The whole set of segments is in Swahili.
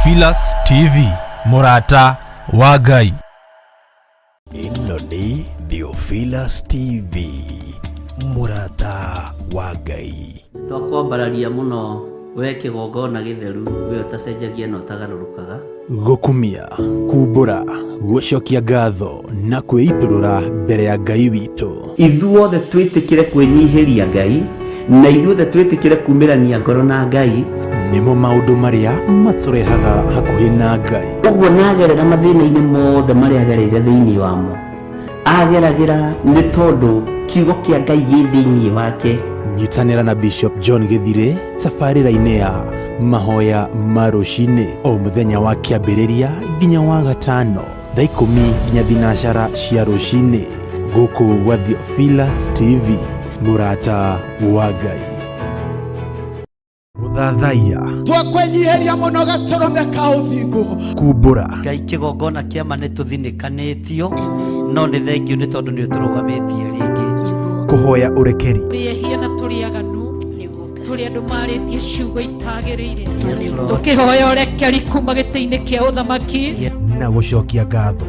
Theophilus TV, Murata wa Ngai. Ino ni Theophilus TV, Murata wa Ngai. Twakwambararia muno we kigongona githeru we utacenjagia no tagarurukaga Gukumia, kumbura, gucokia ngatho na kwiiturura mbere ya Ngai witu. Ithuothe twitikire kwinyihiria Ngai na ithuothe twitikire kumirania ngoro na Ngai nimo maundu maria maturehaga hakuhi na Ngai. Uguo nagerera mathina-ini mothe maria agereire thiini wamo ageragira ni tondu kiugo kia Ngai gi thiini wake. Nyitanira na Bishop John Githire safarira-ini ya mahoya ma rucini o muthenya wa kiambiriria nginya wa gatano thaa 10 nginya thinacara cia rucini guku gwa Theophilus TV, Murata wa Ngai. Guthathaiya twakwenyiheria muno gatorome ka uthingu kumbura Ngai kigongona kiama ni tuthinikanitio no ni thengio ni tondu ni uturugametie ringi kuhoya urekeri rihia na turiaganu turi andu maritie ciugo itagirire tukihoya urekeri kuma giti-ini kia uthamaki na gucokia ngatho.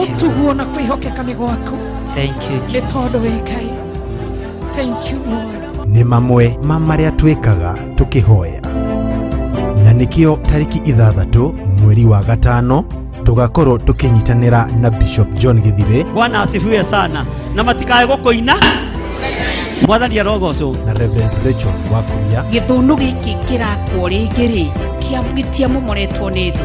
utuguo na kwihokeka ni gwaku ni tondu wi Ngai. Thank you Lord. Ni mamwe ma maria twikaga tukihoya na nikio tariki 6 mweri wa gatano tugakorwo tukinyitanira na Bishop John Githire. Bwana asifiwe sana na matikae gukoina mwathani arogocwo na Reverend Rachel Wakuria. Githunu giki kirakwo ringiri kiamgitia mumoretwo ni thu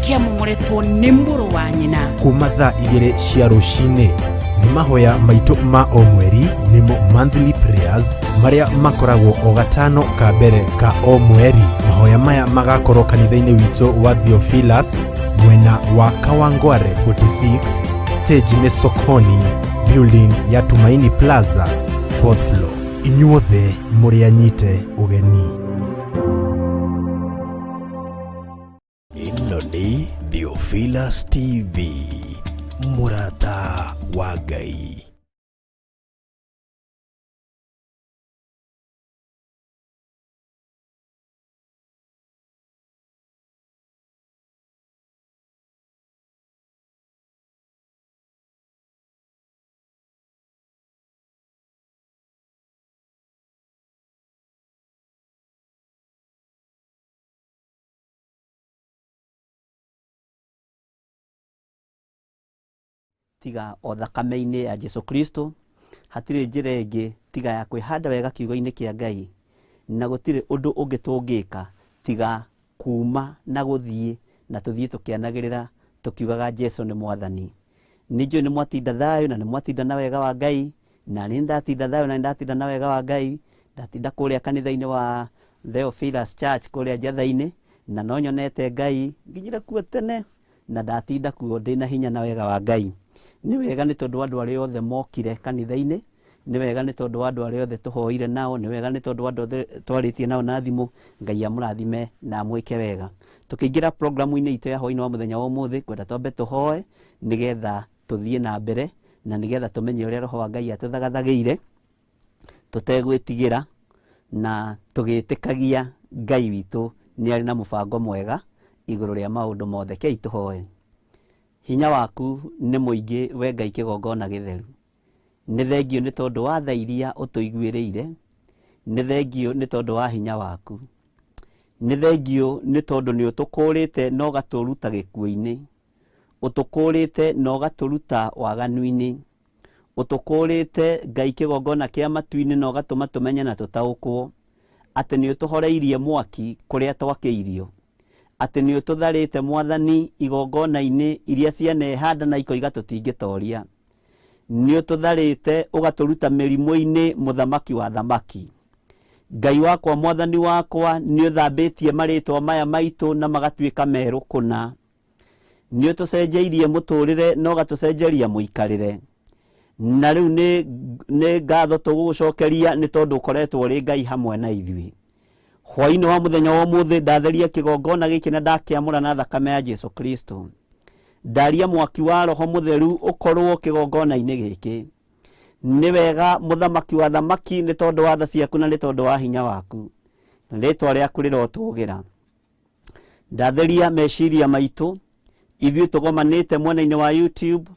kiamumoretwo ni muru wa nyina Kuma thaa 2 cia rucini ni mahoya maitu ma o mweri nimo monthly prayers maria makoragwo o gatano ka mbere ka o mweri. Mahoya maya magakorwo kanitha-ini witu wa Theophilus mwena wa Kawangware 46 stage ni Sokoni building ya Tumaini Plaza 4th floor. Inyuothe muri anyite ugeni. Ino ni Theophilus TV, Murata wa Ngai. tiga o thakame-ini ya Jesu Kristo hatire njira ingi tiga ya kwihanda wega kiugo-ini kia Ngai na gutire undu ungi tungika tiga kuma na guthie na tuthie tukianagirira tukiugaga Jesu ni mwathani. Ninjo ni mwatinda thayo na ni mwatinda na wega wa Ngai na ni ndatinda thayo na ndatinda na wega wa Ngai ndatinda kuria kanitha-ini wa Theophilus Church kuria njatha-ini na no nyonete Ngai nginyira kuo tene na ndatinda kuo ndina hinya na wega wa Ngai. Ni wega ni tondu andu aria othe mokire kanitha-ini, ni wega ni tondu andu aria othe tuhoire nao, ni wega ni tondu andu othe twaritie nao na thimu. Ngai amurathime na mwike wega. Tukiingira programu-ini itu ya hoini wa muthenya wa umuthi kwenda twambe tuhoe nigetha tuthie na mbere na nigetha tumenye uria roho wa Ngai atuthagathagiire tutegwitigira na tugitikagia Ngai witu ni ari na mubango mwega iguru ria maundu mothe. Kei tuhoe. Hinya waku ni muingi we Ngai kigongona githeru. Ni thengio ni tondu wa tha iria utuiguiriire. Ni thengio ni tondu wa hinya waku. Ni thengio ni tondu ni utukurite no gaturuta gikuo-ini. Utukurite no gaturuta waganu-ini. Utukurite Ngai kigongona kia matu-ini no gatuma tumenye na tutaukwo ati ni utuhoreirie mwaki kuria twakiirio. Ati ni ututharite mwathani igongona-ini iria cianehanda na ikoiga tutingitoria. Ni ututharite ugaturuta mirimu-ini muthamaki wa thamaki. Ngai wakwa mwathani wakwa ni uthambitie maritwa maya maitu na magatuika meru kuna. Ni utucenjeirie muturire no gatucenjeria muikarire. Na riu ni ngatho tugucokeria ni tondu ukoretwo uri Ngai hamwe na ithui. Hwaini wa muthenya wa umuthi ndatheria kigongona giki na ndakiamura na thakame ya Jesu Kristo. Ndaria mwaki wa roho mutheru ukorwo kigongona-ini giki. Ni wega muthamaki wa thamaki ni tondu wa tha ciaku na ni tondu wa hinya waku. Ritwa riaku rirotugira. ndatheria meciria maitũ, ithuĩ tũgomanĩte mwena-inĩ wa YouTube,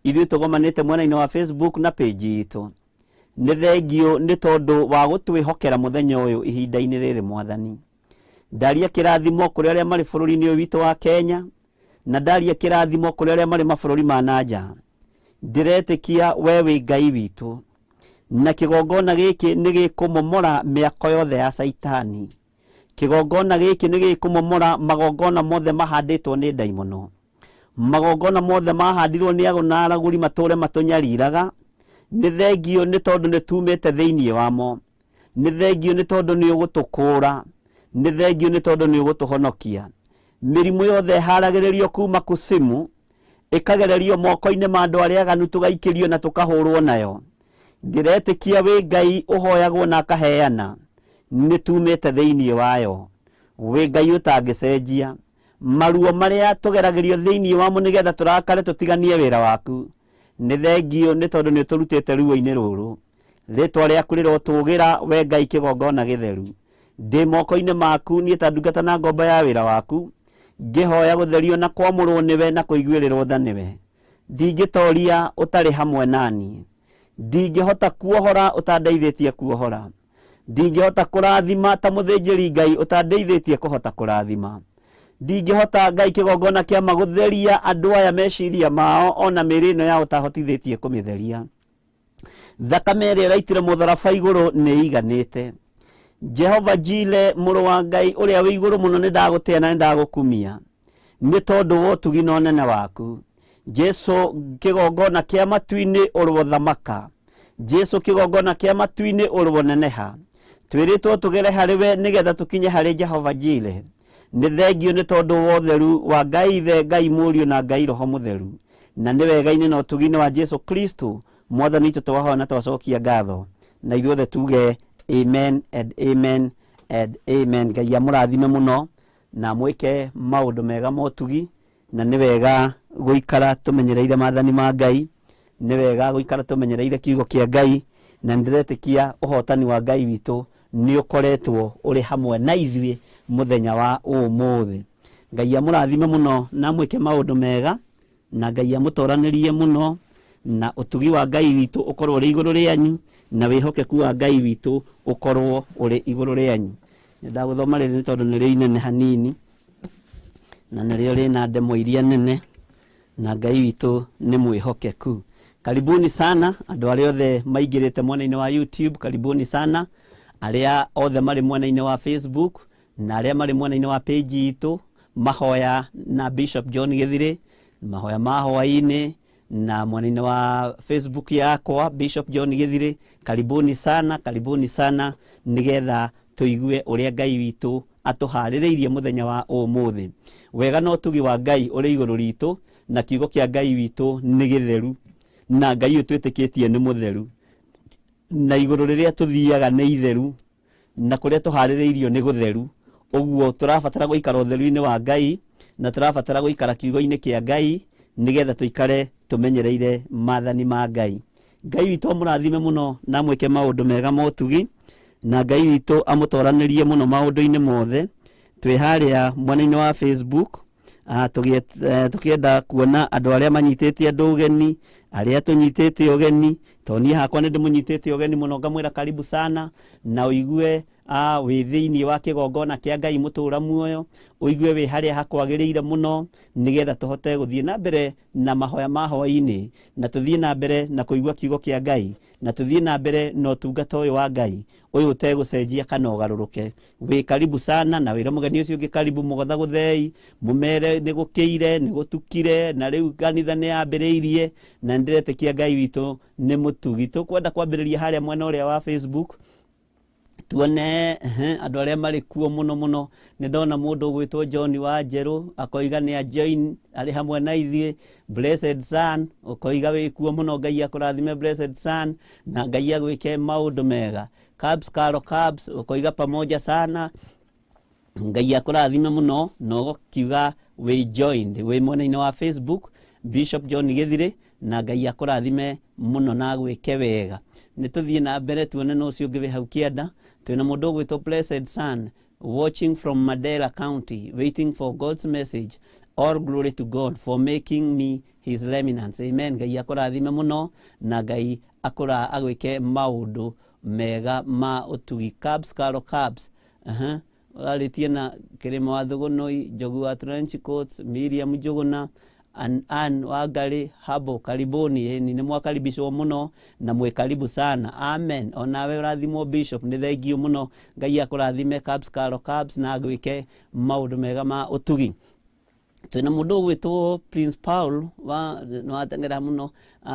ithuĩ tũgomanĩte mwena-inĩ wa Facebook na page itũ. Nĩ thengio nĩ tondũ wa gũtwĩhokera mũthenya ũyũ ihinda-inĩ rĩrĩ Mwathani. Ndaria kĩrathimo kũrĩ arĩa marĩ bũrũri-inĩ ũyũ witũ wa Kenya, na ndaria kĩrathimo kũrĩ arĩa marĩ mabũrũri ma nanja. Ndiretĩkia we wĩ Ngai witũ, na kĩgongona gĩkĩ nĩ gĩkũmomora mĩako yothe ya Saitani. Kĩgongona gĩkĩ nĩ gĩkũmomora magongona mothe mahandĩtwo nĩ ndaimono. Magongona mothe mahandirwo nĩ agũ na aragũri matũre matũnyariraga. Nĩ thengio nĩ tondũ nĩ tumĩte thĩinĩ wamo. Nĩ thengio nĩ tondũ nĩ ũgũtũkũra. Nĩ thengio nĩ tondũ nĩ ũgũtũhonokia. Mĩrimũ yothe haragĩrĩrio kuma kusimu, ĩkagererio moko-inĩ ma andũ arĩa aganu, tũgaikĩrio na tũkahũrwo nayo. Ndiretĩkia wĩ Ngai ũhoyagwo na akaheana, nĩ tumĩte thĩinĩ wayo. Wĩ Ngai ũtangĩcenjia. Maruo marĩa tũgeragĩrio thĩinĩ wamo nĩgetha tũrakare tũtiganie wĩra waku. Nĩ thengio nĩ tondũ nĩ tũrutĩte ruo-inĩ rũrũ. Rĩtwa rĩaku rĩrotũgĩra we Ngai kĩgongona gĩtheru. Ndĩ moko-inĩ maku niĩ ta ndungata na ngombo ya wĩra waku, ngĩhoya gũtherio na kwamũrwo nĩwe na kũiguĩrĩrwo tha nĩwe. Ndingĩtoria ũtarĩ hamwe nani. Ndingĩhota kuohora ũtandeithĩtie kuohora. Ndingĩhota kũrathima ta mũthĩnjĩri Ngai ũtandeithĩtie kũhota kũrathima. Ndingĩhota Ngai kĩgongona kĩa magũtheria andũ aya meciria mao ona mĩĩrĩ ĩno ya ũtahotithĩtie kũmĩtheria. Thakame ĩrĩa ĩraitire mũtharaba igũrũ nĩ iganĩte. Jehova Jile, mũrũ wa Ngai ũrĩa wĩ igũrũ mũno, nĩ ndagũtĩa na nĩ ndagũkumia nĩ tondũ wa ũtugi na ũnene waku. Jesu, kĩgongona kĩa matu-inĩ ũrĩ thamaka. Jesu, kĩgongona kĩa matu-inĩ ũrĩ neneha. Twĩrĩtwo tũgere harĩ we nĩgetha tũkinye harĩ Jehova Jile. Nĩ thengio nĩ tondũ wa ũtheru wa Ngai Ithe, Ngai Mũriũ na Ngai Roho Mũtheru. Na nĩ wega-inĩ na ũtugi-inĩ wa Jesu Kristo Mwathani witũ twahoya na twacokia ngatho. Na ithuothe tuge amen and amen and amen. Ngai amũrathime mũno na mwĩke maũndũ mega ma ũtugi, na nĩ wega gũikara tũmenyereire maathani ma Ngai. Nĩ wega gũikara tũmenyereire kiugo kĩa Ngai, na ndiretĩkia ũhotani wa Ngai witũ nĩ ũkoretwo ũrĩ hamwe na ithuĩ mũthenya wa ũmũthĩ. Ngai amũrathime mũno na mwĩke maũndũ mega, na Ngai amũtoranĩrie mũno, na ũtugi wa Ngai witũ ũkorwo ũrĩ igũrũ rĩanyu, na wĩhokeku wa Ngai witũ ũkorwo ũrĩ igũrũ rĩanyu. Ndagũthoma rĩrĩ nĩ tondũ nĩrĩo inene hanini, na nĩrĩo rĩna ndemo iria nene, na Ngai witũ nĩ mwĩhokeku. Karibuni sana andũ arĩa othe maingĩrĩte mwena-inĩ wa YouTube, karibuni sana arĩa othe marĩ mwena-inĩ wa Facebook na arĩa marĩ mwena-inĩ wa page itũ. Mahoya na Bishop John Githire, mahoya ma hwaĩ-inĩ na mwena-inĩ wa Facebook yakwa Bishop John Githire. Karibuni sana nĩgetha tũigue ũrĩa Ngai witũ atũharĩrĩirie mũthenya wa ũmũthĩ. Wega no ũtugi wa Ngai ũrĩ igũrũ ritũ, na kiugo kĩa Ngai witũ nĩ gĩtheru, na Ngai ũyũ twĩtĩkĩtie nĩ mũtheru, na igũrũ rĩrĩa tũthiaga nĩ itheru, na kũrĩa tũharĩrĩirio nĩ gũtheru. Ũguo tũrabatara gũikara ũtheru-inĩ wa Ngai, na tũrabatara gũikara kiugo-inĩ kĩa Ngai nĩgetha tũikare tũmenyereire maathani ma Ngai. Ngai witũ amũrathime mũno na mwĩke maũndũ mega ma ũtugi, na Ngai witũ amũtoranĩrie mũno maũndũ-inĩ mothe. Twĩ harĩa mwena-inĩ wa Facebook, tũkĩenda kuona andũ arĩa manyitĩte andũ ũgeni, arĩa tũnyitĩte ũgeni. To niĩ hakwa nĩ ndĩmũnyitĩte ũgeni mũno, ngamwĩra karibu sana, na ũigue wĩ thĩinĩ wa kĩgongona kĩa Ngai mũtũra muoyo, ũigue wĩ harĩa hakwagĩrĩire mũno, nĩgetha tũhote gũthiĩ na mbere na mahoya ma hwaĩ-inĩ, na tũthiĩ na mbere na kũigua kiugo kĩa Ngai, na tũthiĩ na mbere na ũtungata ũyũ wa Ngai ũyũ ũtegũcenjia kana ũgarũrũke. Wĩ karibu sana, na wĩra mũgeni ũcio ũngĩ karibu mũgotha gũthei, mũmere nĩ gũkĩire, nĩ gũtukire, na rĩu kanitha nĩ yambĩrĩirie, na ndiretĩkia Ngai witũ nĩ mũtugi. Tũkwenda kwambĩrĩria harĩa mwena ũrĩa wa Facebook, tuone andũ arĩa marĩ kuo mũno. Nĩ ndona mũndũ ũgwĩtwo John wa Njerũ akoiga nĩ a join arĩ hamwe na ithuĩ. Blessed Son ũkoiga wĩ kuo mũno, Ngai akũrathime Blessed Son, na Ngai agwĩke maũndũ mega. Cabs Karo Cabs ũkoiga pamoja sana, Ngai akũrathime mũno, na ũgũkiuga wĩ joined wĩ mwena-inĩ wa Facebook Bishop John Githire, na Ngai akũrathime mũno na gwĩke wega. Nĩ tũthiĩ na mbere tuone no ũcio ũngĩ wĩ hau kĩanda. Twĩna mũndũ ũgwĩtwo Blessed Son watching from Madera County, waiting for God's message. All glory to God for making me his remnants. Amen. Ngai akũrathime mũno na Ngai agwĩke maũndũ mega ma ũtugi. Cabs, Carol Cabs. Arĩtie na Kĩrĩma wa Thũgũnũi, Njogu wa Trench Coats, Miriam Njũgũna, Ann Wangari Habo, karibuni. Ni mwakaribishwo muno na mwe karibu sana. Amen. Onawe ũrathimwo Bishop, nĩ thengiũ muno. Ngai akũrathime. Cabs, Carol Cabs, na agwĩke maũndũ mega ma ũtugi. Twina mũndũ ũgwĩtwo Prince Paul wateng'era muno.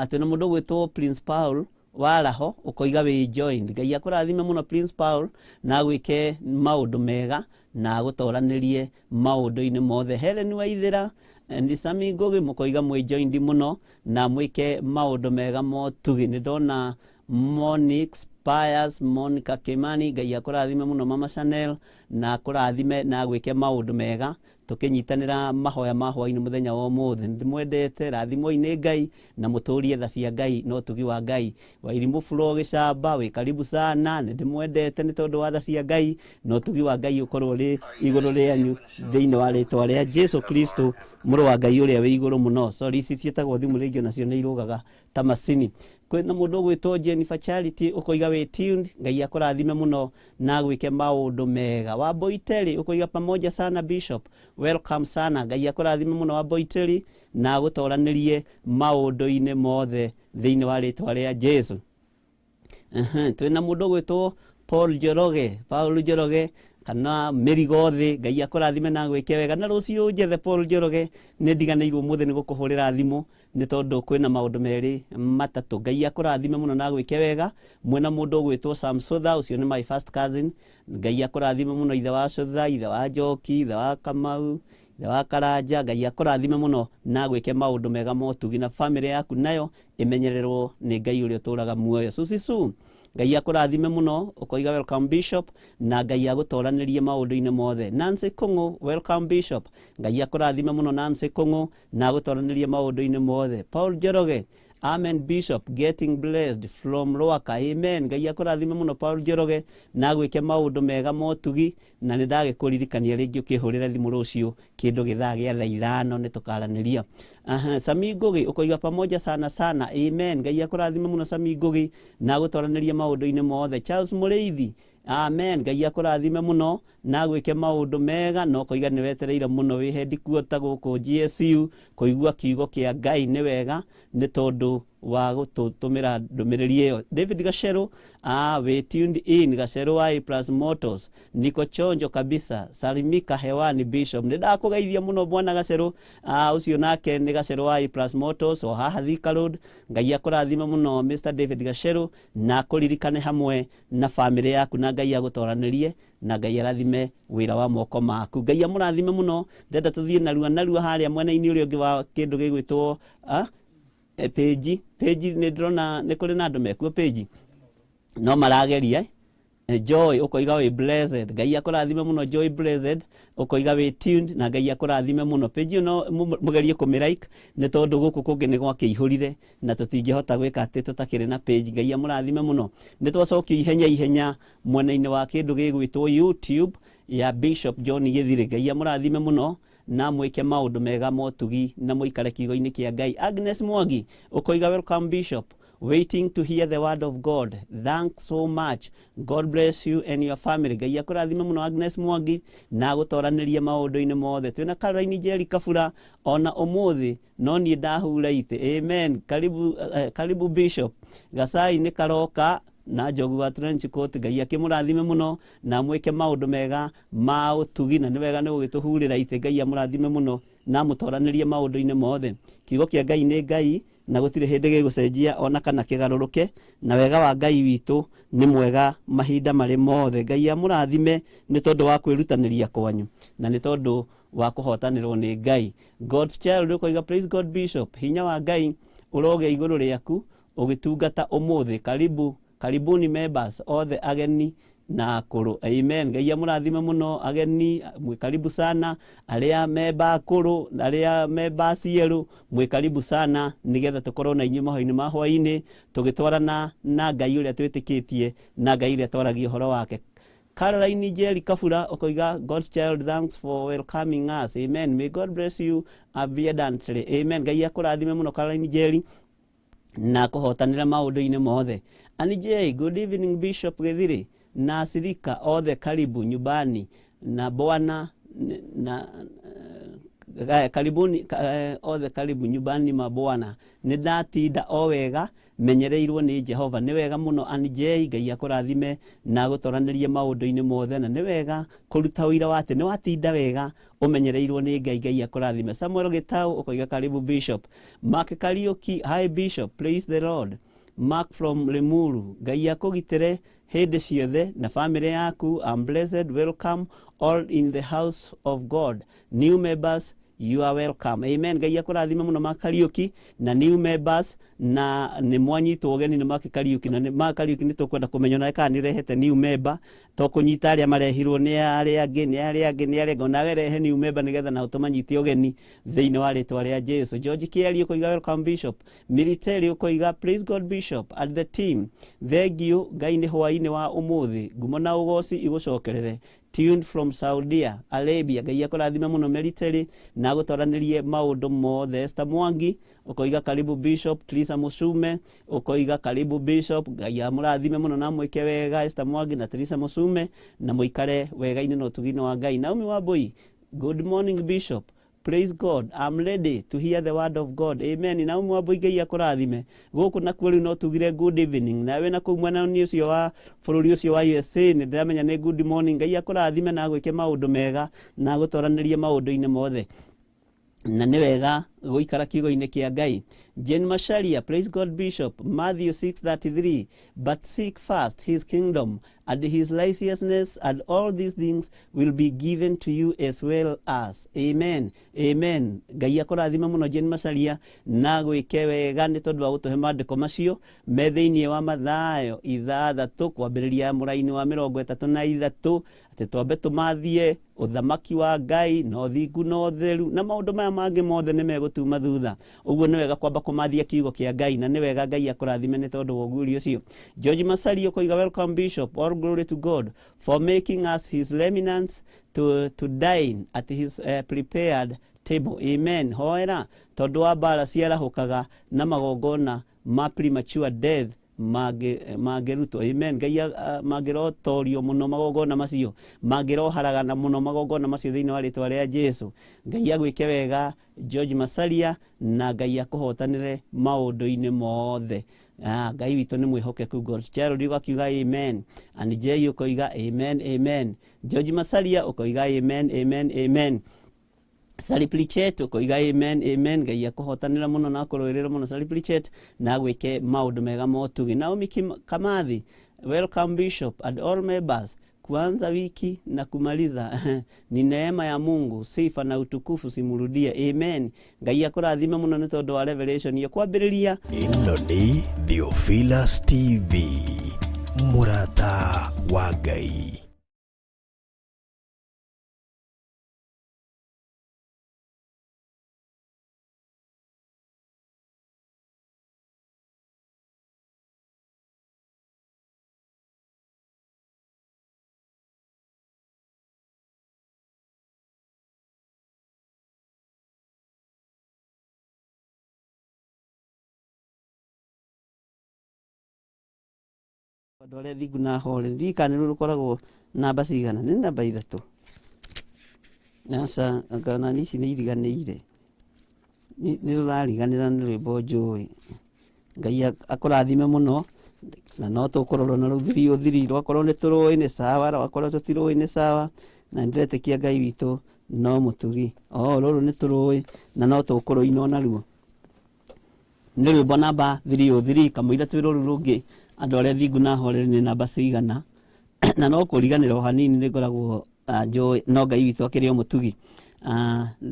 Twina mũndũ ũgwĩtwo Prince Paul waraho ũkoiga wĩ joined. Ngai akũrathime muno Prince Paul na agwĩke maũndũ mega na agũtoranĩrie maũndũ-inĩ mothe. Helen Waithĩra and Sami Ngugi mũkoiga mwĩ joined muno na mwĩke maũndũ mega motugi. Nĩ ndona Monix Pius, Monica Kimani, Ngai akũrathime muno Mama Chanel na akũrathime na agwĩke maũndũ mega tũkĩnyitanĩra mahoya ma hwainĩ mũthenya wa ũmũthĩ. Ndĩmwendete, rathimwo-inĩ Ngai na mũtũrie tha cia Ngai no ũtugi wa Ngai. Wairimũ Flo Gĩcamba, wĩ karibu sana. Nĩndĩmwendete nĩ tondũ wa tha cia Ngai no ũtugi wa Ngai ũkorwo rĩ igũrũ rĩanyu thĩinĩ wa rĩtwa rĩa Jesu Kristo, mũrũ wa Ngai ũrĩa wĩ igũrũ mũno. Sorry, ici ciĩtagwo thimũ rĩngĩ nacio nĩ irũgaga ta macini. Kwĩna mũndũ ũgwĩtwo Jennifer Charity ũkoiga wĩ tuned. Ngai akũrathime mũno na agwĩke maũndũ mega. Wambui Terry ũkoiga pamoja sana Bishop, welcome sana. Ngai akũrathime mũno Wambui Terry na agũtoranĩrie maũndũ-inĩ mothe thĩinĩ wa rĩtwa rĩa Jesu. Twĩna mũndũ ũgwĩtwo Paul Njoroge kana Merigothi. Ngai akũrathime na agwĩke wega. Na rũciũ njethe Paul Njoroge nĩ ndiganĩirwo mũthĩ nĩ gũkũhũrĩra thimũ nĩ tondũ kwĩna maũndũ merĩ matatũ. Ngai akũrathime mũno na agwĩke wega. Mwena mũndũ ũgwĩtwo Sam Sotha, ũcio nĩ my first cousin. Ngai akũrathime mũno ithe wa Sotha, ithe wa Njoki, ithe wa Kamau, ithe wa Karanja. Ngai akũrathime mũno na agwĩke maũndũ mega motugi na family yaku nayo ĩmenyererwo nĩ Ngai ũrĩa ũtũraga muoyo. Susisu, Ngai akũrathime mũno ũkoiga welcome Bishop na Ngai agũtoranĩrie maũndũ-inĩ mothe. Nancy Kũng'ũ, welcome Bishop. Ngai akũrathime mũno Nancy Kũng'ũ na agũtoranĩrie maũndũ-inĩ mothe. Paul Njoroge, amen Bishop, getting blessed from Rwaka. Amen. Ngai akũrathime mũno Paul Njoroge na agwĩke maũndũ mega motugi na nĩ ndagĩkũririkania rĩngĩ ũkĩhũrĩra thimũ rũciũ kĩndũ gĩthaa gĩa thaa ithano nĩ tũkaranĩria. Sami Ngugi ũkoiga pamoja sana sana. Amen. Ngai akũrathime mũno Sami Ngugi na agũtoranĩrie maũndũ-inĩ mothe. Charles Mũrĩithi, amen. Ngai akũrathime mũno na agwĩke maũndũ mega no koiga nĩ wetereire mũno wĩ headquarter gũkũ GSU kũigua kiugo kĩa Ngai nĩ wega nĩ tondũ wa gũtũtũmĩra ndũmĩrĩri ĩyo. David Gacero, we tuned in. Gacero wa A+ Motors, niko chonjo kabisa. Salimika hewani Bishop. Nĩ ndakũgeithia mũno bwana Gacero. Ũcio nake nĩ Gacero wa A+ Motors o haha Thika Road. Ngai akũrathime mũno Mr. David Gacero na kũririkane hamwe na family yaku na Ngai agũtoranĩrie na Ngai arathime wĩra wa moko maku. Ngai amũrathime mũno. Ndenda tũthiĩ narua harĩa mwena-inĩ ũrĩa ũngĩ wa kĩndũ gĩgwĩtwo page nĩ ndĩrona nĩ kũrĩ na andũ mekuo page no marageria. Joy ũkoiga wĩ blessed. Ngai akũrathime mũno Joy blessed ũkoiga wĩ tuned na Ngai akũrathime mũno. Page no mũgerie kũmĩlike nĩ tondũ gũkũ kũngĩ nĩ gwakĩihũrire na tũtingĩhota gwĩka atĩ tũtakĩrĩ na page. Ngai amũrathime mũno. Nĩ twacokio ihenya mwena-inĩ wa kĩndũ gĩgwĩtwo YouTube ya Bishop John Gĩthirĩ. Ngai amũrathime mũno na mwĩke maũndũ mega motugi na mũikare kiugo-inĩ kĩa Ngai. Agnes Mwangi ũkoiga welcome Bishop, waiting to hear the word of God. Thanks so much. God bless you and your family. Ngai akũrathime mũno Agnes Mwangi na agũtoranĩrie maũndũ-inĩ mothe. Twĩna Caroline Njeri Kabura ona ũmũthĩ no niĩ ndahura ite. Amen. Karibu Bishop. Gacai nĩ karoka na Njogu wa Trench Coat. Ngai akĩmũrathime mũno na mwĩke maũndũ mega ma ũtugi na nĩ wega nĩ gũgĩtũhurĩra ite. Ngai amũrathime mũno na mũtoranĩrie maũndũ-inĩ mothe. Kiugo kĩa Ngai nĩ Ngai na gũtirĩ hĩndĩ gĩgũcenjia ona kana kĩgarũrũke na wega wa Ngai witũ nĩ mwega mahinda marĩ mothe. Ngai amũrathime nĩ tondũ wa kwĩrutanĩria kwanyu na nĩ tondũ wa kũhotanĩrwo nĩ Ngai. God's child ũkoiga praise God Bishop, hinya wa Ngai ũroge igũrũ rĩaku ũgĩtungata ũmũthĩ. Karibuni members othe ageni na akũrũ. Amen. Ngai amũrathime mũno ageni, mwĩ karibu sana. Arĩa memba akũrũ, arĩa memba cierũ, mwĩ karibu sana nĩgetha tũkorwo na inyuĩ mahoya-inĩ ma hwainĩ tũgĩtwarana na Ngai ũrĩa twĩtĩkĩtie na Ngai ũrĩa twaragia ũhoro wake. Caroline Jerry Kafura okoiga God's child, thanks for welcoming us. Amen. May God bless you abundantly. Amen. Ngai akurathime muno Caroline Jerry na kuhotanira maundu-ini mothe. Ani J, good evening Bishop Githiri na Sirika othe karibu nyumbani na Bwana na karibuni othe karibu nyumbani ma Bwana. Nidatinda o wega menyereirwo ni Jehova. Ni wega muno Ani J, Ngai akurathime na gutoranirie maundu-ini mothe, na ni wega kuruta wira wate ni watinda wega umenyereirwo ni Ngai. Ngai akurathime. Samuel Gitau ukoiga karibu Bishop. Mark Kariuki, hi Bishop, praise the Lord. Mark from Lemuru, Ngai akugitire hindi ciothe na family yaku. I'm blessed, welcome all in the house of God. New members, you are welcome. Amen. Ngai akurathime muno Makariuki na new members, na ni mwanyitwo ugeni ni Makariuki, na Makariuki ni tukwenda kumenya na kana ni rehete new member to kunyita aria marehirwo ni aria angi gona werehe new member nigetha na utumanyite ugeni thiini wa ritwa ria Jesu. George Kieli ukoiga welcome Bishop. Military ukoiga praise God Bishop and the team. Thank you. Ngai ni hwaini wa umuthi ngumo na ugoci igucokerere. Tuned from Saudi Arabia. Ngai akurathime muno Military na gutoranirie maundu mothe. Esther Mwangi ukoiga karibu Bishop. Teresa Musume ukoiga karibu Bishop. Ngai amurathime muno na mwike wega Esther Mwangi na Teresa Musume na muikare wega-ini no tugino wa Ngai. Naomi Wambui, good morning Bishop. Praise God. I'm ready to hear the word of God. Amen. Na umwe Ngai akurathime. Guku na kweli no tugire good evening. Na we na ku mwana ni ucio wa bururi ucio wa USA ni ndiramenya ni good morning. Ngai akurathime na gwike maundu mega na gutoranirie maundu-ini mothe. Na ni wega guikara kiugo-ini kia Ngai. Jane Masharia, praise God Bishop. Matthew 6:33, but seek first his kingdom and his righteousness, and all these things will be given to you as well as. Amen. Amen. Ngai akurathime muno Jane Masharia na gwike wega ni tondu wa gutuhe maandiko macio me thiini wa Mathayo 6 kwambiriria muraini wa 33 ati twambe tumathie uthamaki wa Ngai na uthingu na utheru na maundu maya mangi mothe ni megutuma thutha. Uguo ni wega kwamba kumathia kiugo kia Ngai na ni wega Ngai akurathime ni tondu wa uguri ucio. George Masari ukoiga welcome Bishop. All glory to God for making us his remnants to dine at his prepared table. Amen. Hoera tondu wa bara ciarahukaga na magongona ma premature death mageruto. Amen. Ngai magirotorio muno magongona macio magiroharagana muno magongona macio thiini wa ritwa ria Jesu. Ngai agwike wega George Masaria na Ngai akuhotanire maundu-ini mothe. Ngai witu ni mwihokeku. God's child ugakiuga amen. And Jay ukoiga amen amen. George Masaria ukoiga amen amen amen. Sally Plichet ukoiga amen amen. Ngai akuhotanira muno na kuroerera muno Sally Plichet na gwike maundu mega motugi. Naomi Kamathi, welcome Bishop and all members. Kuanza wiki na kumaliza ni neema ya Mungu, sifa na utukufu simurudie. Amen. Ngai akurathime muno ni tondu wa revelation ya kwambiriria. Ino ni Theophilus TV, murata wa Ngai. Dole thigu na hole rika ni rukoragwo namba cigana ni namba 3 nasa ngana nisi ni iriganire ni rurariganira ni rwimbo njui. Ngai akurathime muno na no tukorwo na ruthiri rwakorwo ni turui ni sawa rwakorwo tutirui ni sawa na ndiretekia Ngai witu no mutugi ruru ni turui na no tukorwo ino na ruo ni rwimbo namba 303 kamuira twiruru rungi andu aria thingu na hore ni namba cigana na no kuriganira o hanini ni ngoragwo njui no Ngai witu akiri o mutugi.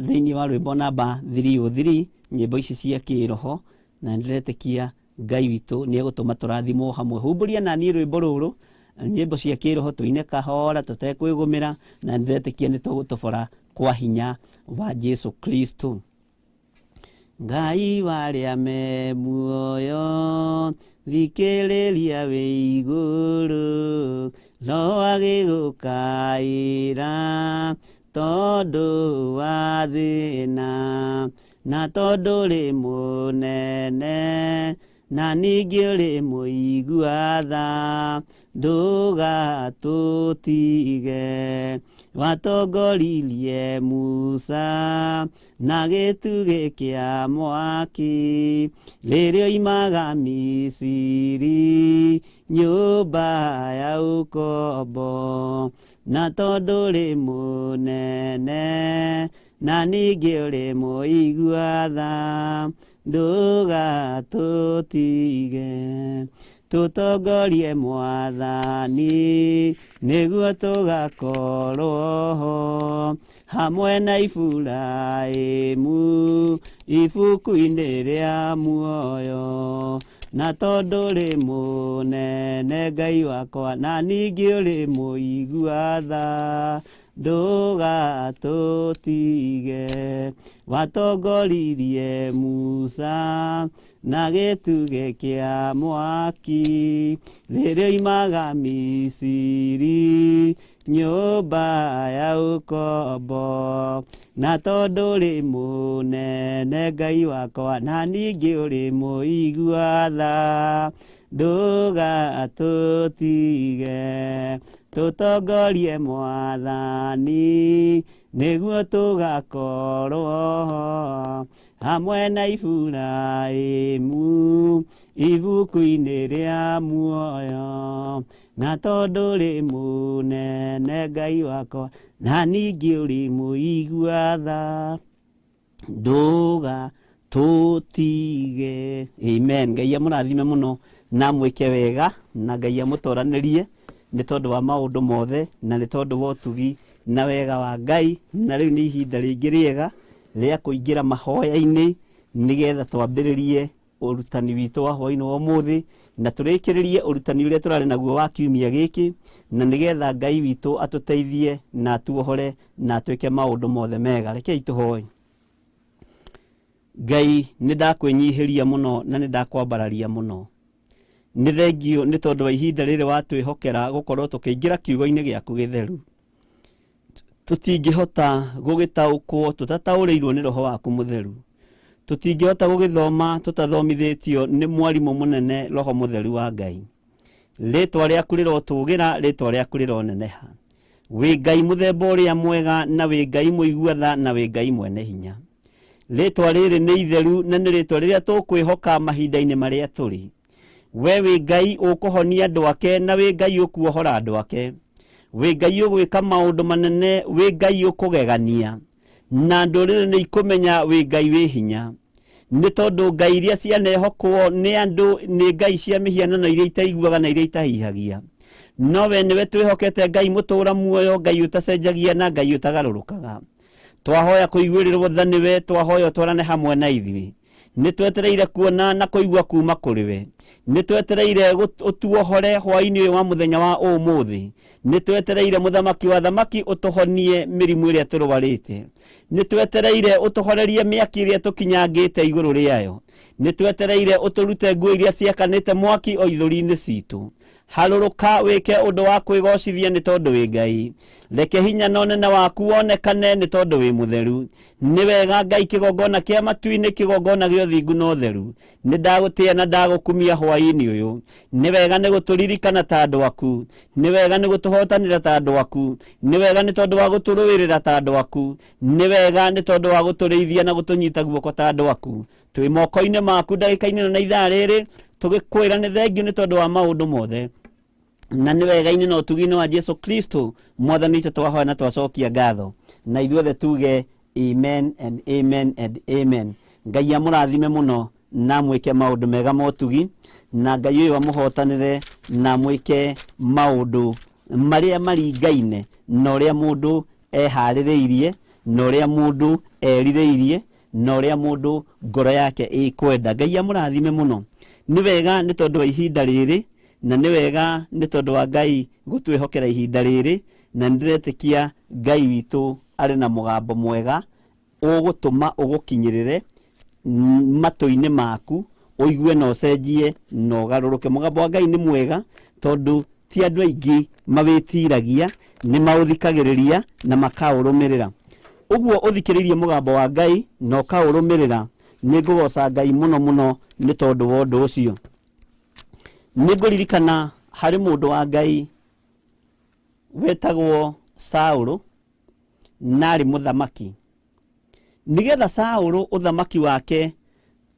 Thiini wa rwimbo namba 303 nyimbo ici cia kiroho na ndiretekia Ngai witu ni egutuma turathimo hamwe. Humburia na ni rwimbo ruru nyimbo cia kiroho tuine kahora tutekwigumira na ndiretekia ni tugutobora kwa hinya wa Jesu Kristo. Ngai waria me muoyo thikiriria we iguru no agĩgũkaĩra tondũ wa thĩna na tondũ rĩ mũnene na ningĩ ũrĩ mũigua tha ndũgatũtige watongoririe Musa na gĩtugĩ kĩa mwaki rĩrĩa oimaga Misiri nyũmba ya ũkombo na tondũ ũrĩ mũnene na ningĩ ũrĩ mũigua tha ndũgatũtige tũtongorie Mwathani nĩguo tũgakorwo ho hamwe na Iburahĩmu ibuku-inĩ rĩa muoyo na tondũ ũrĩ mũnene Ngai wakwa na ningĩ ũrĩ mũigua tha ndũgatũtige watongoririe Musa na gĩtugĩ kĩa mwaki rĩrĩa oimaga Misiri nyũmba ya ũkombo na tondũ ũrĩ mũnene Ngai wakwa na ningĩ ũrĩ mũigua tha ndũgatũtige tũtongorie Mwathani nĩguo tũgakorwo hamwe na Iburahĩmu ibuku-inĩ rĩa muoyo na tondũ ũrĩ mũnene Ngai wakwa na ningĩ ũrĩ mũigua tha ndũgatũtige. Amen. Ngai amũrathime mũno na mwĩke wega na Ngai amũtoranĩrie nĩ tondũ wa maũndũ mothe na nĩ tondũ wa ũtugi na wega wa Ngai. Na rĩu nĩ ihinda rĩngĩ rĩega rĩa kũingĩra mahoya-inĩ nĩgetha twambĩrĩrie ũrutani witũ wa hwaĩ-inĩ wa ũmũthĩ na tũrĩkĩrĩrie ũrutani ũrĩa tũrarĩ naguo wa kiumia gĩkĩ na nĩgetha Ngai witũ atũteithie na atuohore na atuĩke maũndũ mothe mega. Rekei tũhoe. Ngai nĩ ndakwĩnyihĩria mũno na nĩ ndakwambararia mũno. Nĩ thengio nĩ tondũ wa ihinda rĩrĩ watwĩhokera gũkorwo tũkĩingĩra kiugo-inĩ gĩaku gĩtheru. Tũtingĩhota gũgĩtaũkwo tũtataũrĩirwo nĩ Roho waku mũtheru. Tũtingĩhota gũgĩthoma tũtathomithĩtio nĩ mwarimũ mũnene Roho mũtheru wa Ngai. Rĩtwa rĩaku rĩrotũgĩra, rĩtwa rĩaku rĩroneneha. Wĩ Ngai mũthemba ũrĩa mwega na wĩ Ngai mũigua tha na wĩ Ngai mwene hinya. Rĩtwa rĩrĩ nĩ itheru na nĩ rĩtwa rĩrĩa tũkwĩhoka mahinda-inĩ marĩa tũrĩ. We wĩ Ngai ũkũhonia andũ ake na wĩ Ngai ũkuohora andũ ake. Wĩ Ngai ũgwĩka maũndũ manene, wĩ Ngai ũkũgegania. Na ndũrĩrĩ nĩ ikũmenya wĩ Ngai wĩ hinya. Nĩ tondũ Ngai iria cianehokwo nĩ andũ nĩ Ngai cia mĩhianano iria itaiguaga na iria itahihagia. No we nĩwe twĩhokete Ngai mũtũũra muoyo, Ngai ũtacenjagia na Ngai ũtagarũrũkaga. Twahoya kũiguĩrĩrwo tha nĩwe, twahoya ũtwarane hamwe na ithuĩ. Nĩ twetereire kuona na kũigua kuma kũrĩ we. Nĩ twetereire ũtuohore hwaĩ-inĩ ũyũ wa mũthenya wa ũmũthĩ. Nĩ twetereire mũthamaki wa thamaki ũtũhonie mĩrimũ ĩrĩa tũrwarĩte. Nĩ twetereire ũtũhorerie mĩaki ĩrĩa tũkinyangĩte igũrũ rĩayo. Nĩ twetereire ũtũrute nguo iria ciakanĩte mwaki o ithũri-inĩ citũ. Harũrũka wĩke ũndũ wa kwĩgocithia nĩ tondũ wĩ Ngai. Reke hinya na ũnene waku wonekane nĩ tondũ wĩ mũtheru. Nĩ wega Ngai kĩgongona kĩa matu-inĩ, kĩgongona gĩa ũthingu na ũtheru. Nĩ ndagũtĩĩa na ndagũkumia hwaĩ-inĩ ũyũ. Nĩ wega nĩ gũtũririkana ta andũ aku. Nĩ wega nĩ gũtũhotanĩra ta andũ aku. Nĩ wega nĩ tondũ wa gũtũrũĩrĩra ta andũ aku. Nĩ wega nĩ tondũ wa gũtũrĩithia na gũtũnyita guoko ta andũ aku. Twĩ moko-inĩ maku ndagĩka-inĩ na ithaa rĩrĩ tũgĩkwĩra nĩ thengio nĩ tondũ wa maũndũ mothe. Na nĩ wega-inĩ na ũtugi-inĩ wa Jesu Kristo Mwathani witũ twahoya na twacokia ngatho. Na ithuothe tuge amen and amen and amen. Ngai amũrathime mũno na mwĩke maũndũ mega ma ũtugi, na Ngai ũyũ amũhotanĩre na mwĩke maũndũ marĩa maringaine na ũrĩa mũndũ eharĩrĩirie, na ũrĩa mũndũ erirĩirie, na ũrĩa mũndũ ngoro yake ĩkwenda. Ngai amũrathime mũno. Nĩ wega nĩ tondũ wa ihinda rĩrĩ, na nĩ wega nĩ tondũ wa Ngai gũtwĩhokera ihinda rĩrĩ, na nĩndĩretĩkia Ngai witũ arĩ na mũgambo mwega ũgũtũma ũgũkinyĩrĩre matũ-inĩ maku, ũigue na ũcenjie na ũgarũrũke. Mũgambo wa Ngai nĩ mwega tondũ ti andũ aingĩ mawĩtiragia nĩ maũthikagĩrĩria na makaũrũmĩrĩra. Ũguo ũthikĩrĩirie mũgambo wa Ngai na ũkaũrũmĩrĩra, nĩ ngũgoca Ngai mũno mũno nĩ tondũ wa ũndũ ũcio. Nĩ ngũririkana harĩ mũndũ wa Ngai wetagwo Saũlũ na arĩ mũthamaki. Nĩgetha Saũlũ ũthamaki wake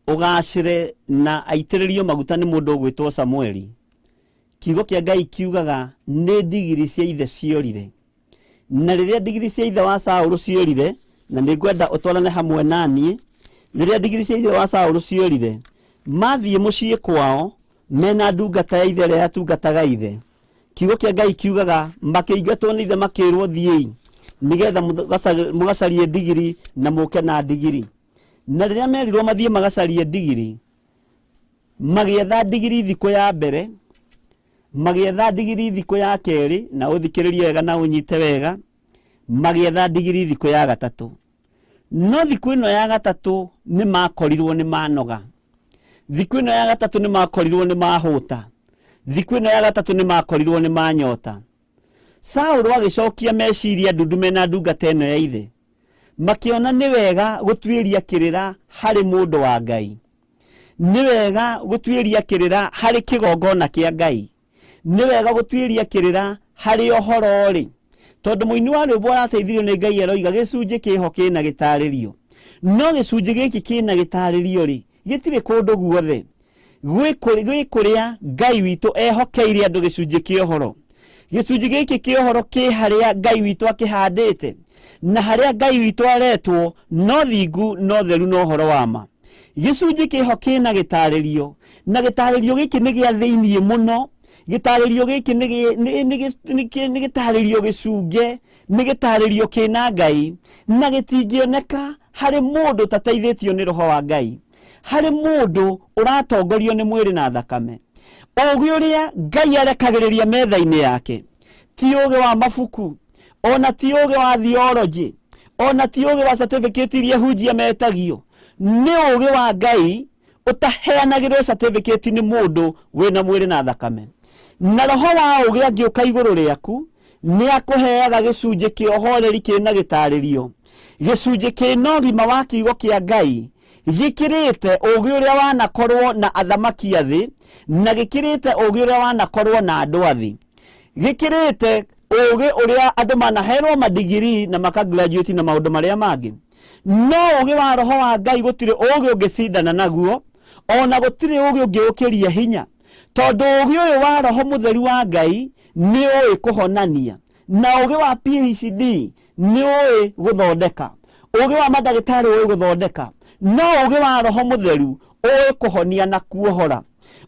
ũgacĩre na aitĩrĩrio maguta nĩ mũndũ ũgwĩtwo Samueli, kiugo kĩa Ngai kiugaga nĩ ndigiri cia ithe ciorire. Na rĩrĩa ndigiri cia ithe wa Saũlũ ciorire, na nĩ ngwenda ũtwarane hamwe naniĩ, rĩrĩa ndigiri cia ithe wa Saũlũ ciorire, mathiĩ mũciĩ kwao mena ndungata ya ithe ĩrĩa yatungataga ithe. Kiugo kĩa Ngai kiugaga makĩingatwo nĩ ithe makĩrwo thiĩi nĩgetha mũgacarie ndigiri na mũke na ndigiri. Na rĩrĩa merirwo mathiĩ magacarie ndigiri, magĩetha ndigiri thikũ ya mbere, magĩetha ndigiri thikũ ya kerĩ, na ũthikĩrĩrie wega na ũnyite wega, magĩetha ndigiri thikũ ya gatatũ. No thikũ ĩno ya gatatũ nĩ makorirwo nĩ manoga. Thikũ ĩno ya gatatũ nĩ makorirwo nĩ mahũta. Thikũ ĩno ya gatatũ nĩ makorirwo nĩ manyota. Saũlũ agĩcokia meciria ndundume na ndungata ĩno ya ithe, makĩona nĩ wega gũtuĩria kĩrĩra harĩ mũndũ wa Ngai. Nĩ wega gũtuĩria kĩrĩra harĩ kĩgongona kĩa Ngai. Nĩ wega gũtuĩria kĩrĩra harĩ ũhoro rĩ, tondũ mũini wa rwĩmbo arateithirio nĩ Ngai aroiga gĩcunjĩ kĩho kĩna gĩtarĩrio. No gĩcunjĩ gĩkĩ kĩna gĩtarĩrio rĩ, gĩtirĩ kũndũ guothe. Gwĩ kũrĩa Ngai witũ ehokeire andũ gĩcunjĩ kĩa ũhoro. Gĩcunjĩ gĩkĩ kĩa ũhoro kĩ harĩa Ngai witũ akĩhandĩte, na harĩa Ngai witũ aretwo no thingu no theru no ũhoro wa ma. Gĩcunjĩ kĩho kĩna gĩtarĩrio, na gĩtarĩrio gĩkĩ nĩ gĩa thĩiniĩ mũno. Gĩtarĩrio gĩkĩ nĩ gĩtarĩrio gĩcunge, nĩ gĩtarĩrio kĩna Ngai, na gĩtingĩoneka harĩ mũndũ tateithĩtio nĩ roho wa Ngai, harĩ mũndũ ũratongorio nĩ mwĩrĩ na thakame. Ũũgĩ ũrĩa Ngai arekagĩrĩria metha-inĩ yake ti ũũgĩ wa mabuku, ona ti ũũgĩ wa theology, ona ti ũũgĩ wa certificate iria hunjia metagio. Nĩ ũũgĩ wa Ngai ũtaheanagĩrwo certificate nĩ mũndũ wĩna mwĩrĩ na thakame. Na roho wa ũũgĩ angĩũka igũrũ rĩaku nĩ akũheaga gĩcunjĩ kĩa ũhoreri kĩna gĩtarĩrio, gĩcunjĩ kĩna ũgima wa kiugo kĩa Ngai, gĩkĩrĩte ũũgĩ ũrĩa wanakorwo na athamaki a thĩ, na gĩkĩrĩte ũũgĩ ũrĩa wanakorwo na andũ a thĩ, gĩkĩrĩte ũũgĩ ũrĩa andũ manaherwo madigiri na makagraduate na maũndũ marĩa mangĩ. No ũũgĩ wa roho wa Ngai gũtirĩ ũũgĩ ũngĩcindana naguo, ona gũtirĩ ũũgĩ ũngĩũkĩria hinya, tondũ ũũgĩ ũyũ wa roho mũtheru wa Ngai nĩ ũĩ kũhonania, na ũũgĩ wa PhD nĩ ũĩ gũthondeka, ũũgĩ wa mandagĩtarĩ ũĩ gũthondeka, no ũũgĩ wa roho mũtheru ũĩ kũhonia na kuohora.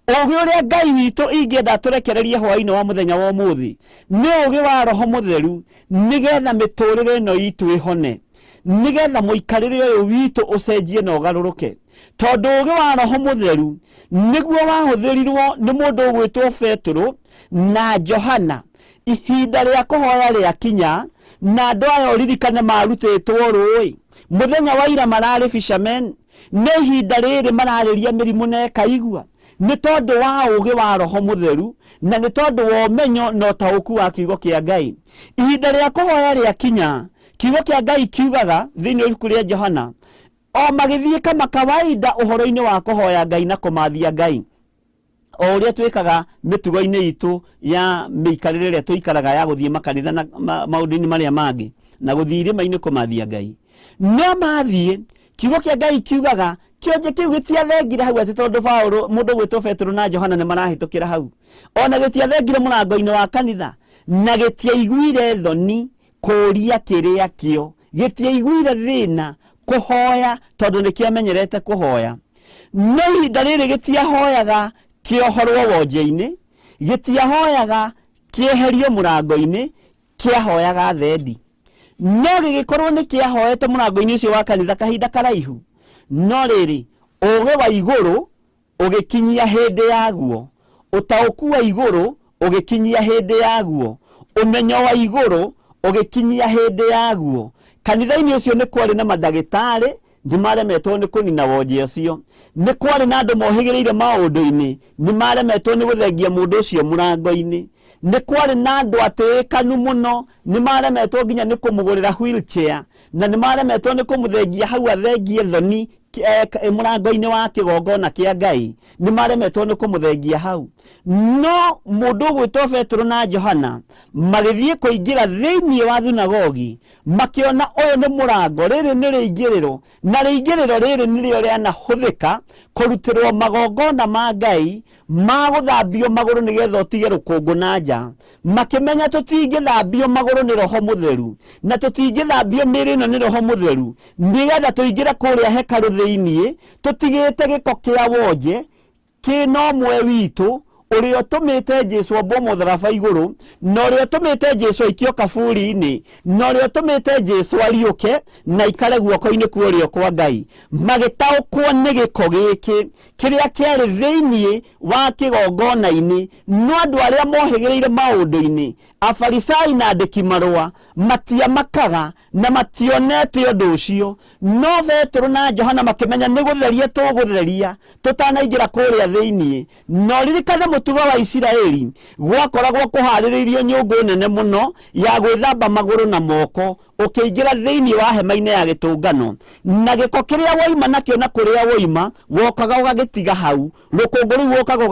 Ũũgĩ ũrĩa Ngai witũ ingĩenda tũrekererie hwaĩ-inĩ wa mũthenya wa ũmũthĩ nĩ ũũgĩ wa roho mũtheru, nĩgetha mĩtũrĩre ĩno itũ ĩhone, nĩgetha mũikarĩre ũyũ witũ ũcenjie na ũgarũrũke. Tondũ ũũgĩ wa roho mũtheru nĩguo wahũthĩrirwo nĩ mũndũ ũgwĩtwo Petro na Johana ihinda rĩa kũhoya rĩakinya, na andũ aya ũririkane marutĩtwo rũĩ. Mũthenya wa ira mararĩ fishermen, nĩ ihinda rĩrĩ mararĩria mĩrimũ na ĩkaigua, nĩ tondũ wa ũũgĩ wa roho mũtheru, na nĩ tondũ wa ũmenyo na ũtaũku wa kiugo kĩa Ngai. Ihinda rĩa kũhoya rĩakinya, kiugo kĩa Ngai kiugaga thĩinĩ wa ibuku rĩa Johana, o magĩthiĩ kama kawaida ũhoro-inĩ wa kũhoya Ngai na kũmathia Ngai, o ũrĩa twĩkaga mĩtugo-inĩ itũ ya mĩikarĩre ĩrĩa tũikaraga ya gũthiĩ makanitha na maũndũ-inĩ marĩa mangĩ, na gũthiĩ irĩma-inĩ kũmathia Ngai. No mathiĩ, kiugo kĩa Ngai kiugaga kĩonje kĩu gĩtiathengire hau atĩ tondũ Paũlũ mũndũ gwĩtwo Petro na Johana nĩ marahĩtũkĩra hau, ona gĩtiathengire mũrango-inĩ wa kanitha, na gĩtiaiguire thoni kũũria kĩrĩa kĩo, gĩtiaiguire thĩna kũhoya tondũ nĩ kĩamenyerete kũhoya. No ihinda rĩrĩ gĩtiahoyaga kĩohorwo wonje-inĩ, gĩtiahoyaga kĩeherio mũrango-inĩ, kĩahoyaga thendi. No gĩgĩkorwo nĩ kĩahoete mũrango-inĩ ũcio wa kanitha kahinda karaihu, no rĩrĩ ũũgĩ wa igũrũ ũgĩkinyia hĩndĩ yaguo, ũtaũku wa igũrũ ũgĩkinyia hĩndĩ yaguo, ũmenyo wa igũrũ ũgĩkinyia hĩndĩ yaguo. Kanitha-inĩ ũcio nĩ kwarĩ na mandagĩtarĩ, nĩ maremetwo nĩ kũnina wonje ũcio. Nĩ kwarĩ na andũ mohĩgĩrĩire maũndũ-inĩ, nĩ maremetwo nĩ gũthengia mũndũ ũcio mũrango-inĩ. nĩ kwarĩ na andũ atĩĩkanu mũno nĩ maremetwo nginya nĩ kũmũgũrĩra wheelchair na nĩ maremetwo nĩ kũmũthengia hau athengie thoni mũrango-inĩ wa kĩgongona kĩa Ngai, nĩ maremetwo nĩ kũmũthengia hau. No mũndũ ũgwĩtwo Petero na Johana magĩthiĩ kũingĩra thĩinĩ wa thunagogi, makĩona ũyũ nĩ mũrango, rĩrĩ nĩ rĩingĩrĩro, na rĩingĩrĩro rĩrĩ nĩrĩo rĩanahũthĩka kũrutĩrwo magongona ma Ngai ma gũthambio magũrũ nĩgetha ũtige rũkũngũ na nja. Makĩmenya tũtingĩthambio magũrũ nĩ Roho Mũtheru na tũtingĩthambio mĩĩrĩ ĩno nĩ Roho Mũtheru nĩgetha tũingĩre kũrĩa hekarũ thĩinĩ tũtigĩte gĩko kĩa wonje kĩna ũmwe witũ ũrĩa ũtũmĩte Jesũ ombwo mũtharaba igũrũ, na ũrĩa ũtũmĩte Jesũ aikio kaburi-inĩ, na ũrĩa ũtũmĩte Jesũ ariũke na ikare guoko-inĩ kwa ũrĩo kwa Ngai. Magĩtaũkwo nĩ gĩko gĩkĩ kĩrĩa kĩarĩ thĩinĩ wa kĩgongona-inĩ, no andũ arĩa mohĩgĩrĩire maũndũ-inĩ, Afarisai na andĩki marũa, matiamakaga na mationete ũndũ ũcio. No Petero na Johana makĩmenya nĩ gũtheria tũgũtheria tũtanaingĩra kũrĩa thĩinĩ. No ririkane mũtugo wa Isiraeli gwakoragwo kũharĩrĩirio nyũngũ nene mũno ya gwĩthamba magũrũ na moko ũkĩingĩra thĩinĩ wa hema-inĩ ya gĩtũngano, na gĩko kĩrĩa woima nakĩo na kũrĩa woima wokaga ũgagĩtiga hau, rũkũngũ rũu wokaga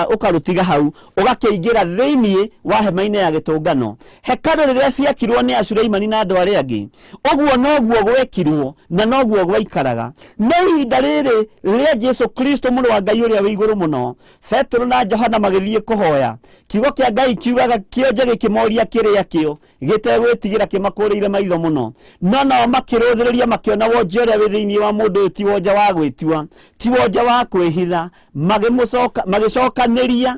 ũkarũtiga hau ũgakĩingĩra thĩinĩ wa hema-inĩ ya gĩtũngano. Hekarũ rĩrĩa ciakirwo nĩ Asuraimani na andũ arĩa angĩ, ũguo noguo gwekirwo na noguo gwaikaraga. No ihinda rĩrĩ rĩa Jesũ Kristo mũrũ wa Ngai ũrĩa wĩ igũrũ mũno, Petero na Johana magĩthiĩ kũhoya, kiugo kĩa Ngai kiugaga kĩonje gĩkĩmoria kĩrĩa kĩo gĩtegwĩtigĩra kĩmakũrĩire maitho mũno. No nao makĩrũthĩrĩria makĩona wonje ũrĩa wĩ thĩinĩ wa mũndũ ũyũ ti wonje wa gwĩtua, ti wonje wa kwĩhitha. Magĩcokanĩria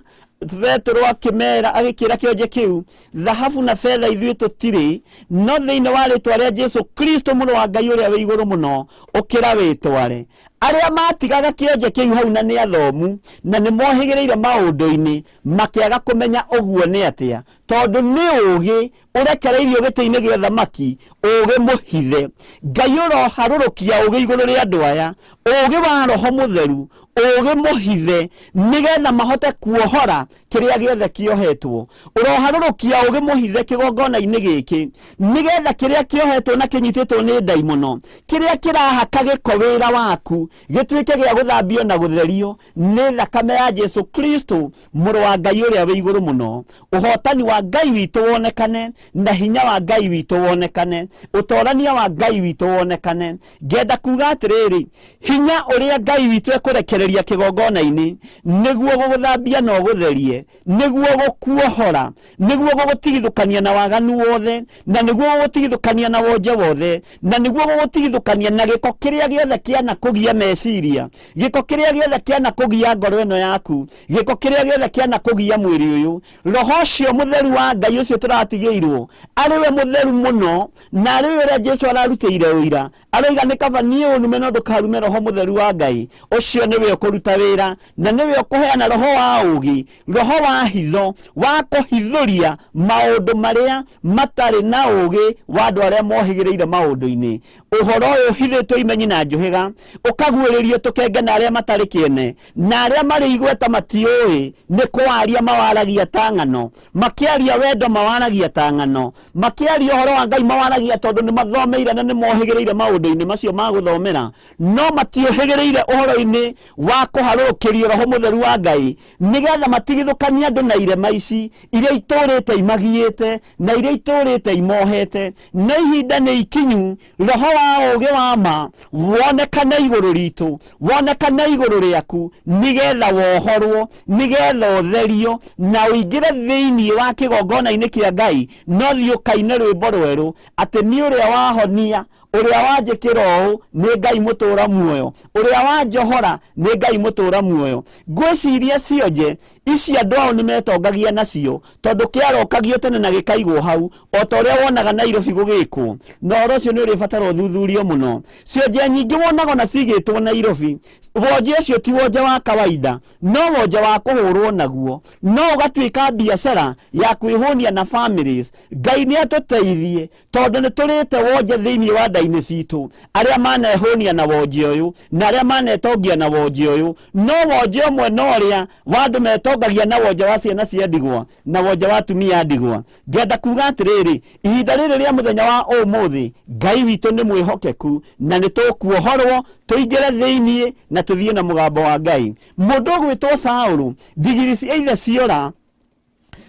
Petero akĩmera agĩkĩra kĩonje kĩu, thahabu na betha ithuĩ tũtirĩ, no thĩinĩ wa rĩtwa rĩa Jesũ Kristo mũrũ wa Ngai ũrĩa wĩ igũrũ mũno ũkĩra wĩtware. Arĩa matigaga kĩonje kĩu hau na nĩ athomu na nĩ mohĩgĩrĩire maũndũ-inĩ makĩaga kũmenya ũguo nĩ atĩa, tondũ nĩ ũũgĩ ũrekereirio gĩtĩ-inĩ gĩa ũthamaki, ũũgĩ mũhithe. Ngai ũroharũrũkia ũũgĩ igũrũ rĩa andũ aya, ũũgĩ wa Roho Mũtheru, ũũgĩ mũhithe, nĩgetha mahote kuohora kĩrĩa gĩothe kĩohetwo. Ũroharũrũkia ũũgĩ mũhithe kĩgongona-inĩ gĩkĩ, nĩgetha kĩrĩa kĩohetwo na kĩnyitĩtwo nĩ ndaimono, kĩrĩa kĩrahaka gĩko wĩra waku, gĩtuĩke gĩa gũthambio na gũtherio nĩ thakame ya Jesũ Kristo mũrũ wa Ngai ũrĩa wĩ igũrũ mũno. Ũhotani wa Ngai witũ wonekane, na hinya wa Ngai witũ wonekane, ũtorania wa Ngai witũ wonekane. Ngenda kuga atĩrĩrĩ, hinya ũrĩa Ngai witũ ekũrekereria kĩgongona-inĩ nĩguo gũgũthambia na ũgũtherie, nĩguo gũkuohora, nĩguo gũgũtigithũkania na waganu wothe, na nĩguo gũgũtigithũkania na wonje wothe, na nĩguo gũgũtigithũkania na gĩko kĩrĩa gĩothe kĩana kũgia meciria, gĩko kĩrĩa gĩothe kĩana kũgia ngoro ĩno yaku, gĩko kĩrĩa gĩothe kĩana kũgia mwĩrĩ ũyũ. Roho ũcio mũtheru wa Ngai ũcio tũratigĩirwo arĩwe mũtheru mũno, na arĩwe ũrĩa Jesũ ararutĩire ũira, aroiga nĩ kaba niĩ ũnume no ndũkarume Roho Mũtheru wa Ngai. Ũcio nĩwe ũkũruta wĩra na nĩwe ũkũheana roho wa ũũgĩ, roho wa hitho, wa kũhithũria maũndũ marĩa matarĩ na ũũgĩ wa andũ arĩa mohĩgĩrĩire maũndũ-inĩ. Ũhoro ũyũ ũhithĩtwo imenyi na njũhĩga, ũkaguũrĩrio tũkenge na arĩa matarĩ kĩene, na arĩa marĩ igweta matiũĩ, nĩ kwaria mawaragia ta ng'ano, makĩaria wendo mawaragia ta ng'ano, makĩaria ũhoro wa Ngai mawaragia tondũ nĩ mathomeire na nĩ mohĩgĩrĩire maũndũ-inĩ macio ma gũthomera, no matiũhĩgĩrĩire ũhoro-inĩ wa kũharũrũkĩrio Roho Mũtheru wa Ngai, nĩgetha matigithũkanie andũ na irema ici iria itũrĩte imagiĩte na iria itũrĩte imohete. Na ihinda nĩ ikinyu, roho wa ũũgĩ wa ma wonekane igũrũ ritũ, wonekane igũrũ rĩaku, nĩgetha wohorwo, nĩgetha ũtherio na ũingĩre thĩinĩ wa kĩgongona-inĩ kĩa Ngai, no thiĩ ũkaine rwĩmbo rwerũ atĩ nĩ ũrĩa wahonia, ũrĩa wanjĩkĩra ũũ nĩ Ngai mũtũũra muoyo, ũrĩa wanjohora nĩ Ngai mũtũũra muoyo. Ngwĩciria cionje ici andũ ao nĩ metongagia nacio, tondũ kĩarokagio tene na gĩkaigwo hau, o ta ũrĩa wonaga Nairobi gũgĩkwo, na ũhoro ũcio nĩ ũrĩbatara ũthuthurio mũno. Cionje nyingĩ wonaga na cigĩtwo Nairobi, wonje ũcio ti wonje wa kawaida, no wonje wa kũhũrwo naguo, no ũgatuĩka biacara ya kwĩhũnia na families. Ngai nĩ atũteithie tondũ nĩ tũrĩte wonje thĩinĩ wa nda-inĩ citũ, arĩa manehũnia na wonje ũyũ na arĩa manetongia na wonje ũyũ. No wonje ũmwe no ũrĩa wa andũ metongagia na wonje wa ciana cia ndigwa na wonje wa atumia ndigwa. Ngenda kuga atĩrĩrĩ, ihinda rĩrĩ rĩa mũthenya wa ũmũthĩ, Ngai witũ nĩ mwĩhokeku na nĩ tũkuohorwo tũingĩre thĩinĩ na tũthiĩ na mũgambo wa Ngai. Mũndũ ũgwĩtwo Saũlũ, ndigiri ciothe ciora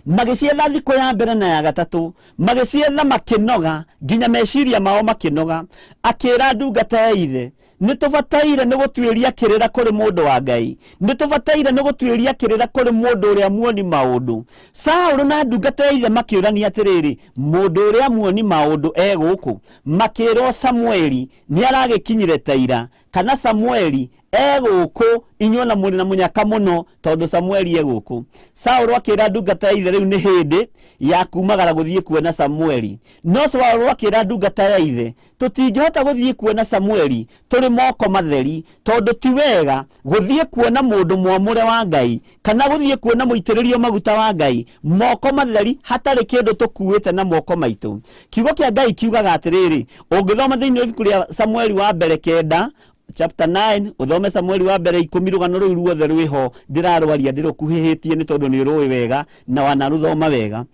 magĩcietha thikũ ya mbere na ya gatatũ, magĩcietha makĩnoga nginya meciria mao makĩnoga. Akĩra ndungata ya ithe, nĩ tũbataire nĩ gũtuĩria kĩrĩra kũrĩ mũndũ wa Ngai, nĩ tũbataire nĩ gũtuĩria kĩrĩra kũrĩ mũndũ ũrĩa muoni maũndũ. Saũlũ na ndungata ya ithe makĩũrania atĩrĩrĩ, mũndũ ũrĩa muoni maũndũ egũkũ? Makĩrwo Samueli nĩ aragĩkinyire taira, kana Samueli egũkũ, inyuĩ na mũrĩ na mũnyaka mũno tondũ Samueli egũkũ. Saũlũ akĩra ndungata ya ithe rĩu nĩ hĩndĩ ya kumagara gũthiĩ kuona Samueli. No Saũlũ akĩra ndungata ya ithe, tũtingĩhota gũthiĩ kuona Samueli tũrĩ moko matheri, tondũ ti wega gũthiĩ kuona mũndũ mwamũre wa Ngai kana gũthiĩ kuona mũitĩrĩrio maguta wa Ngai moko matheri hatarĩ kĩndũ tũkuĩte na moko maitũ. Kiugo kĩa Ngai kiugaga atĩrĩrĩ, ũngĩthoma thĩinĩ wa ibuku rĩa Samueli wa mbere 9 chapter 9, uthome Samueli wa mbere 10, rũgano rũu ruothe rwĩho ndĩrarwaria ndĩrũkuhĩhĩtie nĩ tondũ nĩ rũĩ wega na wanarũthoma wega.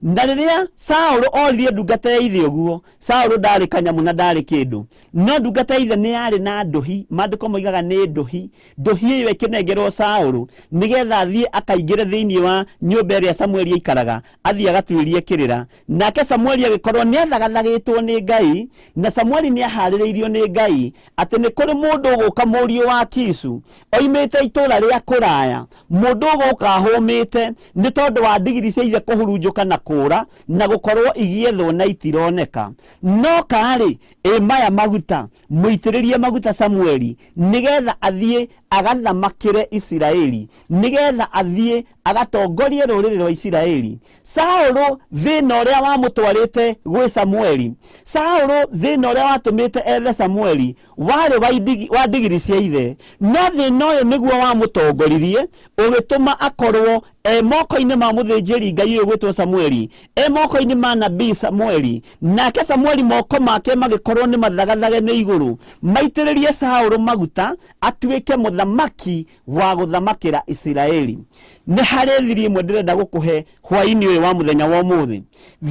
Na rĩrĩa Saũlũ oririe ndungata ya ithe ũguo, Saũlũ ndarĩ kanyamu na ndarĩ kĩndũ, no ndungata ya ithe nĩ yarĩ na ndũhi. Maandĩko moigaga nĩ ndũhi. Ndũhi ĩyo ĩkĩnengerwo Saũlũ nĩgetha athiĩ akaingĩre thĩinĩ wa nyũmba ĩrĩa Samueli aikaraga, athiĩ agatuĩrie kĩrĩra. Nake Samueli agĩkorwo nĩ athagathagĩtwo nĩ Ngai, na Samueli nĩ aharĩrĩirio nĩ Ngai atĩ nĩ kũrĩ mũndũ ũgũka mũriũ wa Kishu oimĩte itũũra rĩa kũraya, mũndũ ũgũka ahũmĩte nĩ tondũ wa ndigiri cia ithe kũhurunjũka na kũra na gũkorwo igĩethwo na itironeka. No karĩ maya maguta mũitĩrĩrie maguta Samueli nĩgetha athiĩ agathamakĩre Isiraeli, nĩgetha athiĩ agatongorie rũrĩrĩ rwa Isiraeli. Saũlũ thĩna ũrĩa wamũtwarĩte gwĩ Samueli, Saũlũ thĩna ũrĩa watũmĩte ethe Samueli warĩ wa ndigiri cia ithe, no thĩna ũyũ nĩguo wamũtongoririe ũgĩtũma akorwo moko-inĩ ma mũthĩnjĩri Ngai ũyũ gwĩtwo Samueli, moko-inĩ ma nabii Samueli. Nake Samueli moko make magĩkorwo nĩ mathagathage nĩ igũrũ, maitĩrĩrie Saũlũ maguta atuĩke mũthamaki wa gũthamakĩra Isiraeli. Nĩ harĩ thiri ĩmwe ndĩrenda gũkũhe hwaĩ-inĩ ũyũ wa mũthenya wa ũmũthĩ,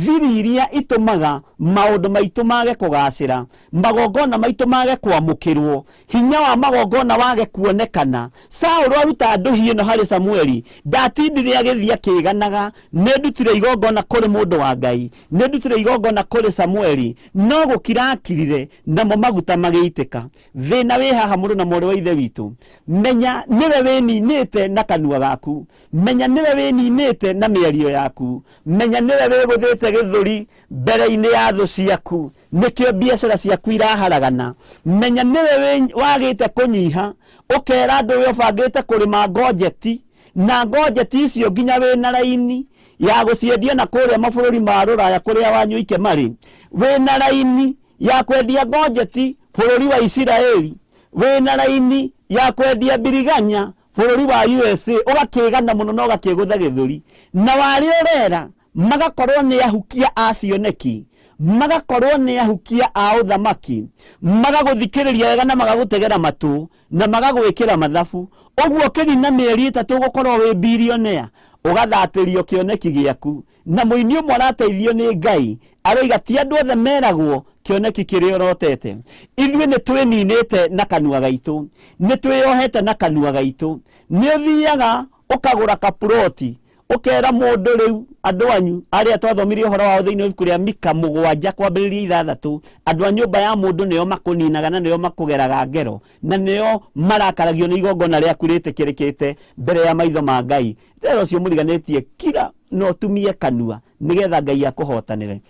thiri iria itũmaga maũndũ maitũ mage kũgacĩra, magongona maitũ mage kwamũkĩrwo, hinya wa magongona wage kuonekana. Saũlũ aruta ndũhi ĩno harĩ Samueli, ndatindire agĩthiĩ akĩganaga, nĩ ndutire igongona kũrĩ mũndũ wa Ngai, nĩ ndutire igongona kũrĩ Samueli, no gũkirakirire namo maguta magĩitĩka. Thĩna wĩ haha mũrũ na mwarĩ wa ithe witũ, menya nĩwe wĩninĩte na kanua gaku, menya nĩwe wĩninĩte na mĩario yaku, menya nĩwe wĩgũthĩte gĩthũri mbere-inĩ ya thũ ciaku, nĩkĩo biacara ciaku iraharagana. Menya nĩwe wagĩte kũnyiha, ũkera andũ wĩ ũbangĩte kũrĩma ngonjeti, na ngonjeti icio nginya wĩna raini ya gũciendia na kũrĩa mabũrũri ma rũraya kũrĩa wanyu ike marĩ, wĩna raini ya kwendia ngonjeti bũrũri wa Isiraeli, wĩna raini ya kwendia biriganya bũrũri wa USA, ũgakĩgana mũno na ũgakĩgũtha gĩthũri, na warĩ ũrera magakorwo nĩ ahukia a cioneki, magakorwo nĩ ahukia a ũthamaki, magagũthikĩrĩria wega na magagũtegera matũ na magagwĩkĩra mathabu. Ũguo kĩnina mĩeri 3 gũkorwo wĩ bilionea, ũgathatĩrio kĩoneki gĩaku. Na mũini ũmwe arateithio nĩ Ngai aroiga ti andũ othe meragwo kĩoneki kĩrĩa ũrotete. Ithuĩ nĩ twĩninĩte na kanua gaitũ, nĩ twĩyohete na kanua gaitũ. Nĩ ũthiaga ũkagũra kaploti, ũkera mũndũ rĩu andũ anyu arĩa twathomirie ũhoro wao thĩinĩ wa ibuku rĩa Mika 7 kwambĩrĩria 6, andũ a nyũmba ya mũndũ nĩo makũninaga na nĩo makũgeraga ngero na nĩo marakaragio nĩ igongona rĩaku rĩtĩkĩrĩkĩte mbere ya maitho ma Ngai. Rĩrĩa ũcio mũriganĩtie kira no tumie kanua nĩgetha Ngai akũhotanĩre.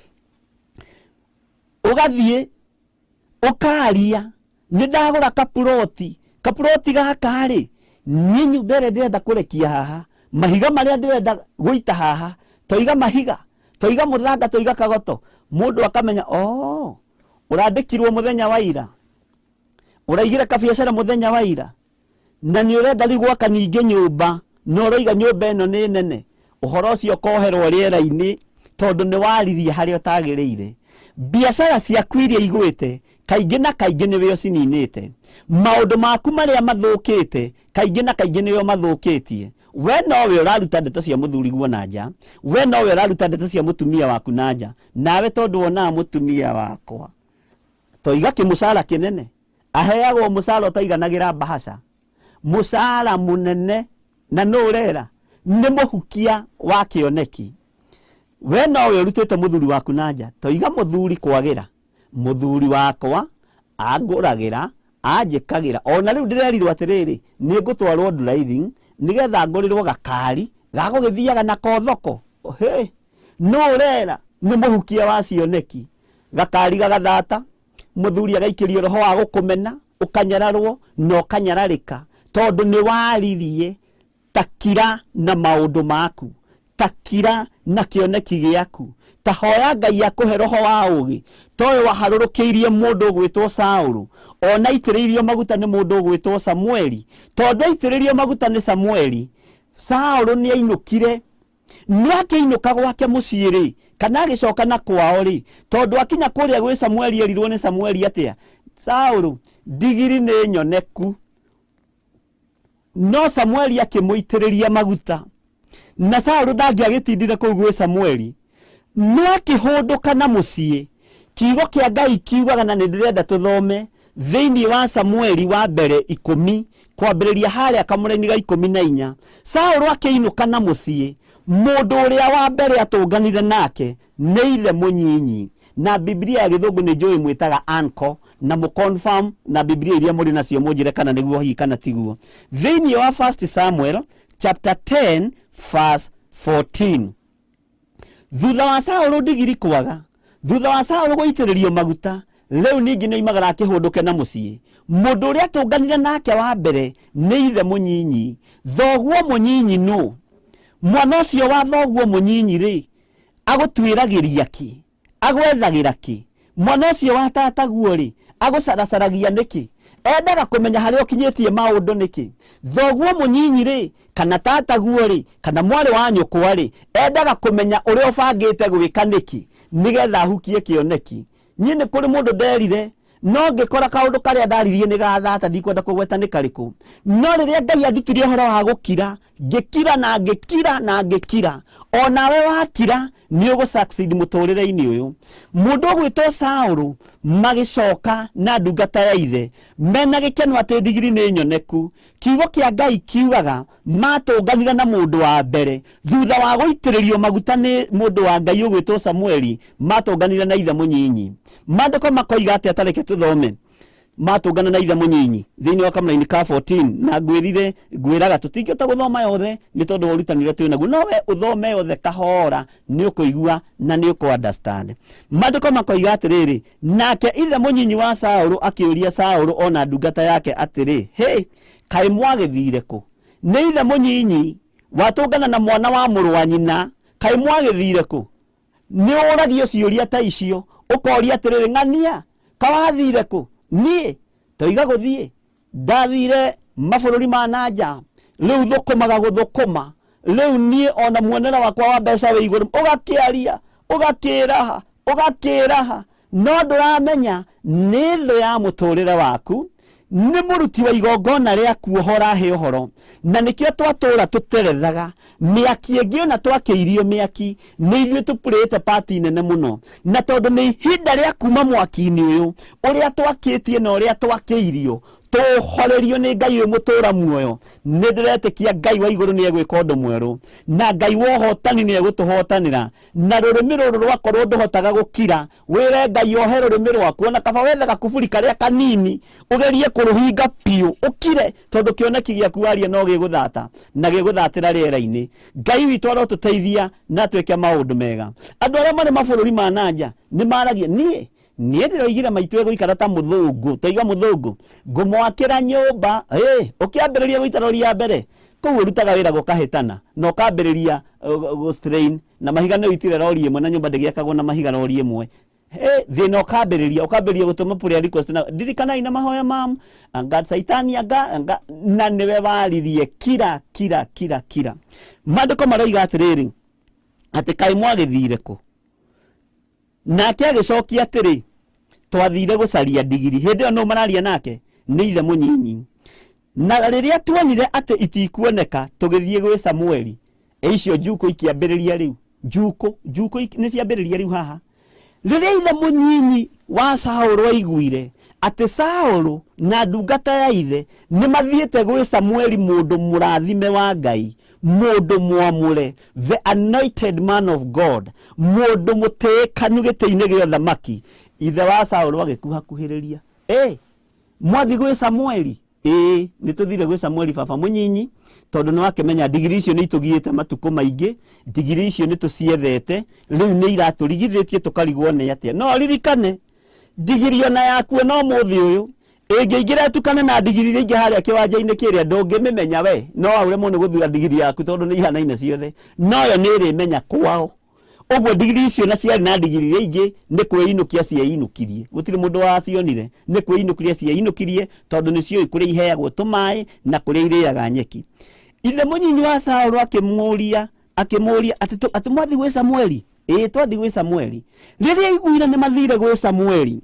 Ũgathiĩ ũkaria nĩ ndagũra kaploti gaka rĩ, niĩ nyũmba ĩrĩa ndĩrenda kũrekia haha, mahiga marĩa ndĩrenda gũita haha, toiga mahiga, toiga mũthanga, toiga kagoto. Mũndũ akamenya ũrandĩkirwo mũthenya wa ira, ũraigire kabiacara mũthenya wa ira, na nĩ ũrenda rĩu gwaka ningĩ nyũmba, no ũroiga nyũmba ĩno nĩ nene, uhoro ucio koherwo riera-ini tondu ni waririe haria utagiriire. Biacara ciaku iria igwite kaingi na kaingi niwe ucininite. Maundu maku maria mathukite kaingi na kaingi niwe mathukitie. We nowe uraruta ndeto cia muthuri guo nanja, we nowe uraruta ndeto cia mutumia waku nanja, nawe tondu wona mutumia wakwa toiga kimusara kinene aheagwo musara utaiganagira bahasha, musara munene na nurera ni muhukia wa kioneki. We nowe urutite muthuri waku nanja, toiga muthuri kwagira, muthuri wakwa anguragira anjikagira. Ona riu ndirerirwo atiriri ni ngutwarwo driving nigetha ngurirwo gakari gagugithiaga na kothoko. He nurera ni muhukia wa cioneki. Gakari gagathata, muthuri agaikirio roho wa gukumena, ukanyararwo no kanyararika tondu ni waririe. Takira na maundu maku, takira na kioneki giaku, tahoya Ngai akuhe roho wa ugi. Towe waharurukiirie mundu gwitwo Saulu, ona itiriirio maguta ni mundu gwitwo Samueli. Tondu itiriirio maguta ni Samueli, Saulu ni ainukire, ni akiinuka gwake muciiri kana agicoka na kwao ri. Tondu akinya kuria gwi Samueli erirwo ni Samueli atia, Saulu digiri ni nyoneku. No Samueli akimuitiriria maguta, na Saulu ndangiagitindire kuu gwi Samueli. No akihunduka na mucii, kiugo kia Ngai kiugaga na nindirenda tuthome thiini wa Samueli wa mbere 10 kwambiriria haria kamureni ga 14. Saulu akiinuka na mucii, mundu uria wa mbere atunganire nake ni ithe munyinyi. Na Biblia ya Githungu ni njui mwitaga uncle, na mu confirm na Biblia iria muri nacio munjire kana niguo hi kana tiguo. Thiini wa 1 Samuel chapter 10 verse 14. Thutha wa Saulu digiri kwaga, thutha wa Saulu guitiririo maguta, leu ningi ni imagara akihunduke na mucii. Mundu uria atunganire nake wa mbere ni ithe munyinyi. Thoguo munyinyi no, mwana ucio wa thoguo munyinyi ri agutwiragiria ki, agwethagira ki? Mwana ucio wa tataguo ri agucaracaragia niki? Endaga kumenya haria ukinyitie maundu niki? Thoguo munyinyi ri kana tataguo ri kana mwari wa nyukwa ri endaga kumenya uria ubangite gwika niki nigetha ahukie kioneki. Nyine kuri mundu nderire no ngikora kaundu karia ndaririe ni gathata, ndikwenda kugweta ni kariku. No riria Ngai andutirie uhoro wa gukira, ngikira na ngikira na ngikira, onawe wakira ni ugu succeed muturire-ini uyu. Mundu gwitwo Saulu magicoka na ndungata ya ithe mena gikeno ati digiri ni nyoneku. Kiugo kia Ngai kiugaga matunganire na mundu wa mbere thutha wa guitiririo maguta ni mundu wa Ngai ugwitwo Samueli, matunganire na ithe munyinyi. Mandiko makoiga ati atareke tuthome matungana na ithe munyinyi thiini wa kamraini ka 14. Na ngwiraga tutingihota guthoma yothe ni tondu urutanire twi naguo, no we uthome yothe kahora ni ukuigua na ni uku understand. Mandiko makoiga atiriri, nake ithe munyinyi wa Saulu akiuria Saulu ona ndungata yake atiri, hey, kai mwagithire ku? Ni ithe munyinyi watungana na mwana wa muru wa nyina, kai mwagithire ku? Ni uragio ciuria ta icio ukoria atiriri, ng'ania kawathire ku? Nie toiga guthie ndathire mabururi ma nanja, riu thukumaga guthukuma, riu nie ona muonera wakwa wa mbeca we iguru ugakiaria ugakiraha no nduramenya ni thu ya muturire waku, ni muruti wa igongona riaku uhora he uhoro. Na nikio twatura tuterethaga miaki ingi ona twakiirio miaki ni ithuĩ tupurite party nene muno, na tondu ni ihinda ria kuma mwaki-ini uyu uria twakitie na uria twakiirio tuhorerio ni Ngai uyu mutura muoyo. Ni ndiretikia Ngai wa iguru ni egwika undu mweru, na Ngai wa uhotani ni egutuhotanira, na rurimi ruru rwakorwo nduhotaga gukira wire Ngai ohe rurimi rwaku, ona kaba wethe gakuburi karia kanini ugerie kuruhinga piu ukire, tondu kioneki giaku waria no giguthata na giguthatira riera-ini. Ngai witu arotuteithia na tweke maundu mega. Andu aria mari mabururi ma nanja ni maragia nie ndiroigire maitu egũikara ta muthungu, toiga muthungu ngumwakira nyumba ukiambiriria guitaroria mbere kuu urutaga wira gukahitana no kambiriria go strain na mahiga no itire rori imwe na nyumba ndigiakagwo na mahiga rori imwe. thina ukambiriria gutuma prayer request na ndirikana ina mahoya mam anga saitani anga na niwe waririe kira mandiko maroiga atiriri ati kai mwagithire ku nake agicokia atiri twathire gucaria ndigiri hindi yo no mararia nake ni ithe munyinyi na riria tuonire ati itikuoneka tugithie gwi Samueli icio njuko ikiambiriria riu njuko ni ciambiriria riu haha riria ithe munyinyi wa Saũlũ aiguire ati Saũlũ na ndungata ya ithe ni mathiete gwi Samueli mundu murathime wa Ngai mundu mwamure the anointed man of God mundu mutekanu gite-ini gĩa thamaki ithe wa Saũlũ agikuhakuhiriria mwathi gwi Samueli ni tuthire gwi Samueli baba munyinyi tondu ni wakimenya ndigiri icio ni itugiite matuko maingi ndigiri icio ni tuciethete riu ni iraturigithitie tukarigwo ni atia no ririkane ndigiri ona yaku no muthi uyu ingiingira tukane na ndigiri ringi haria kiwanja-ini kiria ndungimimenya we no auremwo ni guthura ndigiri yaku tondu ni ihanaine ciothe no yo ni irimenya kwao ogwo ndigiri icio na ciari na ndigiri ringi ni kwiinukia cieinukirie gutiri mundu wacionire ni kwiinukiria cieinukirie tondu ni cio kuria iheagwo tumai na kuria iriaga nyeki ithe munyinyi wa Saũlũ akimuria ati mwathi gwi Samueli twathi gwi Samueli riria iguire ni mathire gwi Samueli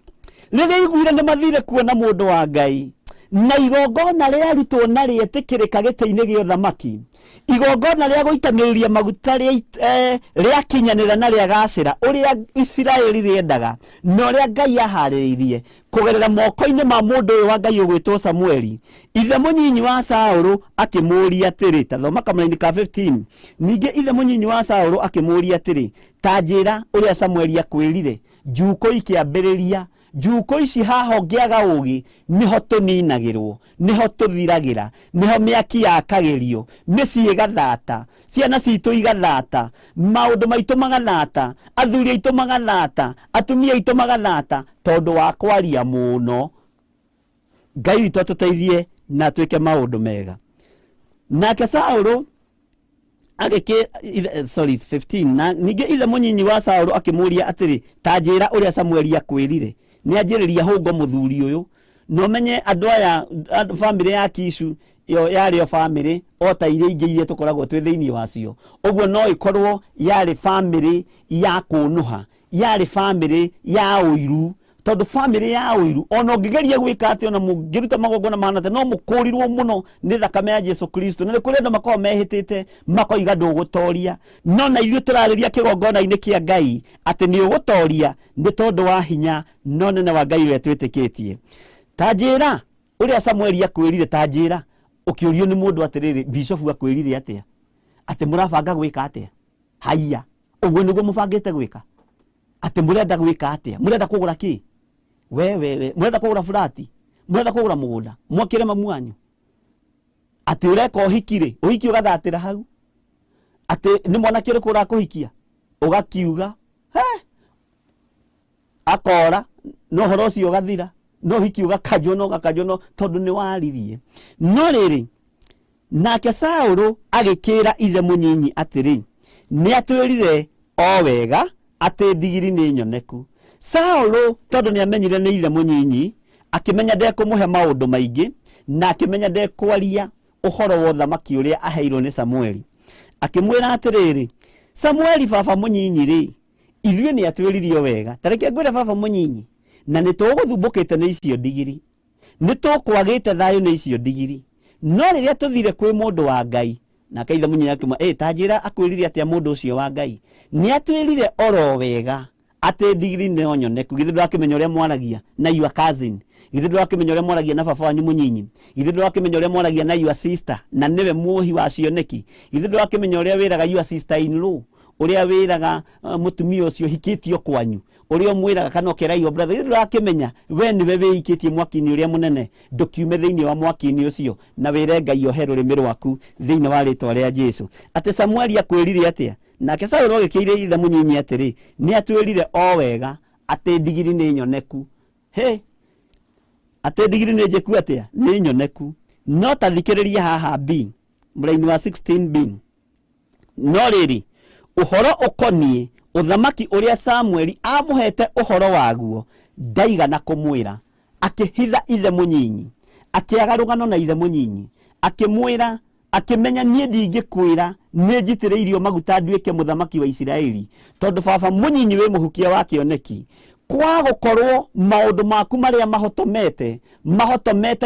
riria iguire ni mathire kuona mundu wa Ngai na igongona ria rutwo na rietikirika gite-ini gĩa thamaki igongona ria guitaniriria maguta ria kinyanira na ria gacira uria Israeli riendaga no ria Ngai ahariririe kugerera moko-ini ma mundu wa Ngai ugwitwo Samueli ithe munyinyi wa Saũlũ akimuria atiri tathoma kamaraini ka 15 ningi ithe munyinyi wa Saũlũ akimuria atiri tanjira uria Samueli akwirire njuko ikiambiriria njuko ici haho ngiaga ugi niho tuninagirwo niho tuthiragira niho miaki yakagirio micii igathata ciana citu igathata maundu maitu magathata athuri aitu magathata atumia aitu magathata tondu wa kwaria muno Ngai witu atuteithie na twike maundu mega nake Saũlũ agike 15 na ningi ithe munyinyi wa Saũlũ akimuria atiri tanjira uria Samueli akwirire ni anjiriria hungo muthuri uyu no menye andu aya family ya Kishu yo yari family ota iria ingi iria tukoragwo twi thiini wacio ogwo no ikorwo yari family ya kunuha yari family ya uiru tondu family ya uiru ono ngigeria gwika ati ona mungiruta magongona manate no mukurirwo muno ni thakame ya Jesu Kristo na kuri ndo makao mehitite makoiga ndugutoria no na ithu turariria kigongona-ini kia Ngai ati ni ugutoria ni tondu wa hinya no nene wa Ngai we twitikitie tanjira uria Samueli akwirire tanjira ukiurio ni mundu atiriri bishop akwirire atia ati murabanga gwika atia haiya ogwo niguo mubangite gwika ati murenda gwika atia murenda kugura ki wewe murenda kugura flati murenda kugura mugunda mwakire mamwanyu ati ureka uhikire uhiki ugathatira hau ati ni mwana kire kura kuhikia ugakiuga akora no horo cio gathira no hiki ugakajono tondu ni waririe no riri nake Saũlũ agikira ithe munyinyi atiri ni atwirire o wega ati ndigiri ni nyoneku Saũlũ tondu ni amenyire ni ithe munyinyi akimenya ndekumuhe maundu maingi na akimenya ndekwaria uhoro wa thamaki uria aheirwo ni Samueli akimwira atiriri Samueli baba munyinyi ri ithuĩ ni atwiririo wega tareke ngwire baba munyinyi na ni tuguthumbukite ni icio ndigiri ni tukwagite thayo ni icio ndigiri no riria tuthire kwi mundu wa Ngai na kaitha munyinyi akimwa tanjira akwirire atia mundu ucio wa Ngai ni atwirire oro wega ati ndigiri ni onyoneku githe ndakimenya uria mwaragia na your cousin githe ndakimenya uria mwaragia na baba wanyu munyinyi githe ndakimenya uria mwaragia na your sister na niwe muohi wa cioneki githe ndakimenya uria wiraga your sister in law uria wiraga mutumia ucio hikitio kwanyu uria mwiraga kana okeraio brother githe ndakimenya we niwe wikitie mwaki-ini uria munene ndukiume thiini wa mwaki-ini ucio na wire Ngai ohe rurimi rwaku thiini wa ritwa ria Jesu ati Samueli akwirire atia nake Saũlũ agikire ithe munyinyi atiri ni atwirire o wega ati ndigiri ni nyoneku ati ndigiri ni njeku atia ni nyoneku no tathikiriria haha B muraini wa 16 B no riri uhoro ukonie uthamaki uria Samueli amuhete uhoro waguo ndaigana kumwira, akihitha ithe munyinyi, akiaga rugano na ithe munyinyi, akimwira akimenya nie ndingikwira ni njitiriirio maguta nduike muthamaki wa Isiraeli tondu baba munyinyi wi muhukia wa kioneki. Kwa gukorwo maundu maku maria mahotomete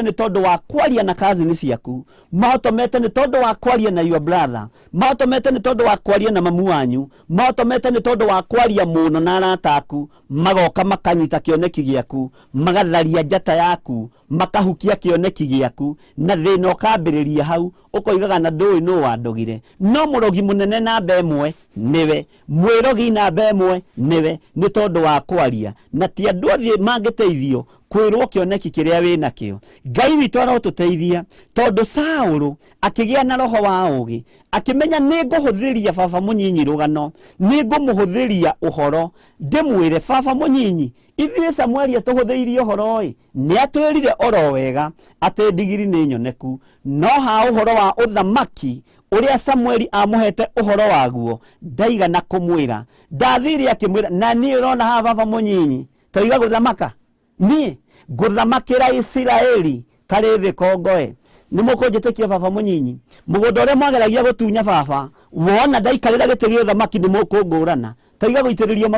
ni tondu wa kwaria na cousin ciaku, mahotomete ni tondu wa kwaria na your brother, mahotomete ni tondu wa kwaria na mamu wanyu, mahotomete ni tondu wa kwaria muno na arata aku, magoka makanyita kioneki giaku, magatharia njata yaku, makahukia kioneki giaku, na thina ukambiriria hau, ukoigaga na ndui no wandogire. No murogi munene namba imwe niwe, mwirogi namba imwe niwe, ni tondu wa kwaria, na ti andu othe mangiteithio kwirwo kioneki kiria wina kio. Ngai witu arotuteithia tondu Saulu akigia na roho wa ugi, akimenya ninguhuthiria baba munyinyi rugano, ningumuhuthiria uhoro, ndimwire baba munyinyi ithuĩ Samueli atuhuthiirie uhoro ni atwirire oro wega ati ndigiri ni nyoneku, no ha uhoro wa uthamaki uria Samueli amuhete uhoro waguo ndaigana kumwira. Ndathire akimwira na ni urona ha baba munyinyi toiga guthamaka ni guthamakira Isiraeli kari thi kongoe ni mukunjitikia baba munyinyi mugunda uria mwageragia gutunya baba wona ndaikarira giti gia uthamaki ni mukungurana toiga guitiririo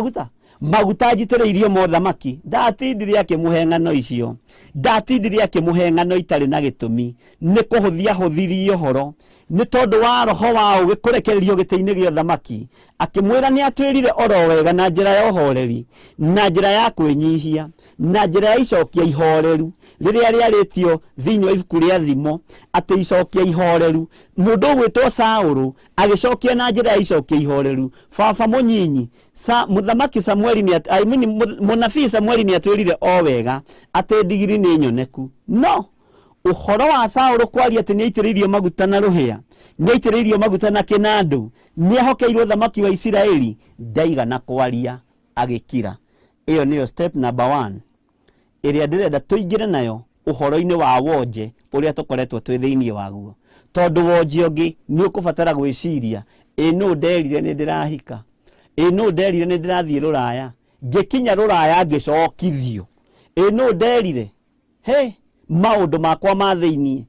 maguta njitiriirio mothamaki. Ndatindire akimuhe ng'ano icio, ndatindire akimuhe ng'ano itari na gitumi, ni kuhuthia huthirie uhoro ni tondu wa roho wa ugi kurekererio giti-ini gia uthamaki, akimwira ni atwirire oro wega na njira ya uhoreri, na njira ya kwinyihia, na njira ya icokia ihoreru riria riaritio thiini wa ibuku ria thimo ati icokia ihoreru. Mundu gwitwo Saulu agicokia na njira ya icokia ihoreru. Baba munyinyi muthamaki Samueli ni munabii Samueli ni atwirire o wega ati ndigiri ni nyoneku. No uhoro wa Saulu kwaria ati niaitiriirio maguta na ruhia, niaitiriirio maguta na kinandu, niahokeirwo thamaki wa Isiraeli, ndaigana kwaria agikira. Iyo niyo step number 1 iria ndirenda tuingire nayo uhoro-ini wa wonje uria tukoretwo twi thiini waguo. Tondu wonje ungi ni ukubatara gwiciria no nderire ni ndirahika, no nderire ni ndirathie ruraya, ngikinya ruraya ngicokithio, no nderire maundu makwa ma thiini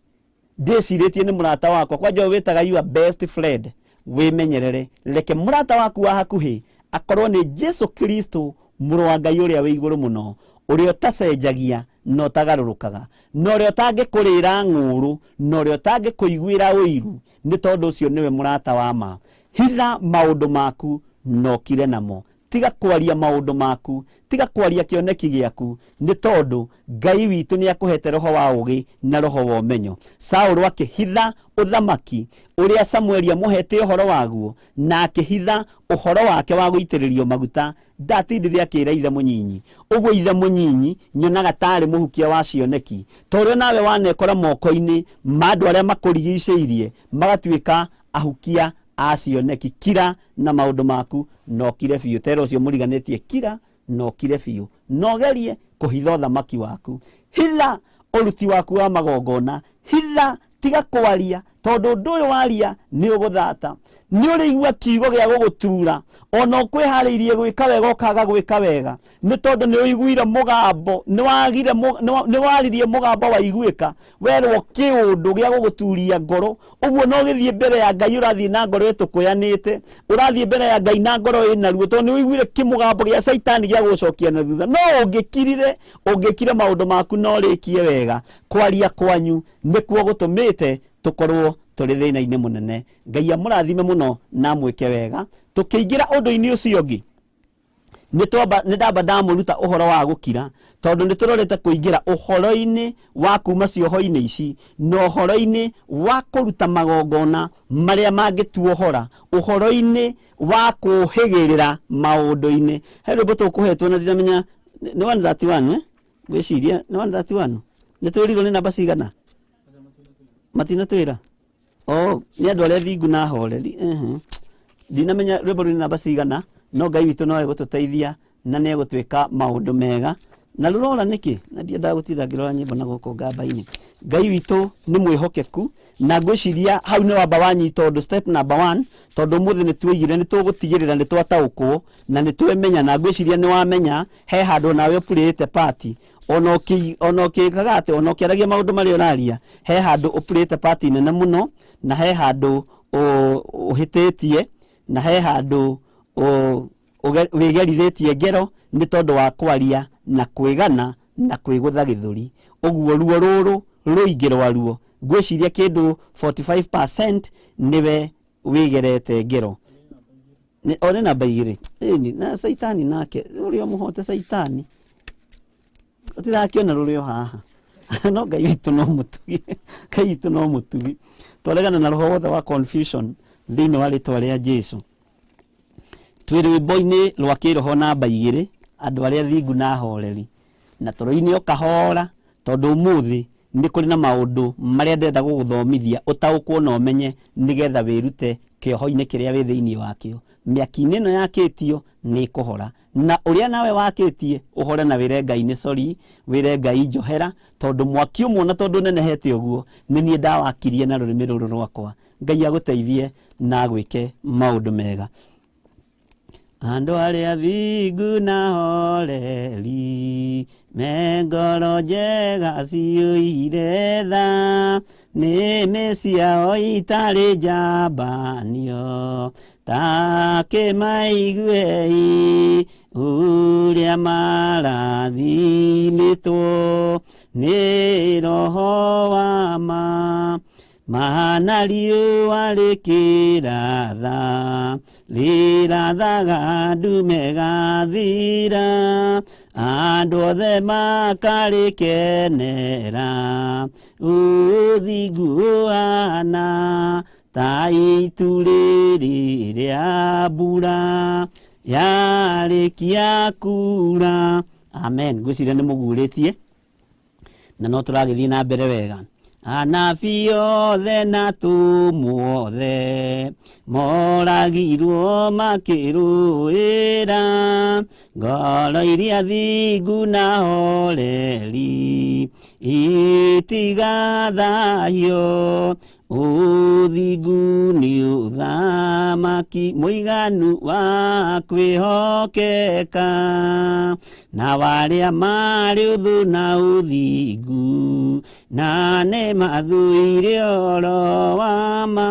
ndiciritie ni murata wakwa kwanja witaga your best friend. Wimenyerere, reke murata waku wa hakuhi akorwo ni Jesu Kristo muru wa Ngai uria wi iguru muno, uria utacenjagia no utagarurukaga, no uria utangikurira ng'uru, no uria utangikuiguira uiru, ni tondu ucio niwe murata wa ma. Hitha maundu maku no kire namo, tiga kwaria maundu maku, tiga kwaria kioneki giaku, ni tondu Ngai witu ni akuhete roho wa ugi na roho wa umenyo. Saulu akihitha uthamaki uria Samueli amuhete uhoro waguo, na akihitha uhoro wake wa guitiririo maguta. Ndatindire akira ithe munyinyi, uguo ithe munyinyi nyonaga tari muhukia wa cioneki, torio nawe wanekora moko-ini ma andu aria makurigicĩirie magatuika ahukia a cioneki. Kira na maundu maku no kire biu. Tero ucio muriganitie kira no kire biu, no gerie kuhitha uthamaki waku, hitha uruti waku wa magongona, hitha tiga kwaria tondu ndu uyu waria ni uguthata, ni urigua kiugo gia gugutura, ona kwihariirie gwika wega ukaga gwika wega, ni tondu ni uiguire mugambo, ni waririe mugambo wa iguika werwo kiundu gia guguturia ngoro. Uguo no githie mbere ya Ngai urathie na ngoro itukuyanite, urathie mbere ya Ngai na ngoro ina ruo tondu ni uiguire kimugambo gia Saitani gia gucokia na thutha. No ungikire maundu maku no rikie wega, kwaria kwanyu nikuo gutumite tukorwo turi thina-ini munene. Ngai amurathime muno na mwike wega. Tukiingira undu-ini ucio ungi ni ndamba ndamuruta uhoro wa gukira tondu ni turorete kuingira uhoro-ini wa kuma cioho-ini ici no uhoro-ini wa kuruta magongona maria mangituohora, uhoro-ini wa kuhigirira maundu-ini. He rwimbo tukuhetwo na ndiramenya ni 131 gwiciria ni 131 ni turirwo ni namba cigana matina twira ni andu aria thingu na horeri. Ndinamenya rwimbo rwina namba cigana, no Ngai witu no egututeithia na ni egutwika maundu mega. Na rurora niki na ndiendaga gutinda ngirora nyimbo na guku ngamba-ini, Ngai witũ nĩ mwĩhokeku na ngwĩciria hau nĩ wamba wanyita ũndũ step number 1 tondũ mũthĩ nĩ twĩgire nĩ tũgũtigĩrĩra nĩ twataũkwo na nĩ twemenya na ngwĩciria nĩ wamenya he handũ nawe ũpurĩte party ona ũkĩkaga atĩ ona ũkĩaragia maũndũ marĩa ũraria he handũ ũpurĩte party nene mũno na he handũ ũhĩtĩtie na he handũ wĩgerithĩtie ngero nĩ tondũ wa kwaria na kwĩgana na kwĩgũtha gĩthũri. Ũguo ruo rũrũ rũingĩ rwaruo ngwĩciria kĩndũ 45% nĩwe wĩgerete ngero. One namba 2 na Saitani nake ũrĩa mũhote Saitani ũtirakĩona rũrĩo haha no Ngai witũ no mũtugi Ngai witũ no mũtugi twaregana na roho wothe wa confusion thĩinĩ wa rĩtwa rĩa Jesũ. Twĩ rwĩmbo-inĩ rwa kĩroho namba 2 andũ arĩa thingu na horeri na tũrũ-inĩ ũkahora tondũ ũmũthĩ nĩ kũrĩ na maũndũ marĩa ndĩrenda gũgũthomithia ũtaũkwo na ũmenye nĩgetha wĩrute kĩoho-inĩ kĩrĩa wĩ thĩinĩ wakĩo. Mĩaki-inĩ ĩno yakĩtio nĩ kũhora na ũrĩa nawe wakĩtie ũhore na wĩre Ngai nĩ sorry wĩre Ngai njohera tondũ mwaki ũmwe na tondũ nenehete ũguo nĩ niĩ ndawakirie na rũrĩmĩ rũrũ rwakwa. Ngai agũteithie na gwĩke maũndũ mega. Andũ arĩa thingu na horeri me ngoro njega ciũire tha nĩ mĩciao itarĩ njambanio ta kĩmaiguei ũrĩa marathimĩtwo nĩ roho wa ma mahana riũa rĩkĩratha rĩrathaga ndume gathira andũ othe makarĩkenera ũthingu ũhana ta itu rĩrĩ rĩa mbura yarĩkia kura. Amen. Ngwĩciria nĩ mũgurĩtie na no tũragĩthiĩ na mbere wega. Anabii othe na tũmuothe moragirwo makĩrũĩra ngoro iria thingu na horeri itigathahio ũthingu nĩ ũthamaki mũiganu wa kwĩhokeka na warĩa marĩ ũthũ na ũthingu na nĩ mathũire oro wa ma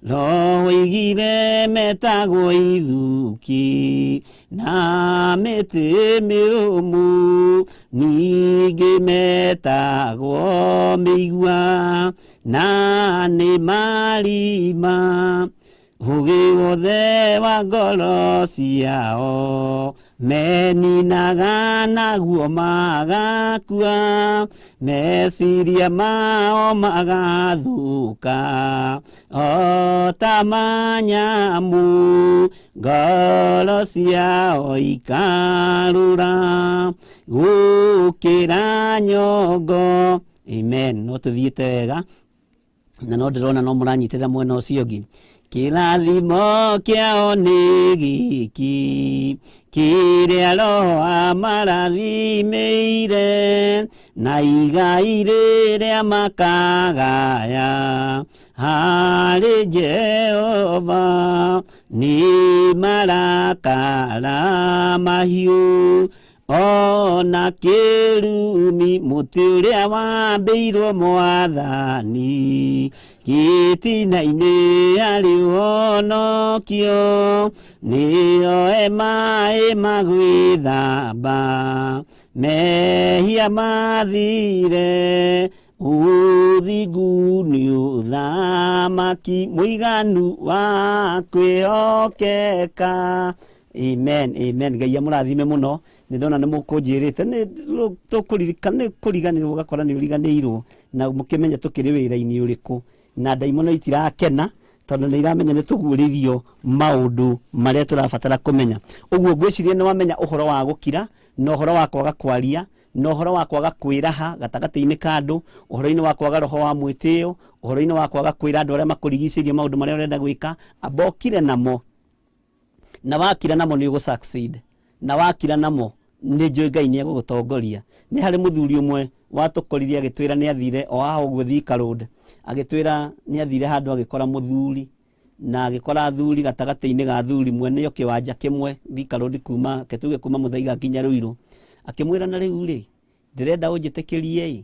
roho igire metagwo ithuki na mĩtĩ mĩũmũ ningĩ metagwo mĩigua na nĩ marima ũgĩ wothe wa ngoro ciao meninaga naguo magakua meciria mao magathũka o ta manyamu ngoro ciao ikarũra gũkĩra nyongo. Amen. No tũthiĩte wega na no ndĩrona no mũranyitĩrĩra mwena ũcio ũngĩ. Kĩrathimo kĩao nĩ gĩkĩ kĩrĩa roho amarathimĩire na igai rĩrĩa makagaya harĩ Jehova nĩ marakara mahiũ ona kĩrumi mũtĩ ũrĩa wambĩirwo Mwathani gĩtina-inĩ arĩ ũhonokio nĩoe maĩ magwĩthamba mehia mathire ũthingu nĩ ũthamaki mũiganu wa kwĩhokeka. Amen. Amen. Ngai amũrathime mũno nĩ ndona nĩ mũkũnjĩrĩte nĩ kũriganĩrwo ũgakora nĩ ũriganĩirwo na mũkĩmenya tũkĩrĩ wĩra-inĩ ũrĩkũ na ndaimono itirakena tondũ nĩ iramenya nĩ tũguũrĩrio maũndũ marĩa tũrabatara kũmenya. Ũguo ngwĩciria nĩ wamenya ũhoro wa gũkira na ũhoro wa kwaga kwaria na ũhoro wa kwaga kwĩraha gatagatĩ-inĩ ka andũ, ũhoro-inĩ wa kwaga roho wa mwĩtĩo, ũhoro-inĩ wa kwaga kwĩra andũ arĩa makũrigicĩirie maũndũ marĩa ũrenda gwĩka. Amba ũkire namo na wakira namo nĩ ũgũ succeed na wakira namo nĩ njũĩ Ngai nĩ egũgũtongoria. Nĩ harĩ mũthuri ũmwe watũkoririe agĩtwĩra nĩ athire o haha ũguo Thika Road, agĩtwĩra nĩ athire handũ agĩkora mũthuri, na agĩkora athuri gatagatĩ-inĩ ga athuri mwene kĩwanja kĩmwe Thika Road kuma Ketuge kuma Muthaiga nginya Ruiru, akĩmwĩra na rĩu rĩ ndĩrenda ũnjĩtĩkĩrie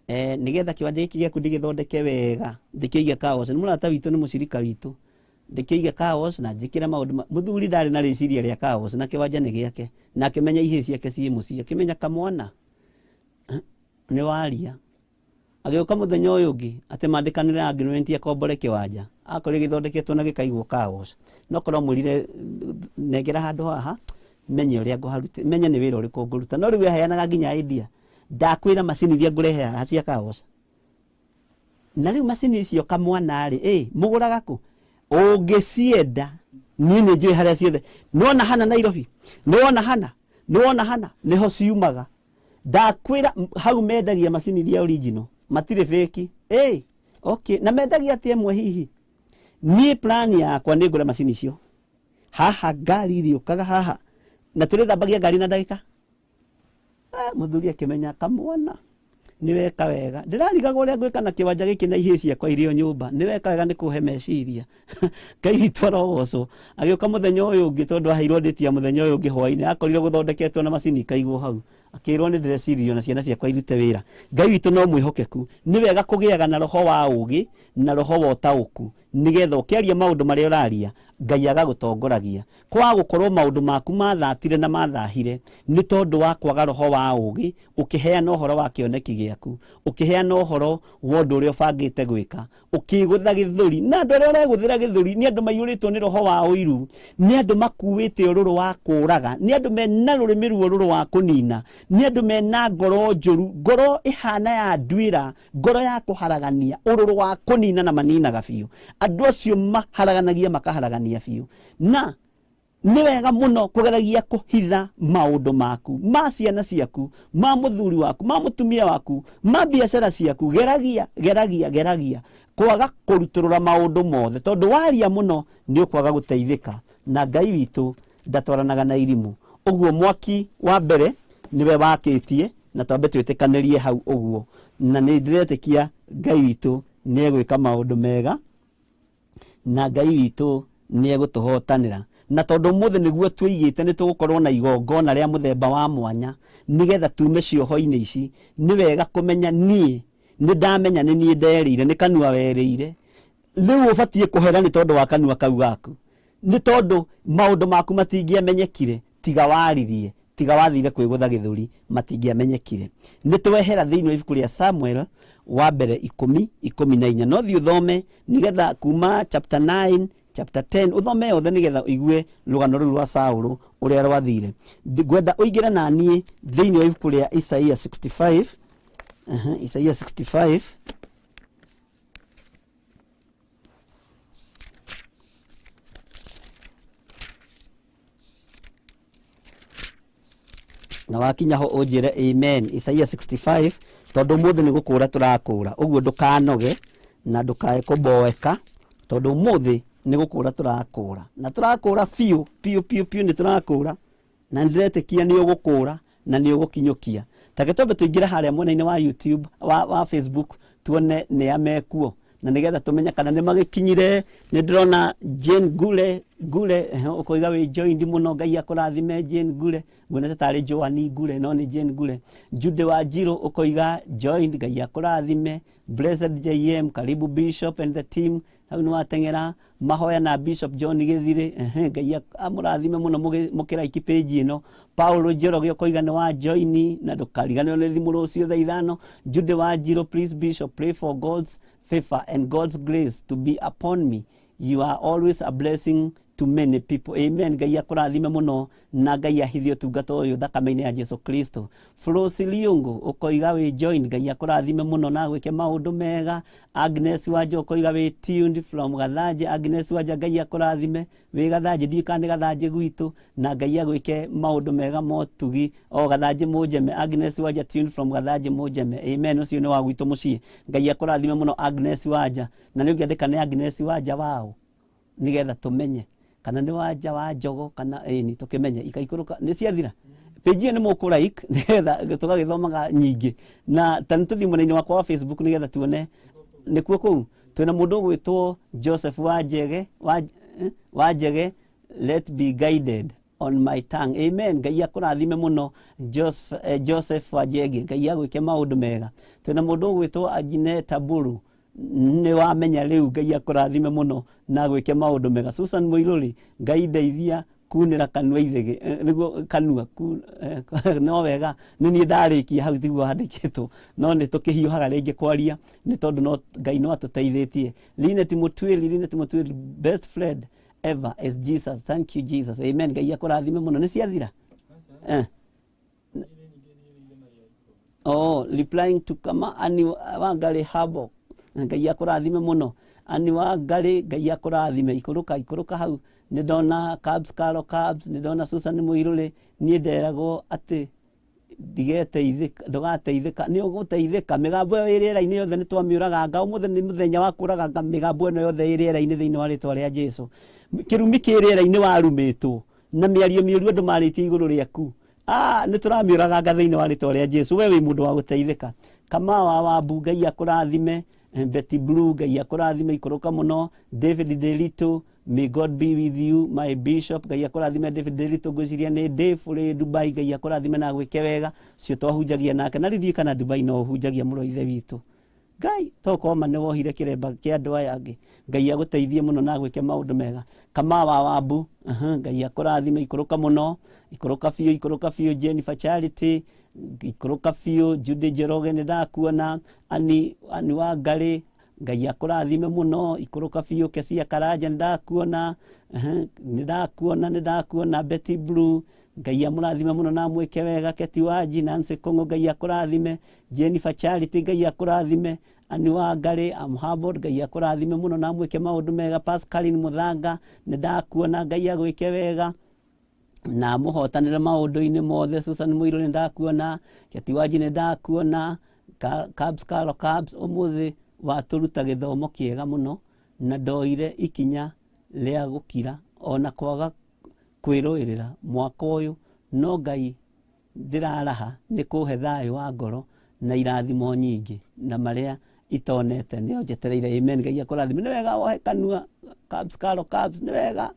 nĩgetha kĩwanja gĩkĩ gĩaku ndĩgĩthondeke wega ndĩkĩige chaos. Nĩ mũrata witũ, nĩ mũcirika witũ, ndĩkĩige chaos na njĩkĩre maũndũ. Mũthuri ndarĩ na rĩciria rĩa chaos, na kĩwanja nĩ gĩake, na akĩmenya ihĩ ciake ciĩ mũciĩ, akĩmenya kamwana nĩ waria. Agĩũka mũthenya ũyũ ũngĩ atĩ mandĩkanĩre agreement akombore kĩwanja, akorire gĩthondeketwo na gĩkaigwo chaos. No korwo mũrire nengera handũ haha menye ũrĩa ngũharuta, menye nĩ wĩra ũrĩkũ ngũruta. No rĩu aheanaga nginya idea, ndakwĩra macini iria ngũrehe haha cia chaos. Na rĩu macini icio kamwana rĩ mũgũraga kũ? Ũngĩcienda niĩ nĩ njũĩ harĩa ciothe. Nĩwona hana Nairobi, nĩwona hana nĩho ciumaga. Ndakwĩra hau mendagia macini iria original, matirĩ fake. Okay, na mendagia atĩ ĩmwe hihi. Niĩ plan yakwa nĩ ngũre macini icio haha, ngari iriũkaga haha na tũrĩthambagia ngari na ndagĩka. Mũthuri akĩmenya kamwana nĩ weka wega, ndĩrarigaga ũrĩa ngwĩka na kĩwanja gĩkĩ na ihĩ ciakwa irĩ o nyũmba. Nĩ weka wega nĩ kũhe meciria. Ngai witũ arogocwo. Agĩũka mũthenya ũyũ ũngĩ, tondũ aheirwo ndĩti ya mũthenya ũyũ ũngĩ hwaĩ-inĩ, akorire gũthondeketwo na macini ikaigwo hau, akĩrwo nĩ ndĩreciria na ciana ciakwa irute wĩra. Ngai witũ no mwĩhokeku. Nĩ wega kũgĩaga na roho wa ũũgĩ na roho wa ũtaũku, nĩgetha ũkĩaria maũndũ marĩa ũraria Ngai agagũtongoragia. Kwa gũkorwo maũndũ maku mathatire na mathahire nĩ tondũ wa kwaga roho wa ũũgĩ, ũkĩheana ũhoro wa kĩoneki gĩaku, ũkĩheana ũhoro wa ũndũ ũrĩa ũbangĩte gwĩka, ũkĩgũtha gĩthũri. Na andũ arĩa ũregũthĩra gĩthũri nĩ andũ maiyũrĩtwo nĩ roho wa ũiru, nĩ andũ makuĩte ũrũrũ wa kũũraga, nĩ andũ mena rũrĩmĩ ruo ũrũrũ wa kũnina, nĩ andũ mena ngoro njũru, ngoro ĩhana ya nduĩra, ngoro ya kũharagania, ũrũrũ wa kũnina na maninaga biũ. Andũ acio maharaganagia makaharagania biũ. Na nĩ wega mũno kũgeragia kũhitha maũndũ maku, ma ciana ciaku, ma mũthuri waku, ma mũtumia waku, ma biacara ciaku. Geragia kwaga kũrutũrũra maũndũ mothe, tondũ waria mũno nĩ ũkwaga gũteithĩka, na Ngai witũ ndatwaranaga na irimũ. Ũguo mwaki wa mbere nĩwe wakĩtie, na twambe twĩtĩkanĩrie hau ũguo, na nĩ ndĩretĩkia Ngai witũ nĩ egwĩka maũndũ mega, na Ngai witũ nĩ egũtũhotanĩra. Na tondũ ũmũthĩ nĩguo twĩigĩte nĩ tũgũkorwo na igongona rĩa mũthemba wa mwanya, nĩgetha tume cioho-inĩ ici. Nĩ wega kũmenya niĩ nĩ ndamenya nĩ niĩ nderĩire, nĩ kanua werĩire. Rĩu ũbatiĩ kũhera nĩ tondũ wa kanua kau gaku, nĩ tondũ maũndũ maku matingĩamenyekire tiga waririe, tiga wathire kwĩgũtha gĩthũri, matingĩamenyekire. Nĩ twehera thĩinĩ wa ibuku rĩa Samuel wa mbere 10:14. No thiĩ ũthome nĩgetha kuma chapter 9 chapter 10 uthome yothe nĩgetha ũigue rũgano rũu rwa Saũlũ ũrĩa rwathire. Ngwenda ũingĩre na niĩ thĩinĩ wa ibuku rĩa Isaia 65. Isaia 65 na wakinya ho ũnjĩre amen. Isaia 65, tondũ mũthĩ nĩ gũkũra tũrakũra, ũguo ndũkanoge na ndũkae kũmboeka, tondũ mũthĩ nĩ gũkũra tũrakũra, na tũrakũra biũ nĩ tũrakũra, na ndĩretĩkia nĩ ũgũkũra na nĩ ũgũkinyũkia. Take twambe tũingĩre harĩa mwena-inĩ wa YouTube wa Facebook tuone nĩ amekuo, na nĩgetha tũmenye kana nĩ magĩkinyire. Nĩ ndĩrona Jane Gule ũkoiga wĩ joined mũno, Ngai akũrathime Jane Gule, nguonete tarĩ Joani Gule no nĩ Jane Gule. Jude wa Njiro ũkoiga joined, Ngai akũrathime. Blessed JM, karibu Bishop and the team, hau nĩ wateng'era. Mahoya na Bishop John Gĩthire, Ngai amũrathime mũno mũkĩraiki page ĩno. Paulo Njoroge ũkoiga nĩ wa joini na ndũkariganĩrwo nĩ thimũ rũciũ thaa ithano. Jude wa Njiro, please Bishop pray for God's favor and God's grace to be upon me. You are always a blessing to many people. Amen. Ngai akũrathime mũno na Ngai ahithie ũtungata ũyũ thakame-inĩ ya Jesu Kristo. Flosi Liungu ũkoiga wĩ join, Ngai akũrathime mũno na gwĩke maũndũ mega. Agnes Wanja ũkoiga wĩ tuned from Gathanjĩ. Agnes Wanja, Ngai akũrathime wĩ Gathanjĩ, ndiũĩ kana nĩ Gathanjĩ gwitũ, na Ngai agwĩke maũndũ mega motugi o Gathanjĩ Mũnjeme. Agnes Wanja tuned from Gathanjĩ Mũnjeme. Amen. Ũcio nĩ wa gwitũ mũciĩ. Ngai akũrathime mũno Agnes Wanja, na nĩ ũngĩandĩka nĩ Agnes Wanja wao, nĩgetha tũmenye kana nĩ Wanja wa Njogo kana nĩ tũkĩmenye ikaikũrũka nĩ ciathira. page ni muku like nigetha tugagithomaga nyingi na tani tuthi mwena-ini wakwa wa Facebook nigetha tuone nikuo kuu twina mundu gwitwo Joseph Wajege let be guided on my tongue. Amen. Ngai akurathime muno Joseph Wajege, Ngai agwike maundu mega. Twina mundu gwitwo Ajine Taburu ni wamenya riu, Ngai akurathime muno na agwike maundu mega. Susan Muiruri, Ngai ndeithia kunira kanua ithege niguo kanua no wega ni ni ndarikia hau tiguo handikitwo no ni tukihiuhaga ringi kwaria ni tondu no Ngai no atuteithitie. Linet Mutwiri, best friend ever is Jesus. Thank you Jesus. Amen. Ngai akurathime muno. Ni ciathira replying to kama ani wangari habo. Ngai akurathime muno. Ani wangari Ngai akurathime ikuruka hau ni ndona Cabs ni ndona Susan Muiruri ni nderagwo ati ndugateithika ni uguteithika migambo yo iriera-ini yothe ni twamiuraga nga umuthe ni muthenya wa kuraga migambo eno yothe iriera-ini thiini wa ritwa ria Jesu. Kirumi kiriera-ini warumitwo na miario miuru andu maritie iguru riaku ni turamiuraga nga thiini wa ritwa ria Jesu. We wi mundu wa guteithika. Kama wa Ngai akurathime. Betty Blue, Ngai akurathime ikuruka muno. David Delito, may God be with you. My bishop, Ngai akurathime. David Delito gwiciria ni Dave uri Dubai, Ngai akurathime na gwike wega cio twahunjagia nake na ririkana Dubai no hunjagia muno ithe witu. Ngai tokoma ni wohire kiremba kia andu aya angi, Ngai aguteithie muno na gwike maundu mega. Kama wa Wambu, Ngai akurathime ikuruka muno, ikuruka fiu Jennifer Charity, ikuruka fiu Judy Jeroge ni ndakuona. Ani Wangari, Ngai akurathime muno, ikuruka fiu Kesia Karaja ni ndakuona. Ni ndakuona Betty Blue, Ngai amurathime muno na mwike wega. Keti Waji, Nancy Kongo, Ngai akurathime. Jennifer Charity, Ngai akurathime. Ani Wangari, Amhabod, Ngai akurathime muno na mwike maundu mega. Pascaline Muthanga ni ndakuona, Ngai agwike wega na muhotanire maundu-ini mothe. Susan Muiruri ni ndakuona, Keti Waji ni ndakuona. Cabs umuthi waturuta githomo kiega muno na ndoire ikinya ria gukira ona kwaga kwiruirira mwaka uyu no Ngai ndiraraha ni kuhe thayo wa ngoro na irathimo nyingi na maria itonete nio njetereire. Amen. Ngai akurathime. Ni wega wohe kanua Cabs ni wega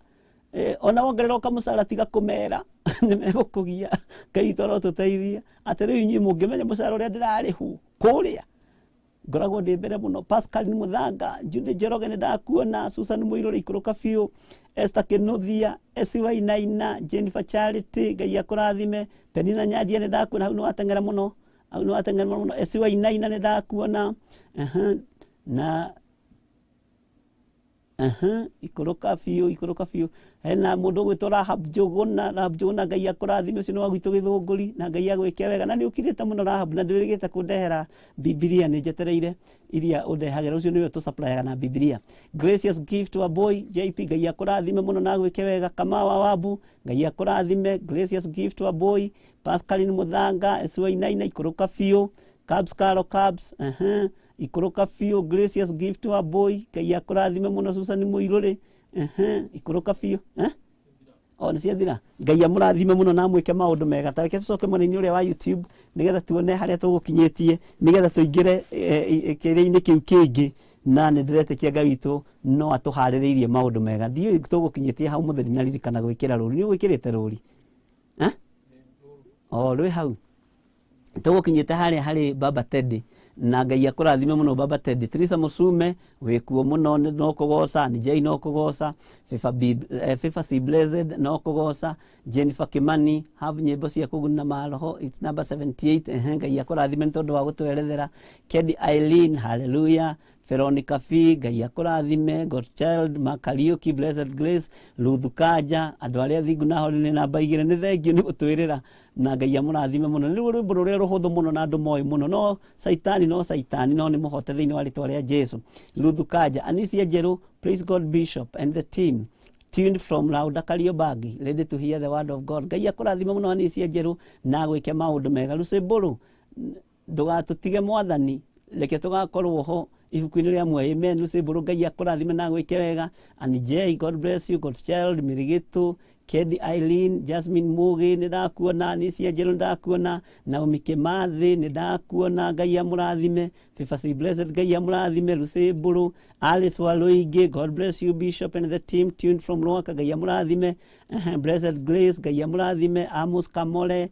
ona wongerera kamucara tiga kumera ni megukugia. Ngai toro tuteithie ati riu inyi mungimenya mucara uria ndirarihu kuria ngoragwo ndi mbere muno. Pascaline Muthanga, Judy Jeroge ni ndakuona. Susan Muiruri ikuruka fiu. Esther Kinuthia, Esi Wainaina, Jennifer Charity, Ngai akurathime. Penina Nyadia ni ndakuona, hau ni watengera muno, Esi Wainaina ni ndakuona. Na ikuruka fiu hena mundu gwitwo Rahab Njuguna, Ngai akurathime. Ucio ni wa gwitu Githunguri na Ngai agwike wega na ni ukirite muno Rahab na ndirigite kundehera Biblia ni njetereire iria undehagira. Ucio niwe tu supply na Biblia. Gracious gift wa boy JP, Ngai akurathime muno na agwike wega. Kama wa Wabu, Ngai akurathime. Gracious gift wa boy. Pascaline Muthanga, Eswainaina ikuruka fiu. Cabs ikuruka fiu. Gracious gift wa boy, Ngai akurathime muno. Susan Muiruri ikuruka fiu ni ciathira. Ngai amurathime muno na mwike maundu mega. Tareke tucoke mwena-ini uria wa YouTube nigetha tuone haria tugukinyitie nigetha tuingire kiria-ini kiu kingi na ni ndiretekia Ngai witu no atuhaririirie maundu mega. Ndiu tugukinyitie hau mutheri na ririkana gwikira ruri. Ni gwikirite ruri rwi hau tugukinyite haria hari Baba Teddy na Ngai akurathime muno Baba Teddy. Teresa Musume wikuo muno no kugoca. Ni Jay no kugoca. FIFA C Blessed no kugoca. Jennifer Kimani have nyimbo cia kuguna maroho. It's number 78. Ngai akurathime tondu wa gutwerethera. Kedi Eileen, hallelujah. Veronica F, Ngai akurathime. Godchild Makariuki, Blessed Grace, Ruthu Kaja, andu aria thingu na hori ni namba 2 ni thengio ni gutwirira na Ngai amurathime muno. Ni rwimbo ruria ruhuthu muno na andu moi muno no saitani no ni muhote thiini wa ritwa ria Jesu. Ruthu Kaja, Anisia Jeru, praise God Bishop and the team tuned from Lauda Kariobangi, ready to hear the word of God. Ngai akurathime muno Anisia Jeru na gwike maundu mega. Luceburu ndugatutige mwathani, reke tugakorwo ho ibuku-inĩ rĩa muoyo. Amen. Lucy Mburu, Ngai akũrathime na gwĩke wega. Annie J, God bless you. Godchild Mirigitu, Kedi Eileen, Jasmine Mugi nĩ ndakuona, Nisia Njerũ nĩ ndakuona, Naomi Kimathi nĩ ndakuona, Ngai amũrathime. Fifasi Blessed, Ngai amũrathime. Lucy Mburu, Alice Waluigi, God bless you Bishop and the team tuned from Rwaka, Ngai amũrathime. Blessed Grace, Ngai amũrathime. Amos Kamole,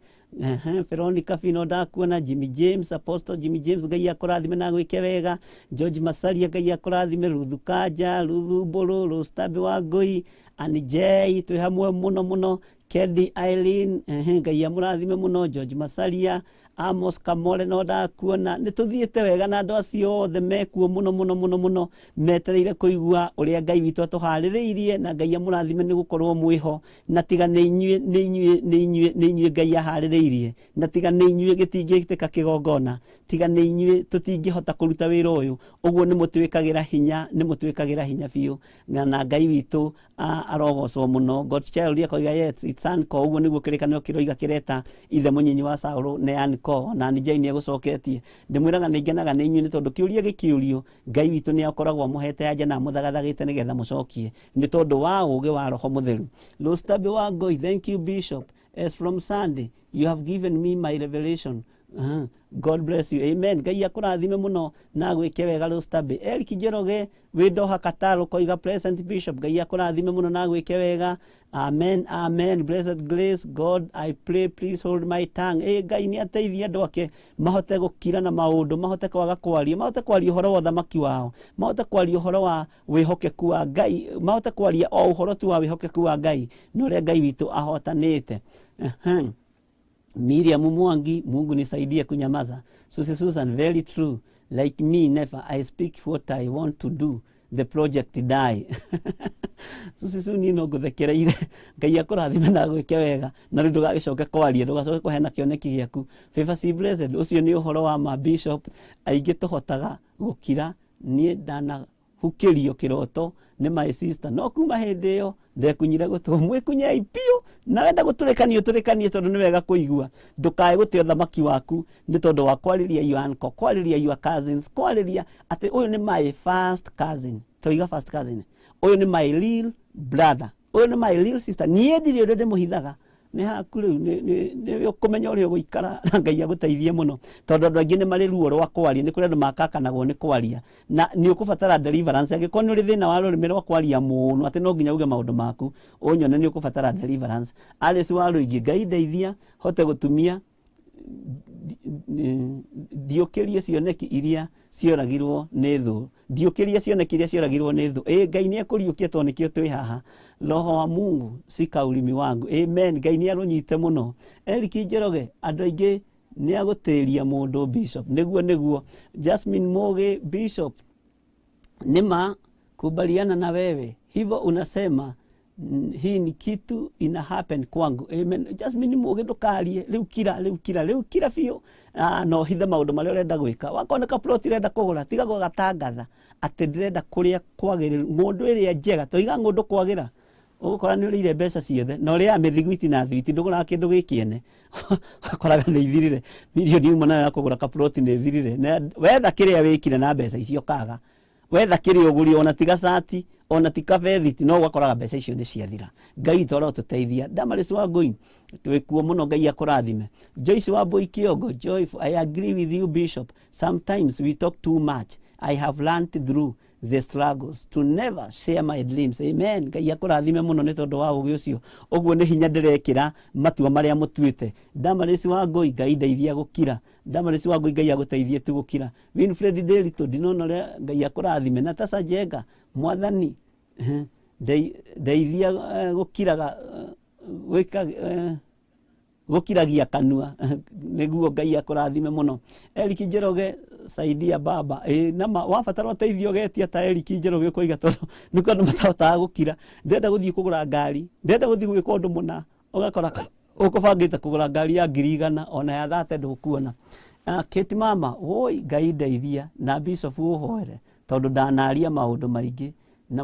Veronica Fino ndakuona, Jimmy James, Apostle Jimmy James, Ngai akũrathime na gwĩke wega. George Masaria, Ngai akũrathime. Ruthu Kanja, Ruthu Mburu, Rustabi wa Ngui, Annie J, twĩ hamwe muno muno. Kedi Eileen, Ngai amũrathime muno. George Masaria, Amos Kamole no ndakuona. Nĩ tũthiĩte wega na andũ acio othe mekuo muno muno muno muno metereire kũigua ũrĩa Ngai witũ atũharĩrĩirie, na Ngai amũrathime nĩ gũkorwo mwĩho, na tiga nĩ inyuĩ Ngai aharĩrĩirie, na tiga nĩ inyuĩ gĩtingĩtĩka kĩgongona, tiga nĩ inyuĩ tũtingĩhota kũruta wĩra ũyũ. Ũguo nĩ mũtwĩkagĩra hinya biũ, na Ngai witũ arogocwo muno. Godchild akoiga yes it's Anko, ũguo nĩguo kĩrĩkanĩro kĩroiga kĩreta ithe mũnyinyi wa Saũlũ nĩ Anko, na Annie J nĩ egũcoketie. Ndĩmwĩraga nĩ ngenaga nĩ inyuĩ nĩ tondũ kĩũria gĩkĩũrio Ngai witũ nĩ akoragwo mũhete anja na mũthagathagĩte nĩgetha mũcokie, nĩ tondũ wa ũũgĩ wa Roho Mũtheru. Lustabi wa Ngoi, thank you Bishop. As from Sunday you have given me my revelation. God bless you. Amen. Ngai akũrathime muno na gwĩke wega Lustabi. Eric Njoroge wĩ Doha Qatar koiga Present Bishop, Ngai akũrathime muno na gwĩke wega. Amen. Amen. Blessed Grace, God I pray please hold my tongue. Ngai nĩ ateithia andũ ake mahote gũkira na maũndũ, mahote kwaga kwaria, mahote kwaria ũhoro wa thamaki wao, mahote kwaria ũhoro wa wĩhokeku wa Ngai, mahote kwaria o ũhoro tu wa wĩhokeku wa Ngai na ũrĩa Ngai witũ ahotanĩte. Miriam Mwangi, Mungu nisaidie kunyamaza. Susan, very true. Like me, never. I speak what I want to do. The project die. Susi no guthekereire. Ngai akũrathime na gwĩke wega. Na rĩu ndũgagĩcoke kwaria, ndũgacoke kũheana kĩoneki gĩaku. Fifasi Blessed, ũcio nĩ ũhoro wa ma Bishop. Aingĩ tũhotaga gũkira. Niĩ ndanahukĩrio kĩroto nĩ my sister. No kuma hĩndĩ ĩyo ndekunyire gũtũ mwĩkunyei piũ, na wenda gũtũrĩkanie tondũ nĩ wega kũigua. Ndũkae gũte thamaki waku nĩ tondũ wa kwarĩria your uncle, kwarĩria your cousins, kwarĩria atĩ ũyũ nĩ my first cousin. Toiga first cousin. Ũyũ nĩ my real brother. Ũyũ nĩ my real sister. Niĩ ndirĩ ũrĩa ndĩmũhithaga. Nĩ haku rĩu nĩ ũkũmenya ũrĩa ũgũikara na Ngai agũteithie mũno, tondũ andũ aingĩ nĩ marĩ ruo rwa kwaria, nĩ kũrĩ andũ makakanagwo nĩ kwaria, na nĩ ũkũbatara deliverance. Angĩkorwo nĩ ũrĩ thĩna wa rũrĩmĩ rwa kwaria mũno atĩ no nginya uge maũndũ maku, ũnyone nĩ ũkũbatara deliverance. Alice Waluigi, Ngai ndeithia hote gũtumia ndiũkĩrie cioneki iria cioragirwo nĩ thũ, ndiũkĩrie cioneki iria cioragirwo nĩ thũ. Ngai nĩ ekũriũkia tondũ nĩkĩo twĩ haha. Roho wa Mungu shika ulimi wangu. Amen. Ngai nĩ arũnyite mũno. Eric Njoroge, andũ aingĩ nĩ agũtĩria mũndũ Bishop. Nĩguo Jasmine Mugi, Bishop nima kubaliana na wewe, hivyo unasema hii ni kitu ina happen kwangu. Amen. Jasmine Mugi ndukarie, rĩu kira biũ. No hithe maũndũ marĩa ũrenda gwĩka. Wakoneka plot irenda kũgũra, tiga gũgatangatha atĩ ndĩrenda kũrĩa kwagĩrĩru, mũndũ ĩrĩa njega. Toiga ngũndũ kwagĩra, ũgũkora nĩ ũrĩire mbeca ciothe, na ũrĩa mĩthiguiti na thwiti ndũgũraga kĩndũ gĩkĩene. Wakoraga nĩ ithirire milioni ĩmwe nayo ya kũgũra kaploti nĩ ithirire. Wetha kĩrĩa wĩkire na mbeca icio kaga, wetha kĩrĩa ũgũri ona tiga cati ona ti kabethiti, no wakoraga mbeca icio nĩ ciathira. Ngai toro tũteithia. Damaris wa Ngui, twĩkuo mũno, Ngai akũrathime. Joyce wa Mbui Kĩongo, Joyful, I agree with you Bishop. Sometimes we talk too much. I have learned through the struggles to never share my dreams. Amen. Ngai akũrathime mũno nĩ tondũ wa ũgĩ ũcio. Ũguo nĩ hinya ndĩrekĩra matua marĩa mũtuĩte. Damaris wa Ngui, Ngai ndeithia gũkira. Damaris wa Ngui, Ngai agũteithie tu gũkira. Winfred Ndĩritũ, ndinona ũrĩa Ngai akũrathime. Natasha Njenga, Mwathani ndeithia gũkiraga gũkiragia kanua. Nĩguo Ngai akũrathime mũno. Eric Njoroge, saidia baba. Nama wabatara ũteithio getia ta Eric Njoroge koiga tondũ nĩ andũ matahotaga gũkira. Ndĩrenda gũthiĩ kũgũra ngari, ndĩrenda gũthiĩ gwĩka ũndũ mũna, ũgakora ũkũbangĩte kũgũra ngari ya 100 ona ya 30 ndũkuona. Kate Mama, woi Ngai ndeithia na Bishop ũhoere tondũ ndanaria maũndũ maingĩ na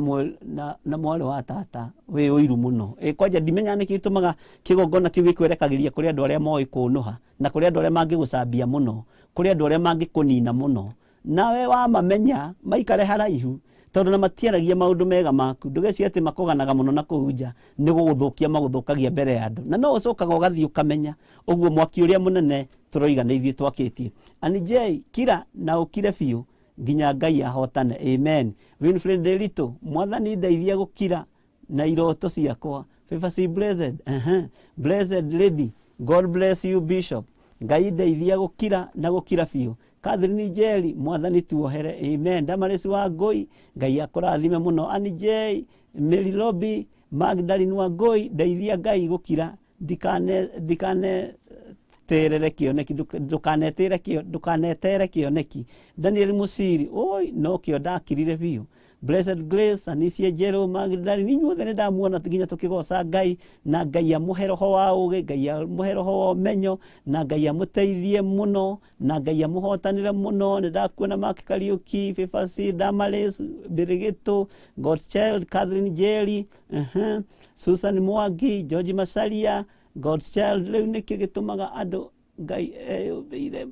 mwarĩ wa tata wĩ ũiru mũno. Kwanja ndimenya nĩkĩ gĩtũmaga kĩgongona kĩu gĩkwerekagĩria kũrĩ andũ arĩa moĩ kũnũha, na kũrĩ andũ arĩa mangĩgũcambia mũno, kũrĩ andũ arĩa mangĩkũnina mũno. nawe wamamenya maikare haraihu tondu na matiaragia maundu mega maku ndugeci ati makoganaga muno na kuhunja ni guguthukia maguthukagia mbere ya andu na no ucokaga ugathii ukamenya uguo mwaki uria munene turoiga ni ithuĩ twakitie ani J kira na ukire biũ nginya Ngai ahotane amen. Winfred Delito mwathani ndeithia gukira na iroto ciakwa Favor blessed blessed lady God bless you bishop Ngai ndeithia gukira na gukira biũ Catherine Njeri mwathani tuohere amen. Damaresi wa Ngoi Ngai akũrathime muno ani J Mary Lobby Magdalene wa Ngoi ndeithia Ngai gukira ndikane terere kioneki ndukanetere kioneki Daniel Musiri oi no kio ndakirire biũ Blessed Grace Anicia Jero Magdalene inyuothe nĩ ndamuona nginya tukigoca Ngai na Ngai amuhe roho wa ũgĩ Ngai amuhe roho wa ũmenyo na Ngai amuteithie muno na Ngai amuhotanire muno nĩ ndakuona Mark Kariuki Fefasi Damaris Birigito Godchild Catherine Njeri Susan Mwangi George Masalia Godchild rĩu nĩkĩ gĩtũmaga andũ Ngai eyũmbĩire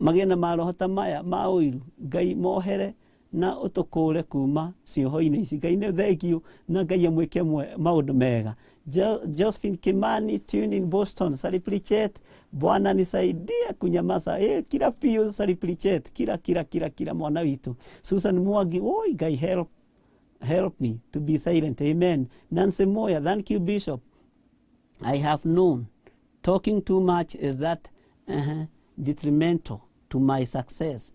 magĩe na maroho ta maya ma ũiru Ngai mohere na ũtũkũre kuma cioho-inĩ ici Ngai nĩ thengio na Ngai amwĩke maũndũ mega. Josephine Kimani tuned in Boston Sariplichet Bwana nisaidie kunyamaza kila piu Sariplichet kila mwana witu Susan Mwangi oi Ngai help me to be silent amen. Nancy Moya thank you bishop I have known talking too much is that detrimental to my success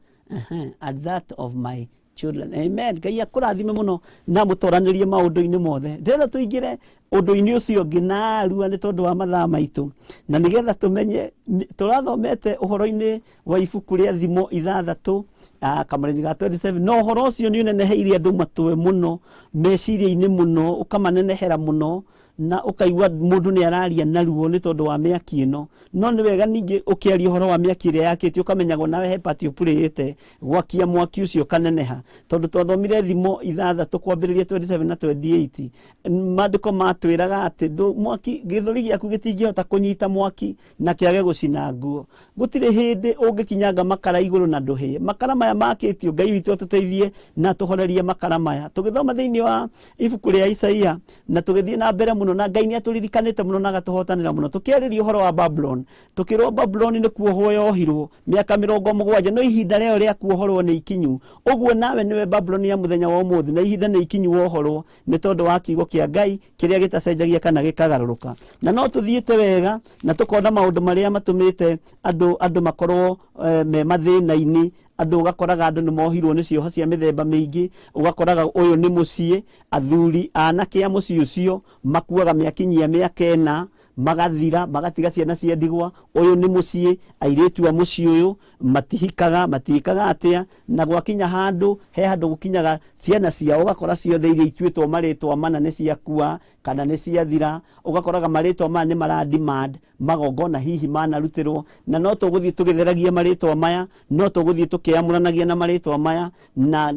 at that of my children amen. Ngai akũrathime muno na mũtoranĩrie maũndũ-inĩ mothe ndĩrenda tũingĩre ũndũ-inĩ ũcio ngĩnarua nĩ tondũ wa mathaa maitũ na nĩgetha tũmenye tũrathomete ũhoro-inĩ wa ibuku rĩa thimo 6 kamũrĩ ga 27 no ũhoro ũcio nĩ ũneneheirie andũ matũe muno meciria-inĩ muno ũkamanenehera muno na ukaigua mundu ni araria naruo ni tondu wa miaki ino no ni wega ningi ukiaria uhoro wa miaki ire yakitio ukamenyagwo nawe he pati upurite gwakia mwaki ucio kaneneha tondu twathomire thimo 6 kwambiriria 27 na 28 mandiko matwiraga ati mwaki githuri giaku gitingihota kunyita mwaki na kiage gucina nguo gutire hindi ungikinyanga makara iguru na nduhi makara maya makitio Ngai witu tuteithie na tuhorerie makara maya tugithoma thiini wa ibuku ria Isaia na tugithie na mbere muno na Ngai ni atulirikanite muno na gatuhotanira muno tukiariria uhoro wa Babylon tukirwo Babylon ni kuohwo yohirwo miaka 70 no ihinda rĩo rĩa kuohorwo ni ikinyu uguo nawe niwe Babylon ya muthenya wa umuthi na ihinda ni ikinyu wohorwo ni tondu wa kiugo kia Ngai kiria gitacenjagia kana gikagaruruka na no tuthiite wega na tukona maundu maria matumite andu makorwo me mathina-ini andu ugakoraga andu ni mohirwo ni cioho cia mithemba mingi ugakoraga uyu ni mucii athuri anake a mucii ucio makuaga miakinyia miaka 4 magathira magatiga ciana cia ndigwa uyu ni mucii airetu a mucii uyu matihikaga atia na gwakinya handu he handu gukinyaga ciana ciao ugakora ciothe iria ituitwo maritwa mana ni ciakua kana ni ciathira ugakoraga maritwa mana ni marademand magongona hihi manarutirwo na no tuguthii tugitheragia maritwa maya no tuguthii tukiamuranagia na maritwa maya na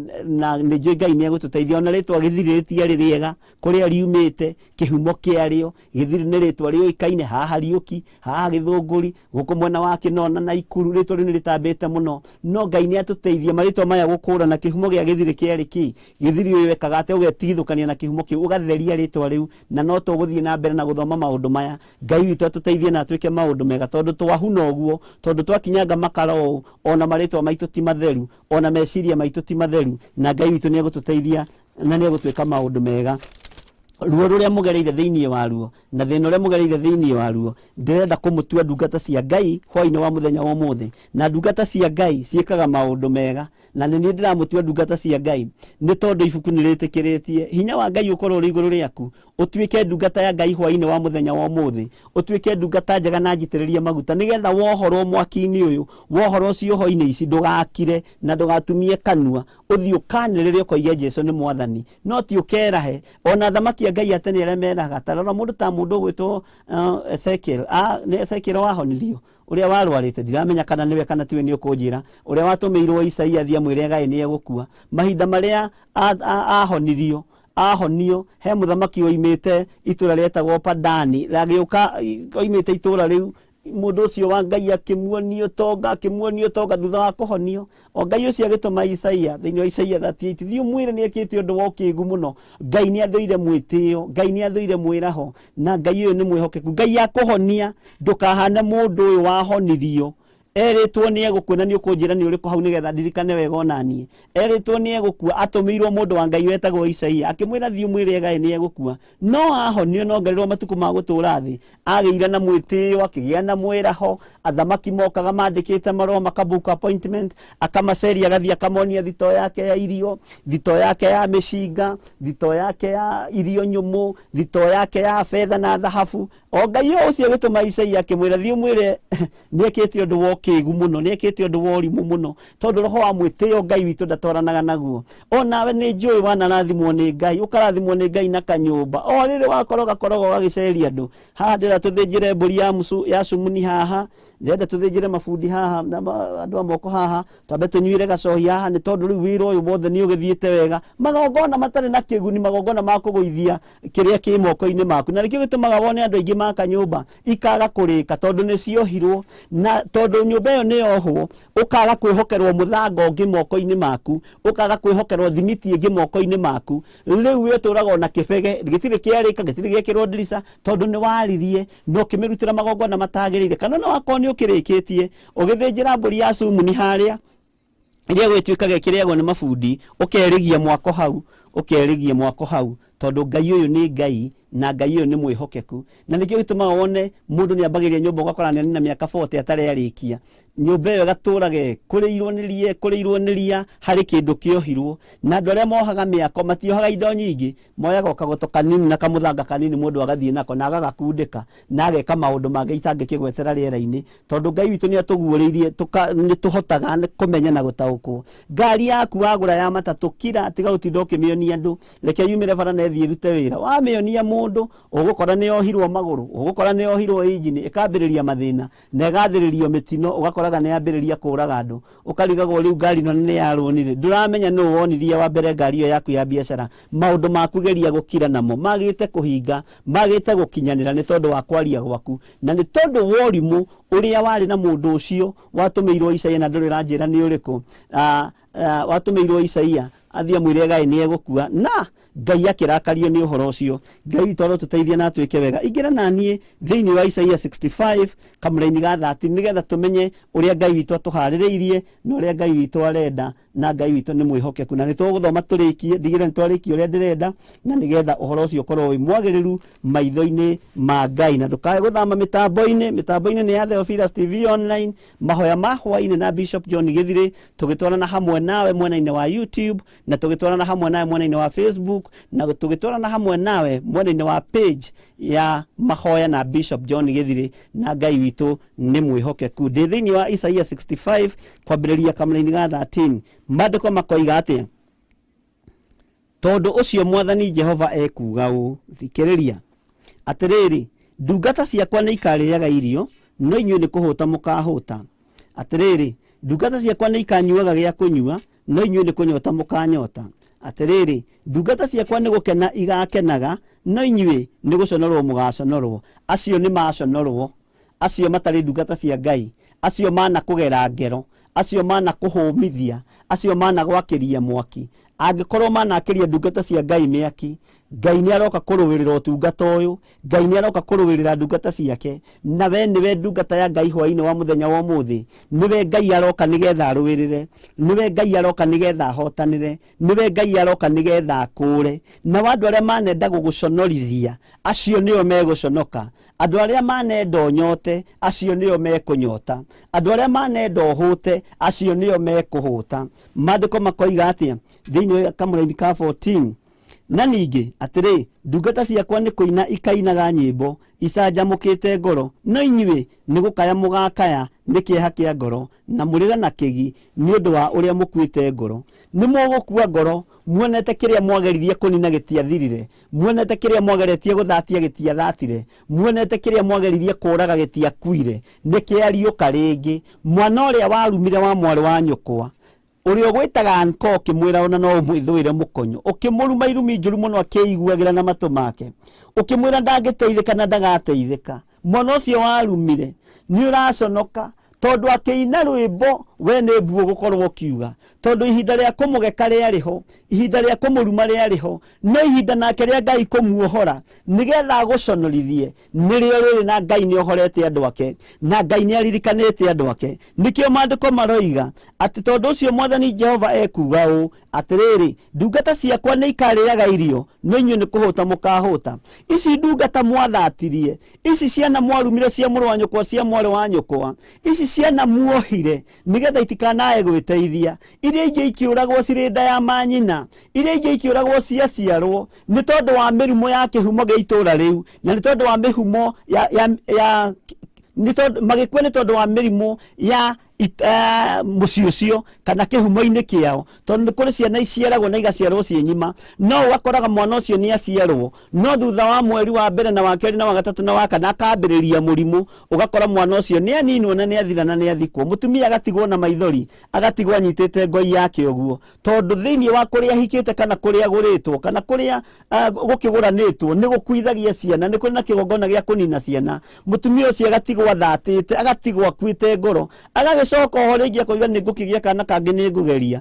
ni njui Ngai ni egututeithia ona ritwa githiriritia ririega kuria riumite kihumo kiario githiri ni ritwa rioikaine haha Riuki haha Githunguri guku mwena wa Kinona na Ikuru ritwa ni ritambite muno no Ngai ni atuteithia maritwa maya gukura na kihumo gia githiri kiari ki githiri wekaga ate ugetigithukania na kihumo kiu ugathereria ritwa riu na no tuguthii na mbere na guthoma maundu maya Ngai witu atuteithie na atwike maundu mega tondu twahuna uguo tondu twakinyanga makara ona maritwa maitu ti matheru ona meciria maitu ti matheru na Ngai witu ni egututeithia na ni egutwika maundu mega ruo ruria mugereire thiini waruo na thina uria mugereire thiini waruo ndirenda kumutua ndungata cia Ngai hwaini wa muthenya wa umuthi na ndungata cia Ngai ciikaga maundu mega na ni ndiramutua ndungata cia Ngai ni tondu ibuku niritikiritie hinya wa Ngai ukorwo uri iguru riaku utwike ndungata ya Ngai hwaini wa muthenya wa umuthi utwike ndungata njega na njitiriria maguta nigetha wohorwo mwaki-ini uyu wohorwo cioho-ini ici ndugakire na ndugatumie kanua uthii ukaniriria ukoige Jesu ni mwathani no ti ukerahe ona thamaki Ngai atene aria meraga tarora mundu ta mundu gwitwo Ezekiel ni Ezekiel wahonirio uria warwarite ndiramenya kana niwe kana tiwe ni ukunjira uria watumirwo Isaia thia mwire Ngai ni egukua mahinda maria ahonio he muthamaki oimite itura rietagwo Padani ragiuka oimite itura riu mundu ucio wa Ngai akimuonio tonga thutha wa kuhonio. O Ngai ucio agituma Isaia thiini wa Isaia 38 thiu mwire ni ekite undu wa ukigu muno. Ngai ni athuire mwitio, Ngai ni athuire mwiraho, na Ngai uyu ni mwihokeku. Ngai akuhonia ndukahane mundu uyu wahonirio. Eritwo ni egukuna ni ukunjira ni uriku hau nigetha ndirikane wega onanie. Eritwo ni egukua atumirwo mundu wa Ngai wetagwo Isaia akimwira thiu mwire gai ni egukua. No ahonio no ngarirwo matuku ma gutura thi. Agiira na mwitio akigia na mwiraho, athamaki mokaga mandikite marua makabuka appointment, akamaceria gathi akamonia thito yake ya irio, thito yake ya mishinga, thito yake ya irio nyumu, thito yake ya fedha na dhahabu. O Ngai ucio gituma Isaia akimwira thiu mwire ni ekite undu wa kigu muno, ni ekite undu wa urimu muno, tondu roho wa mwitio Ngai witu ndatwaranaga naguo. O nawe ni njui wanarathimwo ni Ngai, ukarathimwo ni Ngai na kanyumba. O riri wakoroga gagiceria andu. Haha ndira tuthinjire mburi ya Sumuni haha, ndenda tuthinjire mabundi haha na andu amoko haha, tambe tunyuire gacohi haha ni tondu riu wira uyu wothe ni ugithiite wega. Magongona matari na kiguni, magongona ma kuguithia kiria ki moko-ini maku, na nikio gitumaga wone andu aingi maka nyumba ikaga kurika tondu ni ciohirwo, na tondu nyumba iyo ni yohwo ukaga kwihokerwo muthango ungi moko-ini maku, ukaga kwihokerwo thimiti ingi moko-ini maku. Riu wi uturaga na kibege gitiri kiarika, gitiri giekirwo ndirica tondu ni waririe no kimirutira magongona matagirire, kana no akoni ukirikitie ugithinjira mburi ya Sumuni haria iria gwituikaga kiriagwo ni mabundi, ukerigia mwako hau tondu Ngai uyu ni Ngai na Ngai uyu ni mwihokeku. Na nikio gituma wone mundu ni ambagiria nyumba ugakora ni na miaka 40 atari arikia nyumba iyo gaturage kuriirwo ni ria hari kindu kiohirwo. Na andu aria mohaga miako matiohaga indo nyingi, moyaga kagoto kanini na kamuthanga kanini mundu agathie nako na agagakundika na ageka maundu mangĩ itangĩkĩgwetera rĩera-inĩ, tondu Ngai witu ni atuguũrĩirie ni tuhotaga kumenya na gutaukwo. Ngari yaku wagura ya matatu kira tiga utinda ukimionia andu, reke yumire bara na thie rute wira. Wamionia mundu ugukora ni ohirwo maguru, ugukora ni ohirwo injini, ikambiriria mathina na igathiririo mitino, ugakoraga ni ambiriria kuraga andu, ukarigagwo riu ngari no ni yarunire. Nduramenya no wonirie wa mbere ngari iyo yaku ya biacara, maundu maku geria gukira namo magite kuhinga, magite gukinyanira ni tondu wa kwaria gwaku na ni tondu worimu uria wari na mundu ucio watumirwo Isaia. Na nduri ranjira ni uriku watumirwo Isaia athia mwire gai ni egukua, na Ngai akirakario ni uhoro ucio. Ngai witoro tuteithie na twike wega. Ingira na nie thiini wa Isaia 65 kamuraini ga 30 nigetha tumenye uria Ngai witu atuhaririirie na uria Ngai witu arenda, na Ngai witu ni mwihokeku. Na nituguthoma turikie ndigire nitwarikie uria ndirenda, na nigetha uhoro ucio ukorwo wi mwagiriru maitho-ini ma Ngai. Na ndukae guthama mitambo-ini ni ya Theophilus TV online, mahoya ma hwaini na Bishop John Githiri, tugitwarana hamwe nawe mwena-ini wa YouTube, na tugitwarana hamwe nawe mwena-ini wa Facebook, na tugitwarana hamwe nawe mwena-ini wa page ya mahoya na Bishop John Githiri. Na Ngai witu ni mwihokeku. Ndi thiini wa Isaia 65 kwambiriria kamuraini ga 13 mandiko makoiga atia: tondu ucio Mwathani Jehova ekuga ũ, thikiriria atiriri, ndungata ciakwa ni ikarĩaga irio, no inyuĩ ni kuhuta mukahuta. Atiriri, ndungata ciakwa ni ikanyuaga gĩa kunyua, no inyuĩ ni kunyota mukanyota. Atiriri, ndungata ciakwa ni gukena igakenaga, no inyuĩ ni guconorwo mugaconorwo. Acio ni maconorwo, acio matari ndungata cia Ngai, acio mana kugera ngero, acio mana kuhumithia, acio mana gwakiria mwaki. Angikorwo manakiria ndungata cia Ngai miaki, Ngai ni aroka kuruwirira utungata uyu, Ngai ni aroka kuruwirira ndungata ciake. Na we niwe ndungata ya Ngai hwaini wa muthenya wa umuthi, niwe Ngai aroka nigetha aruwirire, niwe Ngai aroka nigetha ahotanire, niwe Ngai aroka nigetha akure. Na wandu aria manenda guguconorithia, acio nio meguconoka. Andu aria manenda nyote, acio nio mekunyota. Andu aria manenda hute, acio nio mekuhuta. Mandiko makoiga atia thiini wa kamuraini ka 14: na ningi atiri, ndungata ciakwa ni kuina ikainaga nyimbo icanjamukite ngoro, no inyuĩ ni gukaya mugakaya ni kieha kia ngoro, na murira na kigi ni undu wa uria mukuite ngoro. Ni mugukua ngoro muonete kiria mwageririe kunina gitiathirire, muonete kiria mwageretie guthatia gitiathatire, muonete kiria mwageririe kuraga gitiakuire, ni kiariuka ringi. Mwana uria warumire wa mwari wa nyukwa urio gwitaga anko kimwira ona no mwithuire mukonyo, ukimuruma irumi njuru muno akiiguagira na matu make, ukimwira ndangiteithika na ndagateithika. mwana ũcio warumire nĩ ũraconoka tondu akĩina rwĩmbo we nĩ mbuo gũkorwo kiuga tondu ihinda rĩa kũmũgeka rĩarĩho ihinda rĩa kũmũruma rĩarĩho no ihinda nake rĩa Ngai kũmuohora nĩgetha agũconorithie nĩrĩo rĩrĩ na Ngai nĩ ohorete andũ ake na Ngai nĩ aririkanĩte andũ ake nĩkĩo maandĩko maroiga atĩ tondu ũcio Mwathani Jehova ekuga ũũ atĩrĩrĩ ndungata ciakwa nĩ ikarĩaga irio no inyuĩ nĩ kũhũta mũkahũta ici ndungata mwathatirie ici ciana mwarumire cia mũrũ wa nyũkwa cia mwarĩ wa nyũkwa ici ciana muohire nĩgetha itikanae gwĩteithia iria ingĩ ikĩũragwo cirĩ nda ya manyina iria ingĩ ikĩũragwo ciaciarwo nĩ tondũ wa mĩrimũ ya kĩhumo gĩa itũũra rĩu na nĩ tondũ wa mĩhumo magĩkua nĩ tondũ wa mĩrimũ ya mũciĩ ũcio kana kĩhumo-inĩ kĩao tondũ nĩ kũrĩ ciana iciaragwo na igaciarwo ciĩ ng'ima no ũgakoraga mwana ũcio nĩ aciarwo no thutha wa mweri wa mbere na wa kerĩ na wa gatatũ na wa kana akambĩrĩria mũrimũ ũgakora mwana ũcio nĩ aninwo na nĩ athira na nĩ athikwo mũtumia agatigwo na maithori agatigwo anyitĩte ngoi yake ũguo tondũ thĩinĩ wa kũrĩa ahikĩte kana kũrĩa agũrĩtwo kana kũrĩa gũkĩgũranĩtwo nĩ gũkuithagia ciana nĩ kũrĩ na kĩgongona gĩa kũnina ciana mũtumia ũcio agatigwo athatĩte agatigwo akuĩte ngoro agagĩcoka oho rĩngĩ akoiga nĩ ngũkĩgĩa kana kangĩ nĩ ngũgeria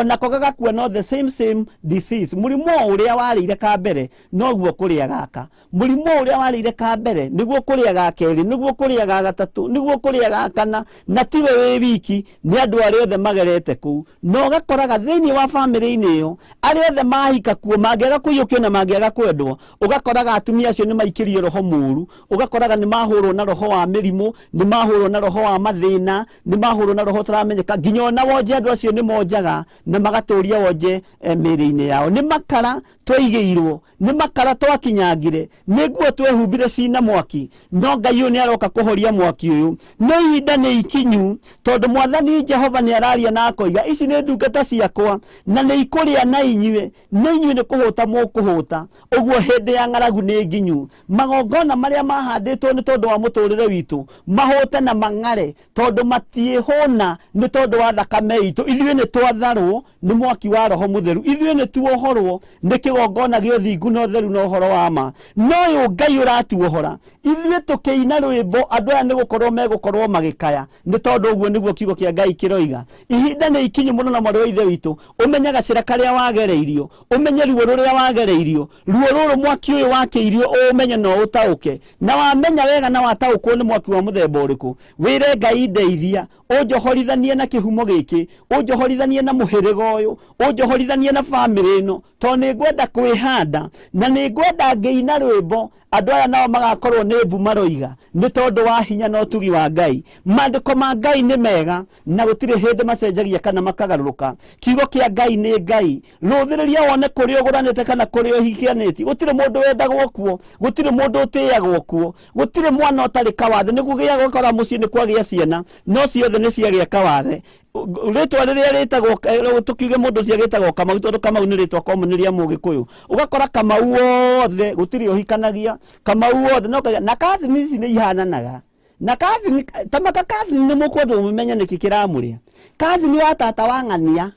onako gagakua no the same disease mũrimũ ũrĩa warĩire ka mbere noguo kũrĩa gaka mũrimũ ũrĩa warĩire ka mbere nĩguo kũrĩa ga kerĩ nĩguo kũrĩa ga gatatũ nĩguo kũrĩa ga kana na tiwe wĩ wiki nĩ andũ arĩa othe magerete kũu no gakoraga thĩinĩ wa famĩlĩ-inĩ ĩyo arĩa othe mahika kuo mangĩaga kũiyũkio na mangĩaga kwendwo ũgakoraga atumia acio nĩ maikĩrio roho mũru ũgakoraga nĩ mahũrwo na roho wa mĩrimũ nĩ mahũrwo na roho wa mathĩna nĩ mahũrwo na roho taramenyeka nginya ona wonje andũ acio nĩ monjaga na magatũria wonje mĩrĩ-inĩ yao nĩ makara twaigĩirwo nĩ makara twakinyangire nĩ nguo twehumbire cina mwaki no Ngai ũyũ nĩ aroka kũhoria mwaki ũyũ no ihinda nĩ ikinyu tondũ Mwathani Jehova nĩ araria na akoiga ici nĩ ndungata ciakwa na nĩ ikũrĩa na inyuĩ nĩ kũhũta mũkũhũta ũguo hĩndĩ ya ng'aragu nĩ nginyu magongona marĩa mahandĩtwo nĩ tondũ wa mũtũrĩre witũ mahũte na mang'are tondũ matiĩhũna nĩ tondũ wa thakame itũ ithuĩ nĩ twatharwo nĩ mwaki wa roho mũtheru ithuĩ nĩ tuohorwo nĩ kĩgongona gĩa ũthingu na ũtheru na ũhoro wa ma no ũyũ Ngai ũratuohora ithuĩ tũkĩina rwĩmbo andũ aya nĩ gũkorwo megũkorwo magĩkaya nĩ tondũ ũguo nĩguo kiugo kĩa Ngai kĩroiga ihinda nĩ ikinyu mũno na mwarĩ wa ithe witũ ũmenye gacĩra karĩa wagereirio ũmenye ruo rũrĩa wagereirio ruo rũrũ mwaki ũyũ wakĩirio ũmenye no ũtaũke na wamenya wega na wataũkwo nĩ mwaki wa mũthemba ũrĩkũ wĩre Ngai ndeithia ũnjohorithanie na kĩhumo gĩkĩ ũnjohorithanie na mũhĩrĩga ũyũ ũnjohorithanie na famĩlĩ ĩno tondũ nĩ ngwenda kwĩhanda na nĩ ngwenda ngĩina rwĩmbo andũ aya nao magakorwo nĩ mbu maroiga nĩ tondũ wa hinya na ũtugi wa Ngai maandĩko ma Ngai nĩ mega na gũtirĩ hĩndĩ macenjagia kana makagarũrũka kiugo kĩa Ngai nĩ Ngai rũthĩrĩria wone kũrĩa ũgũranĩte kana kũrĩa ũhikianĩtie gũtirĩ mũndũ wendagwo kuo gũtirĩ mũndũ ũtĩagwo kuo gũtirĩ mwana ũtarĩ kawathe nĩguo gĩagwo kora mũciĩ nĩ kwagĩa ciana no ciothe nĩ ciagĩa kawathe rĩtwa rĩrĩa rĩtagwo tukiuge mũndũ ũcio agĩtagwo Kamau tondũ Kamau nĩ rĩtwa komũ rĩa Mũgĩkũyũ ũgakora Kamau wothe gũtirĩ ũhikanagia Kamau wothe na cousin ici nĩ ihananaga na cousin tamaka cousin nĩ mũkwenda mũmenye nĩkĩ kĩramũrĩa cousin wa tata wa ng'ania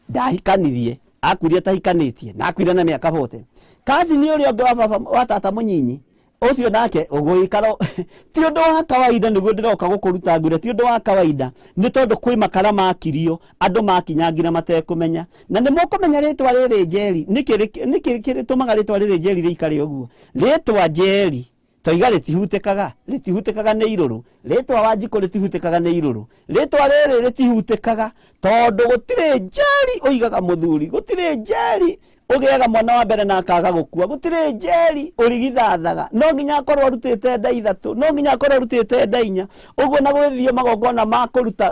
ndahikanirie akuire tahikanĩtie na akuire na mĩaka 40 cousin ũrĩa ũngĩ wa tata mũnyinyi ũcio nake ũgũikara ti ũndũ wa kawaida nĩguo ndĩroka gũkũruta ngure ti ũndũ wa kawaida nĩ tondũ kwĩ makara makirio andũ makinyangira matekũmenya na nĩ mũkũmenya rĩtwa rĩrĩ Njeri nĩkĩ tũmaga rĩtwa rĩrĩ Njeri rĩikare ũguo rĩtwa Njeri toiga rĩtihutĩkaga nĩ irũrũ rĩtwa Wanjikũ rĩtihutĩkaga nĩ irũrũ rĩtwa rĩrĩ rĩtihutĩkaga tondũ gũtirĩ Njeri ũigaga mũthuri gũtirĩ Njeri ũgĩaga mwana wa mbere na akaga gũkua gũtirĩ Njeri ũrigithathaga no nginya akorwo arutĩte nda ithatũ no nginya akorwo arutĩte nda inya ũguo na gwĩthio magongona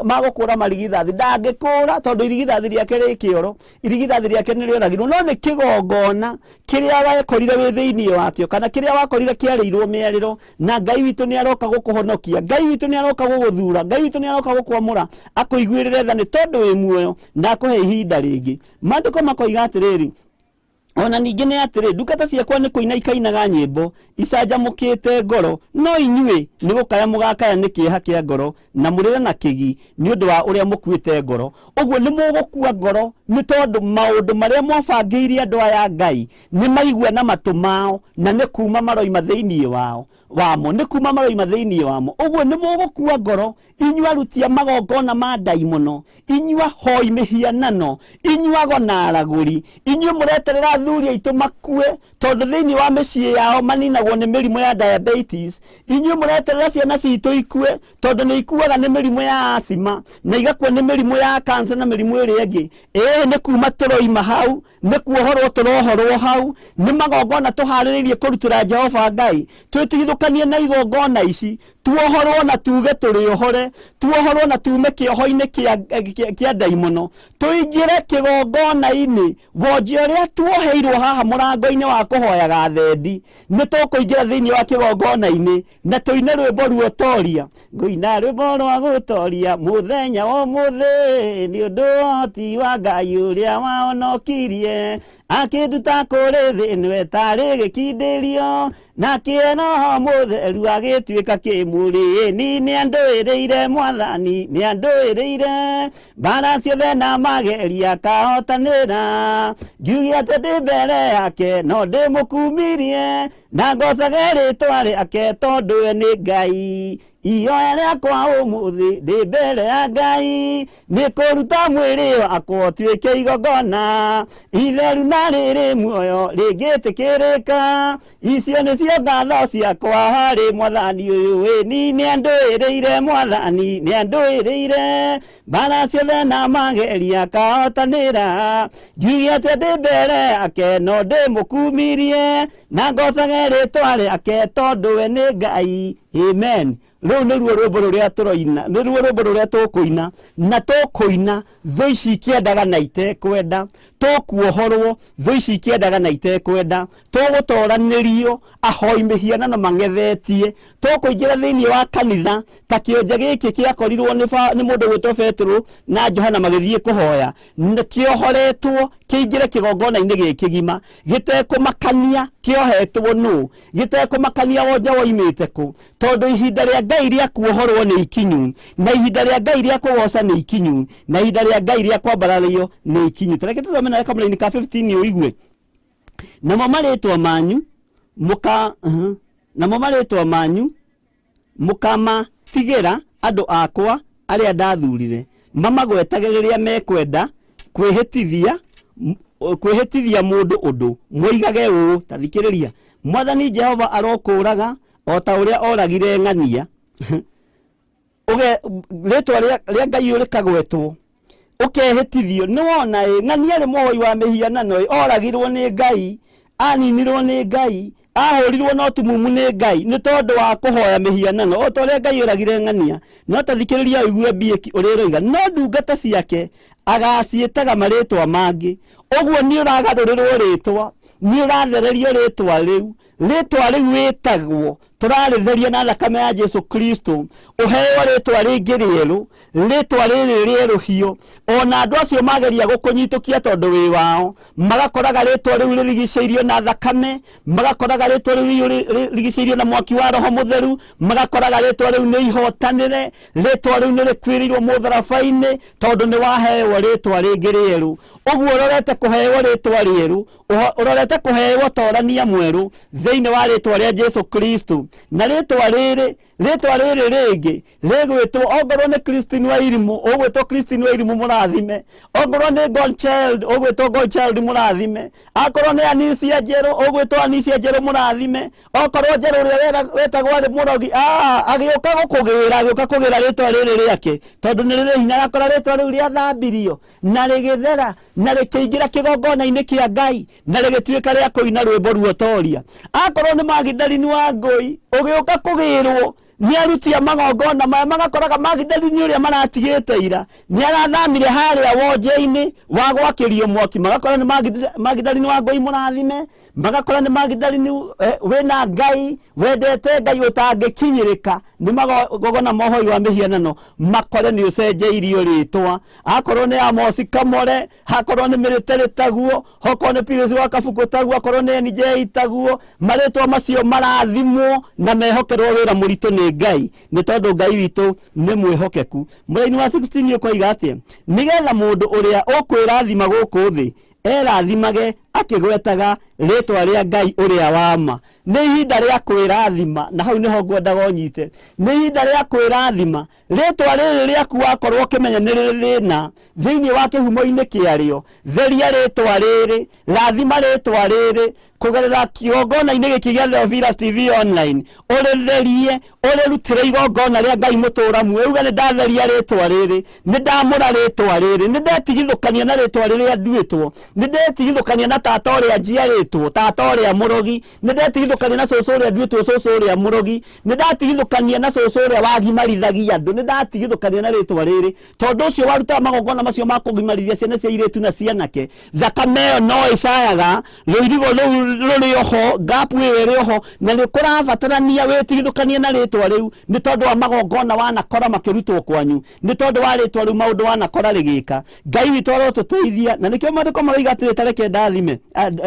magũkũra marigithathi ndangĩkũra tondũ irigithathi rĩake rĩ kĩoro irigithathi rĩake nĩ rĩoragirwo no nĩ kĩgongona kĩrĩa wakorire wĩ thĩinĩ wakĩo kana kĩrĩa wakorire kĩarĩirwo mĩarĩro na Ngai witũ nĩ aroka gũkũhonokia Ngai witũ nĩ aroka gũgũthura Ngai witũ nĩ aroka gũkwamũra akũiguĩrĩre tha nĩ tondũ wĩ muoyo na akũhe ihinda rĩngĩ maandĩko makoiga atĩrĩrĩ ona ningĩ nĩ atĩrĩ ndungata ciakwa nĩ kũina ikainaga nyĩmbo icanjamũkĩte ngoro no inyuĩ nĩ gũkaya mũgakaya nĩ kĩeha kĩa ngoro na mũrĩre na kĩgi nĩ ũndũ wa ũrĩa mũkuĩte ngoro ũguo nĩ mũgũkua ngoro nĩ tondũ maũndũ marĩa mwabangĩire andũ aya Ngai nĩ maigua na matũ mao na nĩ kuma maroima thĩinĩ wamo nĩ kuma maroima thĩinĩ wamo. Ũguo nĩ mũgũkua ngoro inyuĩ aruti a magongona ma ndaimono, inyuĩ ahoi mĩhianano, inyuĩ agona aragũri, inyuĩ mũreterera athuri aitũ makue tondũ thĩinĩ wa mĩciĩ yao maninagwo nĩ mĩrimũ ya diabetes, inyuĩ mũreterera ciana citũ ikue tondũ nĩ ikuaga nĩ mĩrimũ ya asima na igakua nĩ mĩrimũ ya cancer na mĩrimũ ĩrĩa ĩngĩ. Nĩ kuma tũroima hau, nĩ kuohorwo tũrohorwo hau, nĩ magongona tũharĩrĩirie kũrutĩra Jehova Ngai. Twĩtigithũkanie na igongona ici, tuohorwo na tuge tũrĩohore, tuohorwo na tume kĩoho-inĩ kĩa ndaimono, tũingĩre kĩgongona-inĩ. Wonje ũrĩa tuoheirwo haha mũrango-inĩ wa kũhoyaga thendi, nĩ tũkũingĩra thĩinĩ wa kĩgongona-inĩ na tũine rwĩmbo rwa ũtoria. Ngũina rwĩmbo rwa gũtoria mũthenya wa ũmũthĩ nĩ ũndũ wa ũhoti wa Ngai ũrĩa wahonokirie, akĩnduta kũrĩ thĩ nĩwe tarĩ gĩkindĩrio, na kĩeno mũtheru agĩtuĩka kĩmũrĩ. Nĩ andũĩrĩire Mwathani, nĩ andũĩrĩire mbara ciothe na mageria akahotanĩra. Ngiuge atĩ ndĩ mbere yake no ndĩmũkumirie, na ngocage rĩĩtwa rĩake tondũ we nĩ Ngai. Ihoya rĩakwa ũmũthĩ ndĩ mbere ya Ngai, nĩ kũruta mwĩrĩ wakwa ũtuĩke igongona itheru na rĩrĩ muoyo rĩngĩtĩkĩrĩka. Icio nĩcio ngatho ciakwa harĩ Mwathani ũyũ. Nĩ andũĩrĩire Mwathani, nĩ andũĩrĩire mbara ciothe na mageria akahotanĩra. Ngiuge atĩ ndĩ mbere yake no ndĩmũkumirie, na ngocage rĩĩtwa rĩake tondũ we nĩ Ngai. Amen. Rĩu nĩruo rwĩmbo rũrĩa tũroina, nĩruo rwĩmbo rũrĩa tũkũina, na tũkũina thũ ici ikĩendaga na itekwenda, tũkuohorwo thũ ici ikĩendaga na itekwenda, tũgũtoranĩrio ahoi mĩhianano mang'ethetie, tũkũingĩra thĩinĩ wa kanitha ta kĩonje gĩkĩ kĩakorirwo nĩ mũndũ gwĩtwo Petro na Johana magĩthiĩ kũhoya, kĩohoretwo kĩingĩre kĩgongona-inĩ gĩkĩgima gĩtekũmakania kĩohetwo nũ, gĩtekũmakania wonje woimĩte kũ, tondũ ihinda rĩa Ngai rĩa kuohorwo nĩ ikinyu, na ihinda rĩa Ngai rĩa kũgoca nĩ ikinyu, na ihinda rĩa Ngai rĩa kwambarario nĩ ikinyu. Tareke tũthome na Kamũra-inĩ ka 15 ũigue. Namo marĩtwa manyu mũkamatigĩra andũ akwa arĩa ndathurire, mamagwetage rĩrĩa mekwenda kwĩhĩtithia mũndũ ũndũ. Moigage ũũ, ta thikĩrĩria, Mwathani Jehova arokũraga o ta ũrĩa oragire ng'ania. Rĩtwa rĩa Ngai rĩkagwetwo ũkehĩtithio. Nĩ wona ng'ania arĩ mũhoi wa mĩhianano, oragirwo nĩ Ngai, aninirwo nĩ Ngai, ahũrirwo no tumumu nĩ Ngai nĩ tondũ wa kũhoya mĩhianano, o ta ũrĩa Ngai oragire ng'ania. No ta thikĩrĩria ũigue Bieki ũrĩa roiga, no ndungata ciake agaciĩtaga marĩtwa mangĩ. Ũguo nĩ ũragarũrĩrwo rĩtwa, nĩ ũrathererio rĩtwa rĩu wĩtagwo, tũrarĩtheria na thakame ya Jesu Kristo, ũheo rĩtwa rĩngĩ rĩerũ, rĩtwa rĩrĩ rĩerũhio. Ona andũ acio mageria gũkũnyitũkia tondũ wĩ wao, magakoraga rĩtwa rĩu rĩrigicĩirio na thakame, magakoraga rĩtwa rĩu rĩrigicĩirio na mwaki wa Roho Mũtheru, magakoraga rĩtwa rĩu nĩ ihotanĩre, rĩtwa rĩu nĩ rĩkuĩrĩirwo mũtharaba-inĩ tondũ nĩ waheo rĩtwa rĩngĩ rĩerũ. Ũguo ũrorete kũheo rĩtwa rĩerũ, ũrorete kũheo torania mwerũ thĩinĩ wa rĩtwa rĩa Jesu Kristo. Na rĩtwa rĩrĩ rĩngĩ rĩgwĩtwo, ongorwo nĩ Christine Wairimũ ũgwĩtwo Christine Wairimũ mũrathime, ongorwo nĩ Godchild ũgwĩtwo Godchild mũrathime, akorwo nĩ Anisia Njerũ ũgwĩtwo Anisia Njerũ mũrathime, okorwo Njerũ ũrĩa wetagwo arĩ mũrogi agĩũka kũgĩra rĩtwa rĩrĩ rĩake tondũ nĩ rĩrĩ hinya. Akora rĩtwa rĩu rĩathambirio na rĩgĩthera na rĩkĩingĩra kĩgongona-inĩ kĩa Ngai na rĩgĩtuĩka rĩa kũina rwĩmbo rwa ũtoria. Akorwo nĩ Magdalene wa Ngũi ũgĩũka kũgĩrwo nĩ aruti a magongona maya, magakoraga Magdalene ũrĩa maratigĩte ira nĩ arathamire harĩa wonje-inĩ wa gwakĩrio mwaki, magakora nĩ Magdalene wa Ngũi mũrathime, magakora nĩ Magdalene wĩna Ngai, wendete Ngai ũtangĩkinyĩrĩka. Nĩ magongona mohoi wa mĩhianano, makore nĩ ũcenjeirio rĩtwa. Akorwo nĩ Amos Kamore, hakorwo nĩ Mĩrĩte taguo, hakorwo nĩ Pius wa Kabuku taguo, akorwo nĩ NJ taguo, marĩtwa macio marathimwo na mehokerwo wĩra mũritũ nĩ nĩ Ngai nĩ tondũ Ngai witũ nĩ mwĩhokeku. Mũraini wa 16 ũkoiga atĩ nĩgetha mũndũ ũrĩa ũkwĩrathima gũkũ thĩ erathimage akĩgwetaga rĩtwa rĩa Ngai ũrĩa wa ma. Nĩ ihinda rĩa kwĩrathima, na hau nĩho ngwendaga ũnyite. Nĩ ihinda rĩa kwĩrathima. Rĩtwa rĩrĩ rĩaku wakorwo ũkĩmenya nĩ rĩrĩ thĩna thĩinĩ wa kĩhumo-inĩ kĩarĩo, theria rĩtwa rĩrĩ, rathima rĩtwa rĩrĩ kũgerera kĩgongona-inĩ gĩkĩ gĩa Theophilus TV online, ũrĩtherie, ũrĩrutĩre igongona rĩa Ngai mũtũũramu. Uga nĩ ndatheria rĩtwa rĩrĩ, nĩ ndamũra rĩtwa rĩrĩ, nĩ ndetigithũkania na rĩtwa rĩrĩa nduĩtwo, nĩ ndetigithũkania na tata ũrĩa njiarĩtwo, tata ũrĩa mũrogi, nĩ ndetigithũkania na cũcũ ũrĩa nduĩtwo, cũcũ ũrĩa mũrogi, nĩ ndatigithũkania na cũcũ ũrĩa wagimarithagia andũ, nĩ ndatigithũkania na rĩtwa rĩrĩ. Tondũ ũcio waruta magongona macio ma kũgimarithia ciana cia airĩtu na cianake, thakame ĩyo no ĩcayaga, rũirigo rũu rũrĩ oho, ngapu ĩyo ĩrĩ oho, na nĩ kũrabatarania wĩtigithũkanie na rĩtwa rĩu nĩ tondũ wa magongona wanakora makĩrutwo kwanyu, nĩ tondũ wa rĩtwa rĩu maũndũ wanakora rĩgĩka. Ngai witũ arotũteithia, na nĩkĩo maandĩko maroiga atĩrĩ tareke ndathime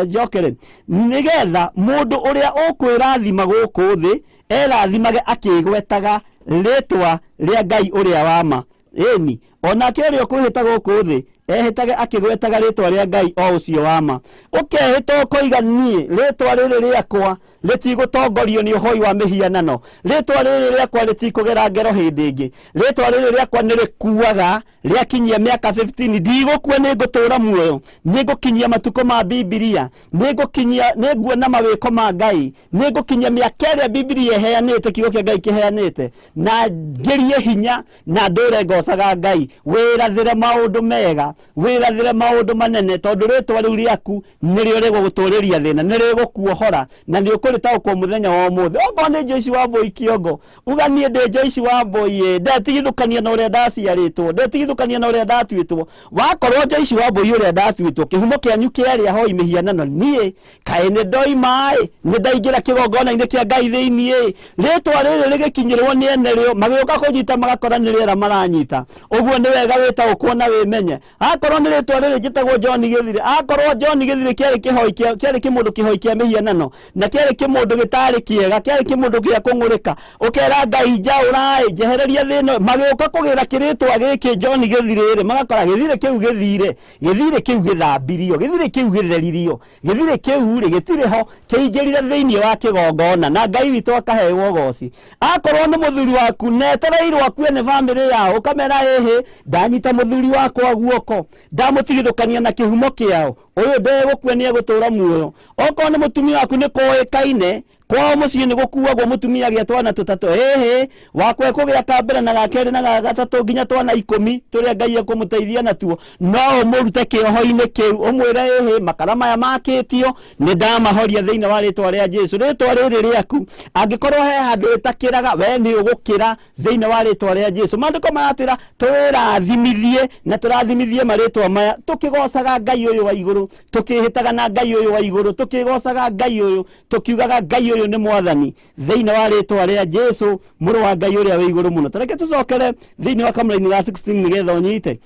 njokere, nĩgetha mũndũ ũrĩa ũkwĩrathima gũkũ thĩ erathimage akĩgwetaga rĩtwa rĩa Ngai ũrĩa wa ma. Ĩni onake ũrĩa ũkwĩhĩta gũkũ thĩ ehĩtage akĩgwetaga rĩtwa rĩa Ngai o ũcio wa ma. Ũkehĩta ũkoiga niĩ rĩtwa rĩrĩ rĩakwa rĩtigũtongorio nĩ ũhoi wa mĩhianano, rĩtwa rĩrĩ rĩakwa rĩtikũgera ngero hĩndĩ ĩngĩ, rĩtwa rĩrĩ rĩakwa nĩ rĩkuaga rĩakinyia mĩaka 15, ndigũkua nĩ ngũtũũra muoyo, nĩ ngũkinyia matukũ ma Bibilia, nĩ nguona mawĩko ma Ngai, nĩ ngũkinyia mĩaka ĩrĩa Bibilia ĩheanĩte, kiugo kĩa Ngai kĩheanĩte, na ngĩrie hinya na ndũre ngocaga Ngai. Wĩrathĩre maũndũ mega, wĩrathĩre maũndũ manene, tondũ rĩtwa rĩu rĩaku nĩrĩo rĩgũgũtũũrĩria thĩna, nĩ rĩgũkuohora na nĩ ũkũrĩtaũkwo mũthenya wa ũmũthĩ. Okorwo nĩ Joyce Wambui kĩongo, uga niĩ ndĩ Joyce Wambui, ndetigithũkania na ũrĩa ndaciarĩtwo, ndetigithũkania na ũrĩa ndatuĩtwo. Wakorwo Joyce Wambui ũrĩa ndatuĩtwo, kĩhumo kĩanyu kĩarĩ ahoi mĩhianano, niĩ kaĩ nĩ ndoima nĩ ndaingĩra kĩgongona-inĩ kĩa Ngai thĩinĩ, rĩtwa rĩrĩ rĩgĩkinyĩrwo nĩ ene rĩo magĩũka kũnyita magakora nĩ rĩera maranyita. Ũguo nĩ wega wĩtaũkwo na wĩmenye. Akorwo nĩ rĩtwa rĩrĩ njĩtagwo John Gĩthire, akorwo John Gĩthire kĩarĩ kĩmũndũ kĩhoi kĩa mĩhianano, na kĩarĩ kĩmũndũ gĩtarĩ kĩega, kĩarĩ kĩmũndũ gĩa kũng'ũrĩka, ũkera Ngai njaũra njehereria thĩno, magĩũka kũgĩra kĩrĩtwa gĩkĩ John Gĩthire rĩ, magakora Gĩthire kĩu gĩthire, Gĩthire kĩu gĩthambirio, Gĩthire kĩu gĩtheririo, Gĩthire kĩu rĩ gĩtirĩ ho, kĩingĩrire thĩinĩ wa kĩgongona na Ngai witũ akaheo goci. Akorwo nĩ mũthuri waku netereirwo akue nĩ bamĩrĩ yao, ũkamera hĩhĩ ndanyita mũthuri wakwa guoko, ndamũtigithũkania na kĩhumo kĩao, ũyũ ndegũkua nĩ egũtũũra muoyo. Okorwo nĩ mũtumia waku nĩ kũĩkaine, kwao mũciĩ nĩ gũkuagwo mũtumia gĩa twana tũtatũ, hĩhĩ wakwa kũgĩa ka mbere na gakerĩ na gatatũ nginya twana 10 tũrĩa Ngai ekũmũteithia natuo, no ũmũrute kĩoho-inĩ kĩu, ũmwĩre hĩhĩ makara maya makĩtio nĩ ndamahoria thĩinĩ wa rĩtwa rĩa Jesũ. Rĩtwa rĩrĩ rĩaku angĩkorwo he handũ ĩtakĩraga, we nĩ ũgũkĩra thĩinĩ wa rĩtwa rĩa Jesũ. Maandĩko maratwĩra twĩrathimithie na tũrathimithie marĩtwa maya tũkĩgocaga Ngai ũyũ wa igũrũ, tũkĩhĩtaga na Ngai ũyũ wa igũrũ, tũkĩgocaga Ngai ũyũ, tũkiugaga Ngai ũyũ nĩ mwathani thĩinĩ wa rĩtwa rĩa Jesũ mũrũ wa Ngai ũrĩa wĩ igũrũ mũno. Tareke tũcokere thĩinĩ wa kamũra-inĩ ga 16 nĩgetha ũnyite.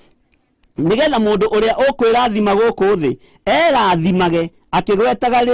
Nĩgetha mũndũ ũrĩa ũkwĩrathima gũkũ thĩ erathimage akĩgwetaga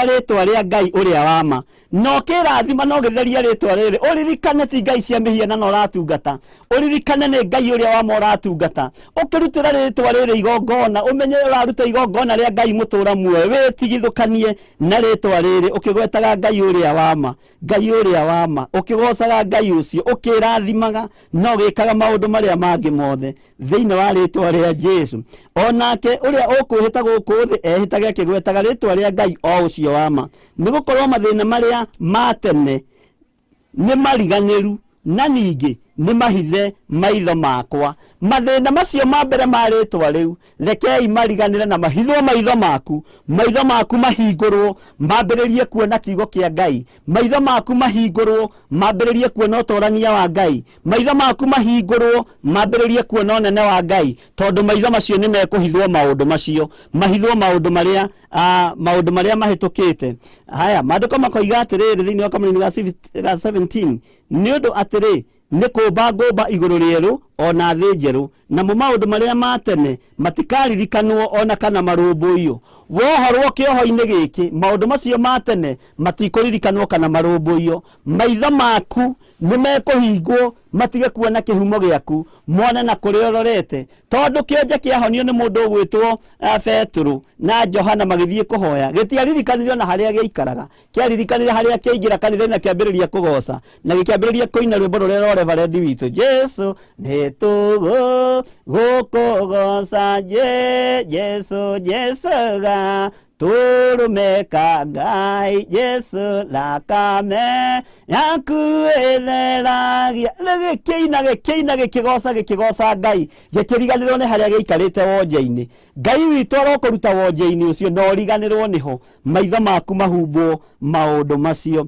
rĩtwa rĩa Ngai ũrĩa wa ma. No kĩrathima no gĩtheria rĩtwa rĩrĩ, ũririkane ti Ngai cia mĩhianano ũratungata, ũririkane nĩ Ngai ũrĩa wa ma ũratungata. Ũkĩrutĩra rĩtwa rĩrĩ igongona, ũmenye ũraruta igongona rĩa Ngai mũtũũra muoyo, wĩtigithũkanie na rĩtwa rĩrĩ ũkĩgwetaga Ngai ũrĩa wa ma, Ngai ũrĩa wa ma, ũkĩgocaga Ngai ũcio, ũkĩrathimaga no gĩkaga maũndũ marĩa mangĩ mothe thĩinĩ wa rĩtwa rĩa Jesũ. Onake ũrĩa ũkwĩhĩta gũkũ thĩ ehĩtage akĩgwetaga rĩtwa rĩa Ngai o ũcio wa ma, nĩgũkorwo mathĩna marĩa ma tene nĩ mariganĩru na ningĩ nĩ mahithe maitho makwa. Mathĩna macio ma mbere ma rĩtwa rĩu rekei mariganĩre na mahithwo maitho maku mahingũrwo mambĩrĩrie kuona kiugo kĩa Ngai, maitho maku mahingũrwo mambĩrĩrie kuona ũtorania wa Ngai, maitho maku mahingũrwo mambĩrĩrie kuona ũnene wa Ngai, tondũ maitho macio nĩ mekũhithwo maũndũ macio, mahithwo maũndũ marĩa mahĩtũkĩte. Haya maandĩko makoiga atĩrĩrĩ thĩinĩ wa kamũra-inĩ ga 17, nĩ ũndũ atĩrĩ nĩ kũmba ngũmba igũrũ rĩerũ ona thĩ njerũ, namo maũndũ marĩa ma tene matikaririkanwo ona kana marũmbũiyo. Wohorwo kĩoho-inĩ gĩkĩ, maũndũ macio ma tene matikũririkanwo kana marũmbũiyo. Maitho maku nĩmekũhingwo matige kuona kĩhumo gĩaku, mone na kũrĩa ũrorete, tondũ kĩonje kĩahonio nĩ mũndũ ũgwĩtwo Petero na Johana magĩthiĩ kũhoya, gĩtiaririkanire ona harĩa gĩikaraga, kĩaririkanire harĩa kĩaingĩra kanitha na kĩambĩrĩria kũgoca na gĩkĩambĩrĩria kũina rwĩmbo rũrĩa rwa Reverend witũ, Jesu nĩtũgũkũgoca Jesu Jesuga tũrũmeka Ngai, Jesu thakame yaku ĩtheragia. Gĩkĩina gĩkĩgoca Ngai, gĩkĩriganĩrwo nĩ harĩa gĩikarĩte wonje-inĩ. Ngai witũ arokũruta wonje-inĩ ũcio na ũriganĩrwo nĩho, maitho maku mahumbwo maũndũ macio.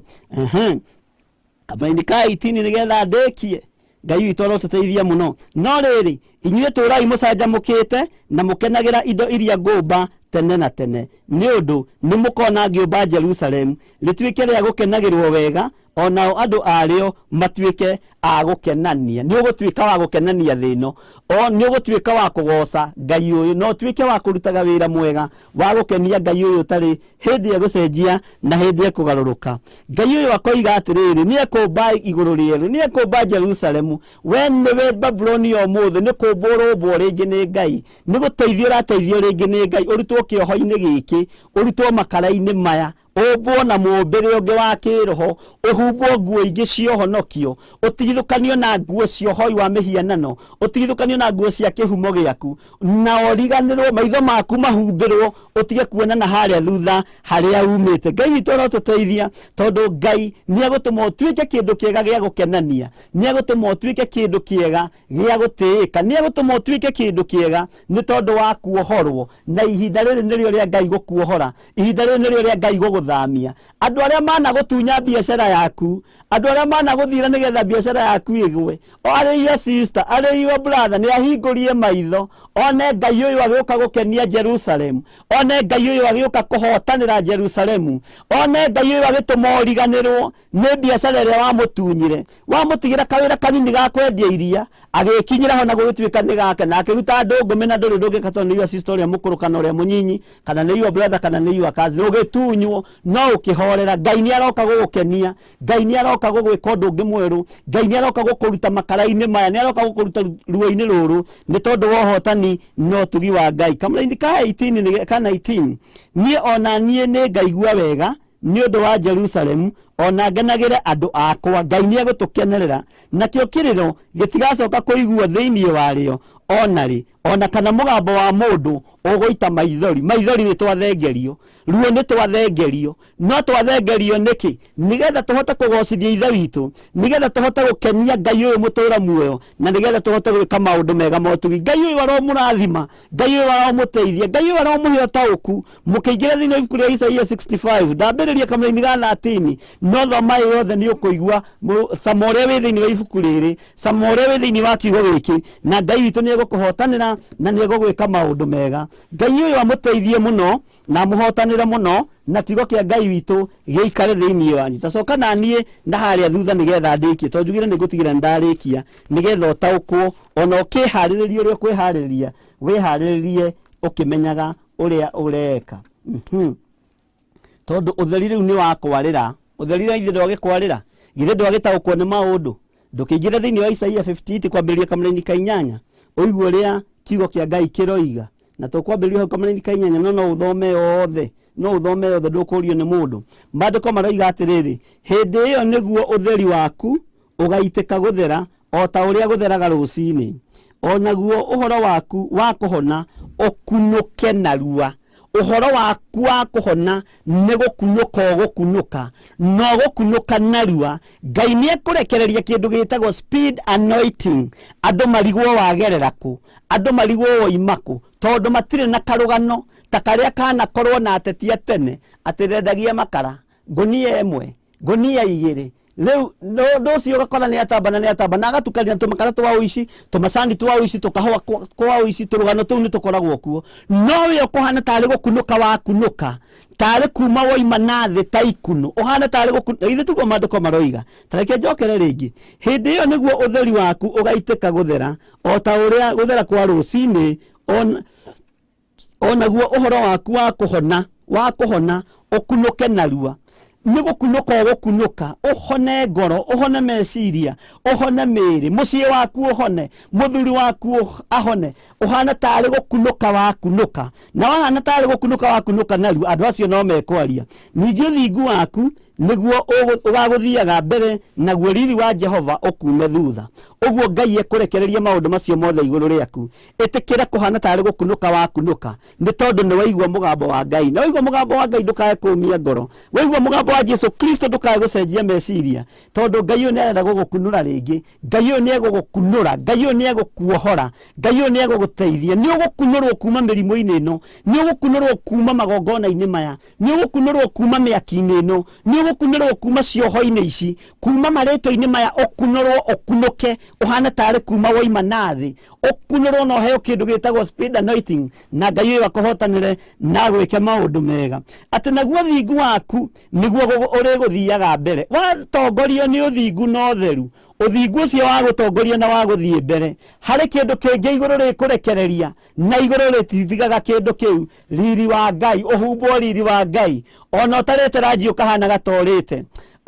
Kamũira ka 18 nĩgetha ndĩkie, Ngai witũ arotũteithia mũno. No rĩrĩ, inyuĩ tũrai mũcanjamũkĩte na mũkenagĩra indo iria ngũmba tene na tene, nĩ ũndũ nĩ mũkona ngĩũmba Jerusalem rĩtuĩke rĩa gũkenagĩrwo wega, onao andũ arĩo matuĩke a gũkenania. Nĩ ũgũtuĩka wa gũkenania thĩ ĩno, nĩ ũgũtuĩka wa kũgoca Ngai ũyũ, no ũtuĩke wa kũrutaga wĩra mwega wa gũkenia Ngai ũyũ ũtarĩ hĩndĩ egũcenjia na hĩndĩ ekũgarũrũka. Ngai ũyũ akoiga atĩrĩrĩ, nĩ ekũmba igũrũ rĩerũ, nĩ ekũmba Jerusalem. We nĩwe Babuloni ya ũmũthĩ nĩ kũmbũrũmbwo rĩngĩ nĩ Ngai, nĩ gũteithio ũrateithio rĩngĩ nĩ Ngai, ũrutwo kĩoho-inĩ gĩkĩ, ũrutwo makara-inĩ maya, ũmbwo na mũmbĩre ũngĩ wa kĩroho, ũhumbwo nguo ingĩ cia ũhonokio, ũtigithũkanio na nguo cia ũhoi wa mĩhianano, ũtigithũkanio na nguo cia kĩhumo gĩaku, na ũriganĩrwo, maitho maku mahumbĩrwo, ũtige kuona na harĩa thutha harĩa umĩte. Ngai witũ arotũteithia, tondũ Ngai nĩ egũtũma ũtuĩke kĩndũ kĩega gĩa gũkenania, nĩ egũtũma ũtuĩke kĩndũ kĩega gĩa gũtĩĩka, nĩ egũtũma ũtuĩke kĩndũ kĩega nĩ tondũ wa kuohorwo. Na ihinda rĩrĩ nĩrĩo rĩa Ngai gũkuohora, ihinda rĩrĩ nĩrĩo rĩa Ngai gũgũthamia. Andũ arĩa managũtunya biacara yaku, andũ arĩa managũthira nĩgetha biacara yaku ĩgwe, o arĩ your sister, arĩ your brother, nĩ ahingũrie maitho, one Ngai ũyũ agĩũka gũkenia Jerusalem, one Ngai ũyũ agĩũka kũhotanĩra Jerusalem, one Ngai ũyũ agĩtũma ũriganĩrwo nĩ biacara ĩrĩa wamũtunyire, wamũtigĩra kawĩra kanini ga kwendia iria, agĩkinyĩra ho na gũgĩtuĩka nĩ gake, na akĩruta ndũngũme na ndũrĩ ndũngĩka, tondũ nĩ your sister ũrĩa mũkũrũ kana ũrĩa mũnyinyi, kana nĩ your brother kana nĩ your cousin, ũgĩtunywo no ũkĩhorera. Ngai nĩ aroka gũgũkenia, Ngai nĩ aroka gũgwĩka ũndũ ũngĩ mwerũ, Ngai nĩ aroka gũkũruta makara-inĩ maya, nĩ aroka gũkũruta ruo-inĩ rũrũ, nĩ tondũ wa ũhotani no tugi wa Ngai. Kamũira ka 18 kana 19, niĩ ona niĩ nĩ ngaigua wega nĩ ũndũ wa Jerusalem, ona ngenagĩre andũ akwa. Ngai nĩ egũtũkenerera, nakĩo kĩrĩro gĩtigacoka kũiguo thĩinĩ warĩo onarĩ, ona kana mũgambo wa mũndũ ũgũita maithori. Maithori nĩ twathengerio, ruo nĩ twathengerio, no twathengerio nĩkĩ? Nĩgetha tũhote kũgocithia ithe witũ, nĩgetha tũhote gũkenia Ngai ũyũ mũtũra muoyo, na nĩgetha tũhote gwĩka maũndũ mega ma ũtugi. Ngai ũyũ aromũrathima, Ngai ũyũ aromũteithia, Ngai ũyũ aromũhe ũtaũku. Mũkĩingĩra thĩinĩ wa ibuku rĩa Isaia 65 ndambĩrĩria kamũira ga 13, no thoma yothe nĩ ũkũigua cama ũrĩa wĩ thĩinĩ wa ibuku rĩrĩ, cama ũrĩa wĩ thĩinĩ wa kiugo gĩkĩ, na Ngai witũ nĩ egũkũhotanĩra na nĩ egũgwĩka maũndũ mega. Ngai ũyũ amũteithie mũno na mũhotanĩre mũno, na kiugo kĩa Ngai witũ gĩikare thĩinĩ wanyu. Tacoka na niĩ na harĩa thutha nĩgetha ndĩkie, tondũ njugire nĩngũtigĩra ndarĩkia, nĩgetha ũtaũkwo ona ũkĩharĩrĩrie ũrĩa ũkwĩharĩrĩria, wĩharĩrĩrie ũkĩmenyaga ũrĩa ũreka. Tondũ ũtheri rĩu nĩ wakwarĩra, ũtheri rĩu ithe ndwagĩkwarĩra, githĩ ndwagĩtaũkwo nĩ maũndũ. Ndũkĩingĩre thĩinĩ wa Isaia 58 kwambĩrĩria kamũira ka 8, ũigua ũrĩa kiugo kĩa Ngai kĩroiga, na tũkwambĩrĩria hau kamũira ka 8, no ũthome yothe, no ũthome yothe, ndũkũrio nĩ mũndũ. Maandĩko maroiga atĩrĩrĩ, hĩndĩ ĩyo nĩguo ũtheri waku ũgaitĩka gũthera o ta ũrĩa gũtheraga rũcinĩ, onaguo ũhoro waku wa kũhona ũkunũke narua. Ũhoro waku wa kũhona nĩ gũkunũka ũgũkunũka, no gũkunũka narua. Ngai nĩ ekũrekereria kĩndũ gĩtagwo speed anointing. Andũ marigwo wagerera kũ, andũ marigwo woima kũ, tondũ matirĩ na karũgano ta karĩa kanakorwo na ateti a tene, atĩ rendagia makara ngũnia ĩmwe, ngũnia 2, Leu no cio gakora ni atamba na agatukania tumakara twa uici tumasani twa uici tukahwa kwa uici turugano tu ni tukoragwo kuo no we ukuhana tari gukunuka wa kunuka tari kuma woima nathi ta ikunu uhana tari gukunuka ithe tugo maandiko maroiga tareke njokere ringi hindi iyo niguo utheri waku ugaiteka guthera o ta uria guthera kwa rucini onaguo uhoro waku wa kuhona ukunuke narua nigo kunuka gukunuka uhone ngoro uhone meciria uhone miri mucie waku uhone muthuri waku ahone uhana tari gukunuka wa kunuka na wahana tari gukunuka wa kunuka naru andu acio no mekwaria ningi thingu waku niguo ugaguthiaga mbere naguo riri wa Jehova ukume thutha uguo Ngai ekurekereria maundu macio mothe iguru riaku etikira kuhana tari gukunuka wa kunuka ni tondu ni waigua mugambo wa Ngai na waigua mugambo wa Ngai ndukae kumia ngoro waigua mugambo wa Jesu Kristo ndukae gucenjia meciria tondu Ngai uyu ni arenda gugukunura ringi Ngai uyu ni egugukunura Ngai uyu ni egukuohora Ngai uyu ni eguguteithia ni ugukunurwo kuma mirimu-ini ino ni ugukunurwo kuma magongona-ini maya ni ugukunurwo kuma miaki-ini ino ni ugukunurwo kuma cioho-ini ici kuma maritwa-ini maya ukunurwo ukunuke uhana tari kuma woima nathi ukunurwo no heo kindu gitagwo speed anointing na Ngai uyu akohotanire na gwike maundu mega ati naguo thingu waku niguo uriguthiaga mbere watongorio ni uthingu no theru uthingu ucio wa gutongoria na wa guthie mbere hari kindu kingi iguru rikurekereria na iguru ritithigaga kindu kiu riri wa Ngai uhumbo riri wa Ngai ona utarete rangi ukahana gatorite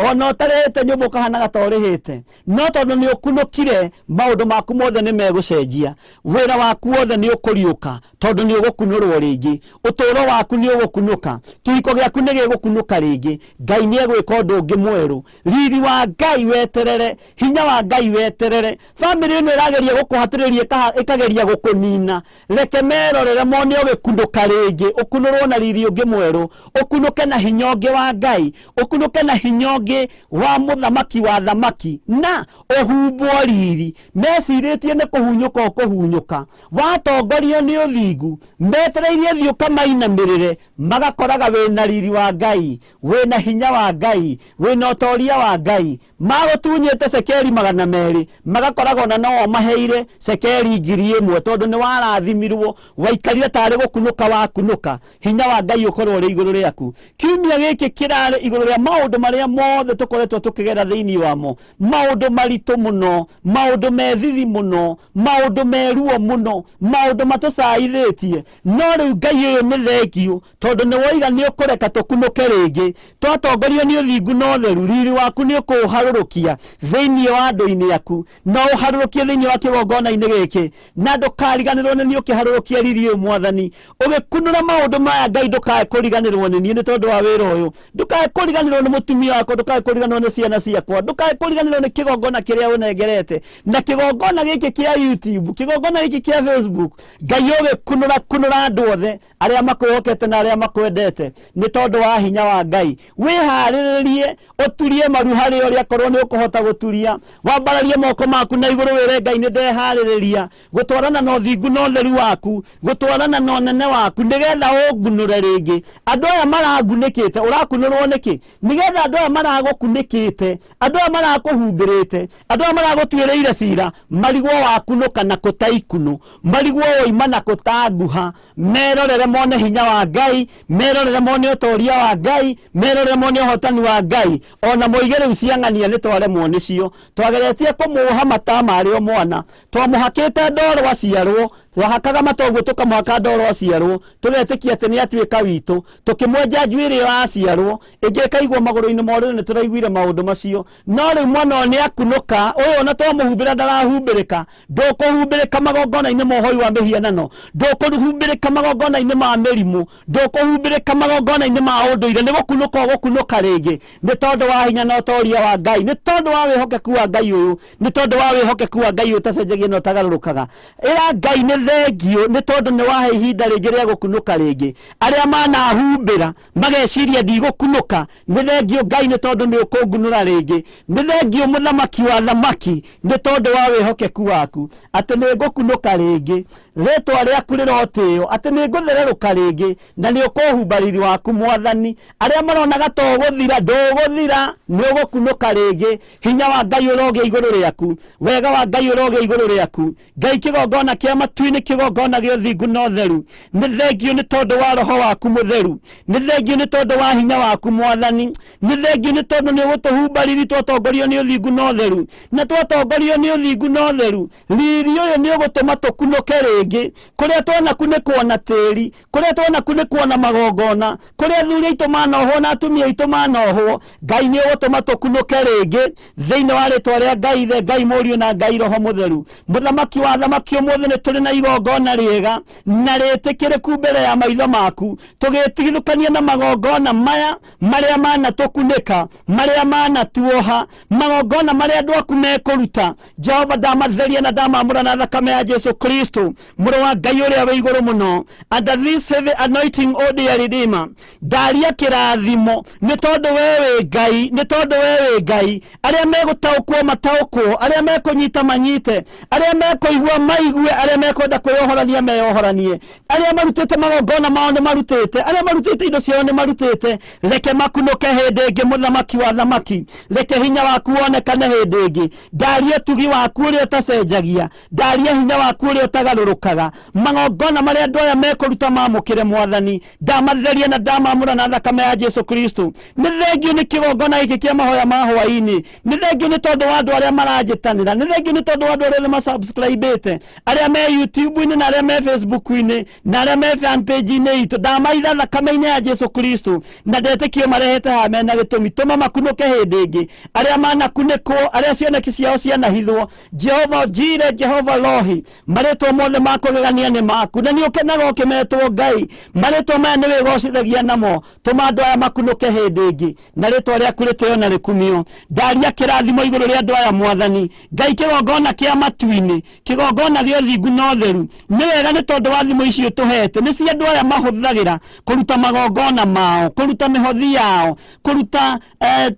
ona utarete nyumba ukahana gatorihite no tondu ni ukunukire maundu maku mothe ni megucenjia wira waku wothe ni ukuriuka tondu ni ugukunurwo ringi uturo waku ni ugukunuka kihiko giaku ni gigukunuka ringi Ngai ni egwika undu ungi mweru riri wa Ngai weterere hinya wa Ngai weterere family ino irageria gukuhatiriria ikageria gukunina reke merorere mone ugikunuka ringi ukunurwo na riri ungi mweru ukunuke na hinya ungi wa Ngai ukunuke na hinya ungi wa muthamaki wa thamaki na uhumbwo riri meciritie ni kuhunyuka watongorio ni uthingu metereirie thiuka mainamirire magakoraga wina riri wa Ngai wina hinya wa Ngai wina utoria wa Ngai magutunyite cekeri 200 magakoraga ona no maheire cekeri 1000 tondu ni warathimirwo waikarire tari gukunuka wa kunuka hinya wa Ngai ukorwo ri iguru riaku kiumia giki kirare iguru ria maundu maria mothe tukoretwo tukigera thiini wamo maundu maritu muno maundu methithi muno maundu meruo muno maundu matucaithitie no riu Ngai uyu ni thengio tondu ni woiga ni ukureka tukunuke ringi twatongorio ni uthingu no theru riri waku ni ukuharurukia thiini wa andu-ini aku no uharurukie thiini wa kigongona-ini giki na ndukariganirwo ni ukiharurukia riri uyu mwathani ugikunura maundu maya Ngai ndukae kuriganirwo ni tondu wa wira uyu ndukae kuriganirwo ni mutumia wako ndukae kuriganirwo ni ciana ciakwa ndukae kuriganirwo ni kigongona kiria unengerete na kigongona giki kia YouTube kigongona giki kia Facebook Ngai ugikunura andu othe aria makwihokete na aria makwendete ni tondu wa hinya wa Ngai wihariririe uturie maru hari uria korwo ni ukuhota guturia wambararie moko maku na iguru wire Ngai ni ndehaririria gutwarana no thingu no theru waku gutwarana no nene waku nigetha ungunure ringi andu aya maragunikite urakunurwo niki nigetha andu aya maragukunikite andu aya marakuhumbirite andu aya maragutwireire cira marigwo wakunuka na kutaikunu marigwo woima na kutanguha merorere mone hinya wa Ngai merorere mone utoria wa Ngai merorere mone uhotani wa Ngai ona moigere uciang'ania ni twaremwo nicio twageretie kumuha mata mari o mwana twamuhakite ndoro aciarwo twahakaga matoguo tukamuhaka ndoro aciarwo tugetikia ati ni atuika witu tukimwenja njuiri yo aciarwo ingi kaigwo maguru-ini moru ni turaiguire maundu macio no riu mwana ni akunuka uyu ona twamuhumbira ndarahumbirika ndukuhumbirika magongona-ini mohoi wa mihianano ndukuhumbirika magongona-ini ma mirimu ndukuhumbirika magongona-ini ma unduire ni gukunuka gukunuka ringi ni tondu wa hinya na utoria wa Ngai ni tondu wa wihokeku wa Ngai uyu ni tondu wa wihokeku wa Ngai utacenjagia na utagarurukaga ira Ngai ni thengio nĩ tondũ nĩ wahe ihinda rĩngĩ rĩa gũkunũka rĩngĩ. Arĩa manahumbĩra mageciria ndigũkunũka, nĩ thengio Ngai nĩ tondũ nĩ ũkũngunũra rĩngĩ. Nĩ thengio mũthamaki wa thamaki nĩ tondũ wa wĩhokeku waku atĩ nĩ ngũkunũka rĩngĩ. Rĩtwa rĩaku rĩrotĩo atĩ nĩ ngũthererũka rĩngĩ na nĩ ũkũhumba riri waku Mwathani. Arĩa maronaga to gũthira ndũgũthira, nĩ ũgũkunũka rĩngĩ. Hinya wa Ngai ũrogĩa igũrũ rĩaku, wega wa Ngai ũrogĩa igũrũ rĩaku. Ngai kĩgongona kĩa matu-inĩ, kĩgongona gĩa ũthingu na ũtheru. Nĩ thengio nĩ tondũ wa roho waku mũtheru. Nĩ thengio nĩ tondũ wa hinya waku Mwathani. Nĩ thengio nĩ tondũ nĩ ũgũtũhumba riri twatongorio nĩ ũthingu na ũtheru. Na twatongorio nĩ ũthingu na ũtheru, riri ũyũ nĩ ũgũtũma tũkunũke rĩngĩ. Kũrĩa twanakunĩkwo na tĩri, kũrĩa twanakunĩkwo na magongona, kũrĩa athuri aitũ manohwo na atumia aitũ manohwo, Ngai nĩ ũgũtũma tũkunũke rĩngĩ thĩinĩ wa rĩtwa rĩa Ngai Ithe, Ngai Mũriũ na Ngai Roho Mũtheru. Mũthamaki wa thamaki, ũmũthĩ nĩ tũrĩ na igongona rĩega na rĩtĩkĩrĩku mbere ya maitho maku, tũgĩtigithũkania na magongona maya marĩa manatũkunĩka, marĩa manatuoha, magongona marĩa andũ aku mekũruta. Jehova, ndamatheria na ndamamũra na thakame ya Jesu Kristo, mũrũ wa Ngai ũrĩa wĩ igũrũ mũno. Under this heavy anointing, O dear Redeemer, ndaria kĩrathimo nĩ tondũ we wĩ Ngai, nĩ tondũ we wĩ Ngai. Arĩa megũtaũkwo mataũkwo, arĩa mekũnyita manyite, arĩa mekũigua maigue, arĩa mekwenda kwĩyohorania meyohoranie, arĩa marutĩte magongona mao nĩ marutĩte, arĩa marutĩte indo ciao nĩ marutĩte. Reke makunũke hĩndĩ ĩngĩ, mũthamaki wa thamaki. Reke hinya waku wonekane hĩndĩ ĩngĩ. Ndaria ũtugi waku ũrĩa ũtacenjagia, ndaria hinya waku ũrĩa ũtagarũrũkaga. Magongona marĩa andũ aya mekũruta mamũkĩre Mwathani, ndamatheria na ndamamũra na thakame ya Jesu Kristo. Nĩ thengio nĩ kĩgongona gĩkĩ kĩa mahoya ma hwaĩ-inĩ. Nĩ thengio nĩ tondũ wa andũ arĩa maranjĩtanĩra, nĩ thengio nĩ tondũ wa andũ arĩa masubscribe-ĩte, arĩa me YouTube-inĩ na arĩa me Facebook-inĩ na arĩa me fan page-inĩ itũ. Ndamaitha thakame-inĩ ya Jesu Kristo na ndetĩkio marehete haha mena gĩtũmi. Tũma makunũke hĩndĩ ĩngĩ, arĩa manakunĩkwo, arĩa cioneki ciao cianahithwo. Jehova Jire, Jehova Rohi, marĩtwo mothe ma kũgegania nĩ maku na nĩ ũkenaga ũkĩmetwo Ngai. Marĩtwo maya nĩ wĩgocithagia namo. Tũma andũ aya makunũke hĩndĩ ĩngĩ na rĩtwa rĩaku rĩtĩo na rĩkumio. Ndaria kĩrathimo igũrũ rĩa andũ aya Mwathani. Ngai kĩgongona kĩa matu-inĩ, kĩgongona gĩa ũthingu na ũtheru. Nĩ wega nĩ tondũ wa thimo icio tũhete, nĩ cia andũ aya mahũthagĩra kũruta magongona mao, kũruta mĩhothi yao, kũruta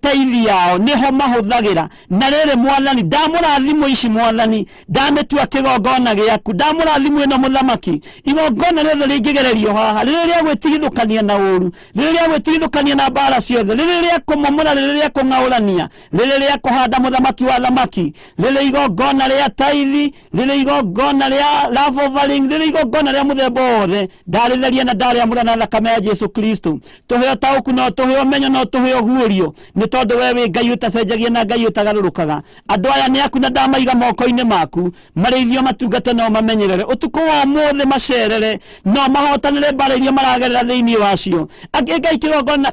teithi yao, nĩho mahũthagĩra. Na rĩrĩ Mwathani, ndamũra thimo ici Mwathani, ndamĩtua kĩgongona gĩaku, ndamũra thimo ĩno mũthamaki. Igongona rĩothe rĩngĩgererio haha, rĩrĩ rĩa gwĩtigithũkania na ũru, rĩrĩ rĩa gwĩtigithũkania na mbara ciothe, rĩrĩ rĩa kũmomora, rĩrĩ rĩa kũng'aũrania, rĩrĩ rĩa kũhanda mũthamaki wa thamaki, rĩrĩ igongona rĩa taithi, rĩrĩ igongona rĩa love offering, rĩrĩ igongona rĩa mũthemba wothe, ndarĩtheria na ndarĩamũra na thakame ya Jesu Kristo. Tũheo taũku no tũheo menyo no tũheo guũrio, nĩ tondũ we wĩ Ngai ũtacenjagia na Ngai ũtagarũrũkaga. Andũ aya nĩ aku na ndamaiga moko-inĩ maku, marĩithio matungate no mamenyerere. Ũtukũ wa ũmũthĩ macerere no mahotanĩre mbara iria maragerera thĩinĩ wacio. Angĩ Ngai kĩgongona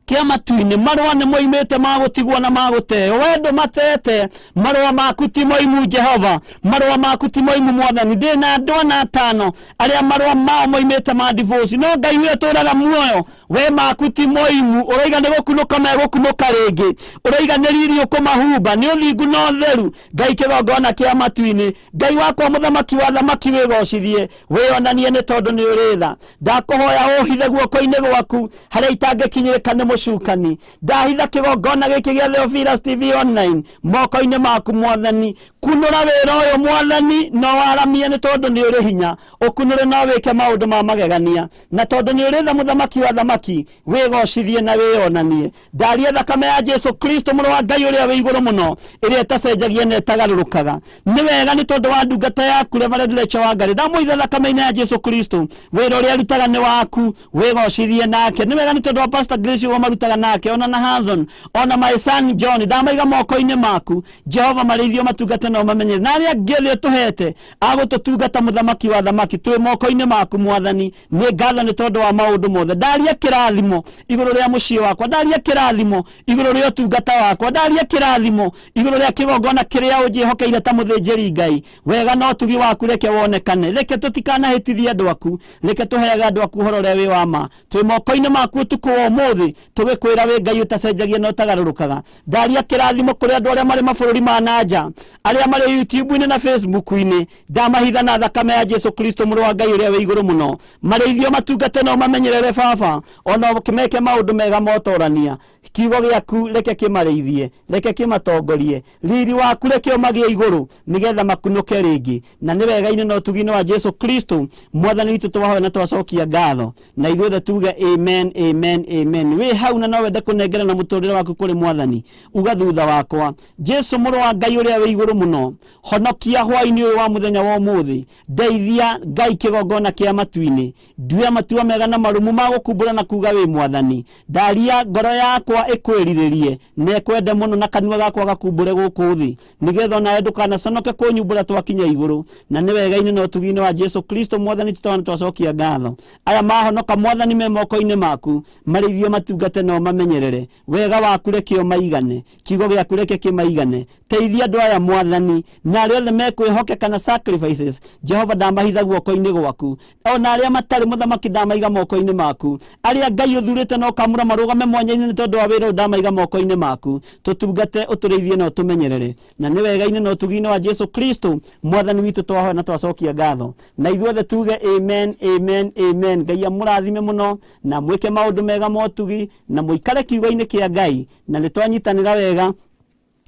kĩa matu-inĩ, marũa nĩ moimĩte magũtigwo na magũteo. Wendo matete, marũa maku ti moimu Jehova, marũa maku ti moimu Mwathani. Ndĩ na andũ ana 5 arĩa marũa mao moimĩte ma divorce, no Ngai ũrĩa ũtũũraga muoyo, we maku ti moimu. Ũroiga nĩ gũkunũka megũkunũka rĩngĩ, ũroiga nĩ riri ũkũmahumba, nĩ ũthingu na ũtheru. Ngai kĩgongona kĩa matu-inĩ, Ngai wakwa mũthamaki wa thamaki wĩgocithie, wĩonanie nĩ tondũ nĩ ũrĩ tha. Ndakũhoya ũhithe guoko-inĩ gwaku harĩa itangĩkinyĩrĩka nĩ mũcukani. Ndahitha kĩgongona gĩkĩ gĩa Theophilus TV Online moko-inĩ maku Mwathani. Kunũra wĩra ũyũ Mwathani, no waramie nĩ tondũ nĩ ũrĩ hinya. Ũkunũre no wĩke maũndũ ma magegania, na tondũ nĩ ũrĩ tha mũthamaki wa thamaki, wĩgocithie na wĩonanie. Ndaria thakame ya Jesu Kristo, mũrũ wa Ngai ũrĩa wĩ igũrũ mũno, ĩrĩa ĩtacenjagia na ĩtagarũrũkaga. Nĩ wega nĩ tondũ wa ndungata yaku Reverend Rachel Wangari, ndamũitha thakame-inĩ ya Jesu Kristo, wĩra ũrĩa arutaga nĩ waku, wĩgocithie nake. Nĩ wega nĩ tondũ wa Pastor Grace marutaga nake, ona na Hanson, ona my son John, ndamaiga moko-inĩ maku. Jehova, marĩithio matungate no mamenyere, na arĩa angĩ othe ũtũhete agũtũtungata mũthamaki wa thamaki, twĩ moko-inĩ maku Mwathani. Nĩ ngatho nĩ tondũ wa maũndũ mothe. Ndaria kĩrathimo igũrũ rĩa mũciĩ wakwa, ndaria kĩrathimo igũrũ rĩa ũtungata wakwa, ndaria kĩrathimo igũrũ rĩa kĩgongona kĩrĩa ũnjĩhokeire ta mũthĩnjĩri Ngai. Wega no ũtugi waku reke wonekane, reke tũtikanahĩtithie andũ aku, reke tũheage andũ aku ũhoro ũrĩa wĩ wa ma. Twĩ moko-inĩ maku ũtukũ wa ũmũthĩ, tugikwira we Ngai utacenjagia no tagarurukaga ndaria kirathimo kuri andu aria mari mabũrũri ma nanja aria mari YouTube-ini na Facebook-ini ndamahitha na thakame ya Jesu Kristo mũrũ wa Ngai uria we igũrũ mũno marĩithio matungate no mamenyerere baba ona kimeke maundu mega motorania kiugo giaku reke kimarĩithie reke kimatongorie riri waku reke umagie igũrũ nigetha makunuke ringi na ni wega-ini no tugi-ini wa Jesu Kristo mwathani witu twahoya na twacokia ngatho na ithuothe tuge amen amen amen we hau na no wende kunengera na mũtũrĩre waku kuri mwathani uga thutha wakwa Jesu mũrũ wa Ngai uria we igũrũ mũno honokia hwa-ini ũyũ wa mũthenya wa ũmũthĩ ndeithia Ngai kĩgongona kĩa matu-inĩ ndue matua mega na marumu ma gũkumbũra na kuga we mwathani ndaria ngoro yakwa ikwĩrirĩrie na kwende mũno na kanua gakwa gakumbũre gũkũ thĩ nigetha nawe ndũkanaconoke kũnyumbũra twakinya igũrũ na nĩ wega-ini no tugi-ini wa Jesu Kristo mwathani tũtwana twacokia ngatho aya mahonoka mwathani me moko-ini maku marĩithio matungate no mamenyerere wega waku reke ũmaigane kiugo gĩaku reke kĩmaigane teithia andũ aya mwathani na arĩa othe mekwĩhokeka na sacrifices Jehova ndamahitha guoko-ini gwaku ona arĩa matarĩ mũthamaki ndamaiga moko-ini maku arĩa Ngai ũthurĩte no kamũra marũgame mwanya-inĩ nĩ tondũ wa wĩra ndamaiga moko-ini maku tũtungate ũtũrĩithie no tũmenyerere na nĩ wega-ini no tugi-ini wa Jesu Kristo mwathani witũ twahoya na twacokia ngatho na ithuothe tuge amen amen amen Ngai amũrathime mũno na mwĩke maũndũ mega motugi na mũikare kiugo-ini kĩa Ngai na nĩ twanyitanĩra wega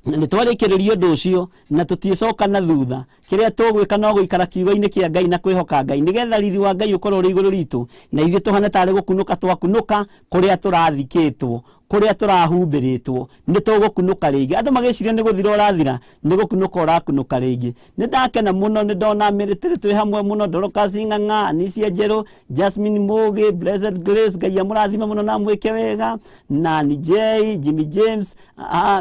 na nĩ twarĩkĩrĩria ũndũ ũcio na tũtiĩcoka na thutha kĩrĩa tũgwĩka no gũikara kiugo-ini kĩa Ngai na kwĩhoka Ngai nĩgetha riri wa Ngai ũkorwo ũrĩ igũrũ ritũ na ithuĩ tũhane tarĩ gũkunũka twakunũka kũrĩa tũrathikĩtwo kuria turahumbĩrĩtwo nĩ tũgũkunũka rĩngĩ andũ magĩciria nĩ gũthira ũrathira nĩ gũkunũka ũrakunũka rĩngĩ nĩ ndakena mũno nĩ ndona mĩrĩtĩrĩ twĩ hamwe mũno Dorcas Ng'ang'a Anisia Njerũ Jasmine Mũgĩ Blessed Grace Ngai amũrathime mũno na mwĩke wega na ni Jimmy James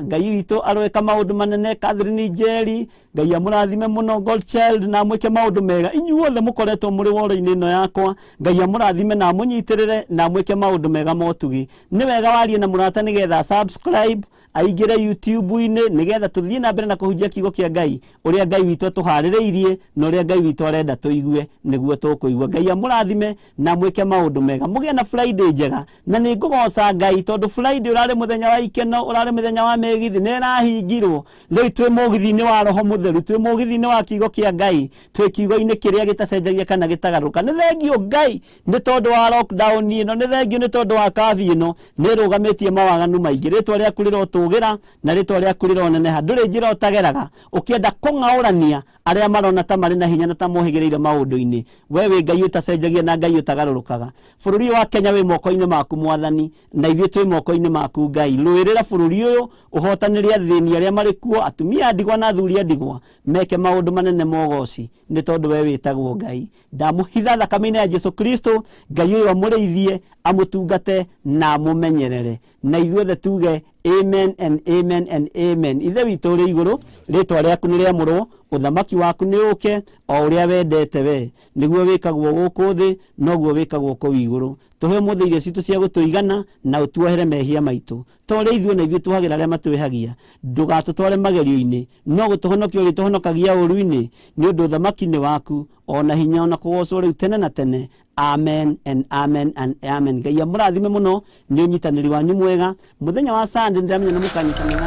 Ngai witũ arweka maũndũ manene Catherine Njeri Ngai amũrathime mũno Goldchild na mwĩke maũndũ mega inyuothe mũkoretwo mũrĩ woro-inĩ ĩno yakwa Ngai amũrathime na mũnyitĩrĩre na mwĩke maũndũ mega motugi nĩ wega warie na mũrata nigetha subscribe aingire YouTube-ini nigetha tuthie na mbere na kuhunjia kiugo kia Ngai uria Ngai witũ tuharĩrĩirie na uria Ngai witũ arenda tuigue niguo tukuigua Ngai amũrathime na mwĩke maũndũ mega mũgĩe na Friday njega na nĩ ngũgoca Ngai tondũ Friday ũrarĩ mũthenya wa ikeno ũrarĩ mũthenya wa megithi nĩ ĩrahingirwo rĩu twĩ mũgithi-inĩ wa roho mũtheru twĩ mũgithi-inĩ wa kiugo kia Ngai twĩ kiugo-inĩ kĩrĩa gĩtacenjagia kana gĩtagarũka nĩ thengio Ngai nĩ tondũ wa lockdown ĩno nĩ thengio nĩ tondũ wa kabi ĩno nĩ rũgamĩtie mawaganu maingĩ rĩtwa rĩaku rĩrotũgĩra na rĩtwa rĩaku rĩroneneha ndũrĩ njĩra ũtageraga ũkĩenda kũng'aũrania arĩa marona ta marĩ na hinya na ta mohĩgĩrĩire maũndũ-inĩ we wĩ Ngai ũtacenjagia na Ngai ũtagarũrũkaga bũrũri wa Kenya wĩ moko-inĩ maku mwathani na ithuĩ twĩ moko-inĩ maku Ngai rũĩrĩra bũrũri ũyũ ũhotanĩrie athĩni arĩa marĩ kuo atumia ndigwa na athuri ndigwa meke maũndũ manene mogoci nĩ tondũ we wĩtagwo Ngai ndamũhitha thakame-inĩ ya Jesu Kristo Ngai ũyũ amũrĩithie amũtungate na amũmenyerere na ithuothe tuge amen and amen and amen ithe witũ ũrĩ igũrũ rĩtwa rĩaku nĩ rĩamũrwo ũthamaki waku nĩ ũke o ũrĩa wendete we nĩguo wĩkagwo gũkũ thĩ noguo wĩkagwo kũu igũrũ tũhe ũmũthĩ irio citũ cia gũtũigana na ũtuohere mehia maitũ tũrĩ ithuĩ na ithuĩ tuhagĩra arĩa matwĩhagia ndũgatũtware magerio-inĩ no gũtũhonokia ũrĩtũhonokagia ũru-inĩ nĩ ũndũ ũthamaki nĩ waku ona hinya ona kũgocwo rĩu tene na tene amen and amen and amen Ngai amũrathime mũno nĩ ũnyitanĩri wanyu mwega mũthenya wa Sunday ndĩramenya nĩ mũkanyitanĩra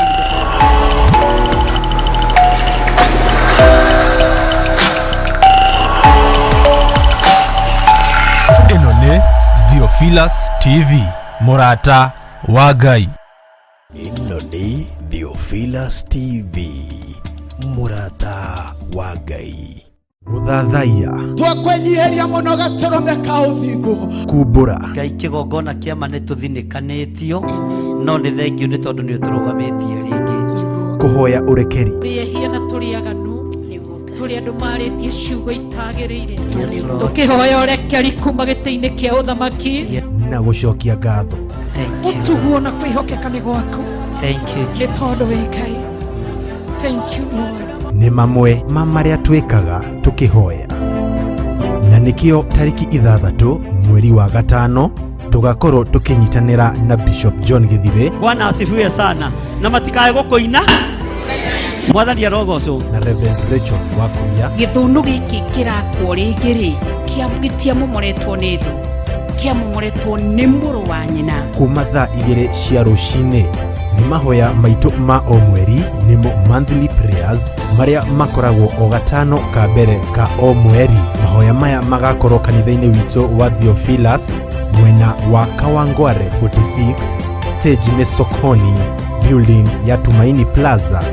ĩno nĩ Theophilus TV mũrata wa Ngai ĩno nĩ Theophilus TV mũrata wa Ngai gũthathaiya twakwenyiheria mũno gatũrũme ka ũthingu kumbũra Ngai kĩgongona kĩama nĩ tũthinĩkanĩtio no nĩ thengio nĩ tondũ nĩ ũtũrũgamĩtie rĩngĩ kũhoya ũrekeri tũrĩehia na tũrĩaganu tũrĩ andũ marĩtie ciugo itagĩrĩire tũkĩhoya ũrekeri kuma gĩtĩ-inĩ kĩa ũthamaki na gũcokia ngatho ũtuguo na kwĩhokeka nĩ gwaku nĩ tondũ wĩ Ngai thank you Lord nĩ mamwe ma marĩa twĩkaga tũkĩhoya na nĩkĩo tarĩki 6 mweri wa gatano tugakorwo tũkĩnyitanĩra na Bishop John Gĩthire Bwana asifiwe sana na matikae gũkũina mwathani arogocwo na Reverend Rachel Wakuria gĩthũnũ gĩkĩ kĩrakwo rĩngĩ rĩ kĩamũgĩtia mũmoretwo nĩ thũ kĩamomoretwo nĩ mũrũ wa nyina. Kuma thaa 2 cia rũcinĩ nĩ mahoya maitũ ma o mweri nĩmo monthly prayers marĩa makoragwo o gatano ka mbere ka o mweri. Mahoya maya magakorwo kanitha-inĩ witũ wa Theophilus mwena wa Kawangware 46, stage nĩ Sokoni, building ya Tumaini Plaza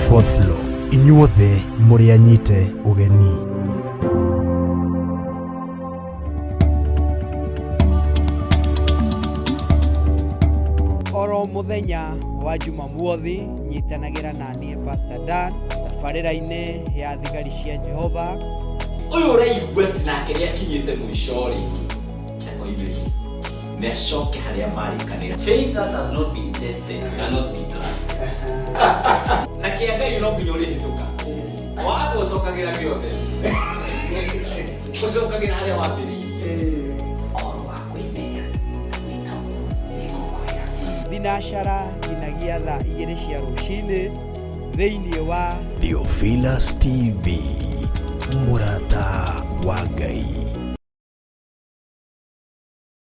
4th floor. Inyuothe mũrĩ anyite ũgeni. Oro muthenya wa Jumamothi nyitanagira na niĩ Pastor Dan tabarĩra-inĩ ya thigari cia Jehova. Ũyũ ũraigua nake nĩ akinyĩte mũico rĩ oigire nĩ acoke harĩa marĩkanĩra. Faith that has not been tested cannot be trusted. Na kĩanga no nginya ũrĩhĩtũka waga ũcokagĩra gĩothe ũcokagĩra harĩa wambĩrĩirie oro wa kwĩmenya gwĩtagwo nĩ ngũkwĩra. Thinacara nginagia thaa 2 cia rũcinĩ thĩinĩ wa Theophilus TV, mũrata wa Ngai.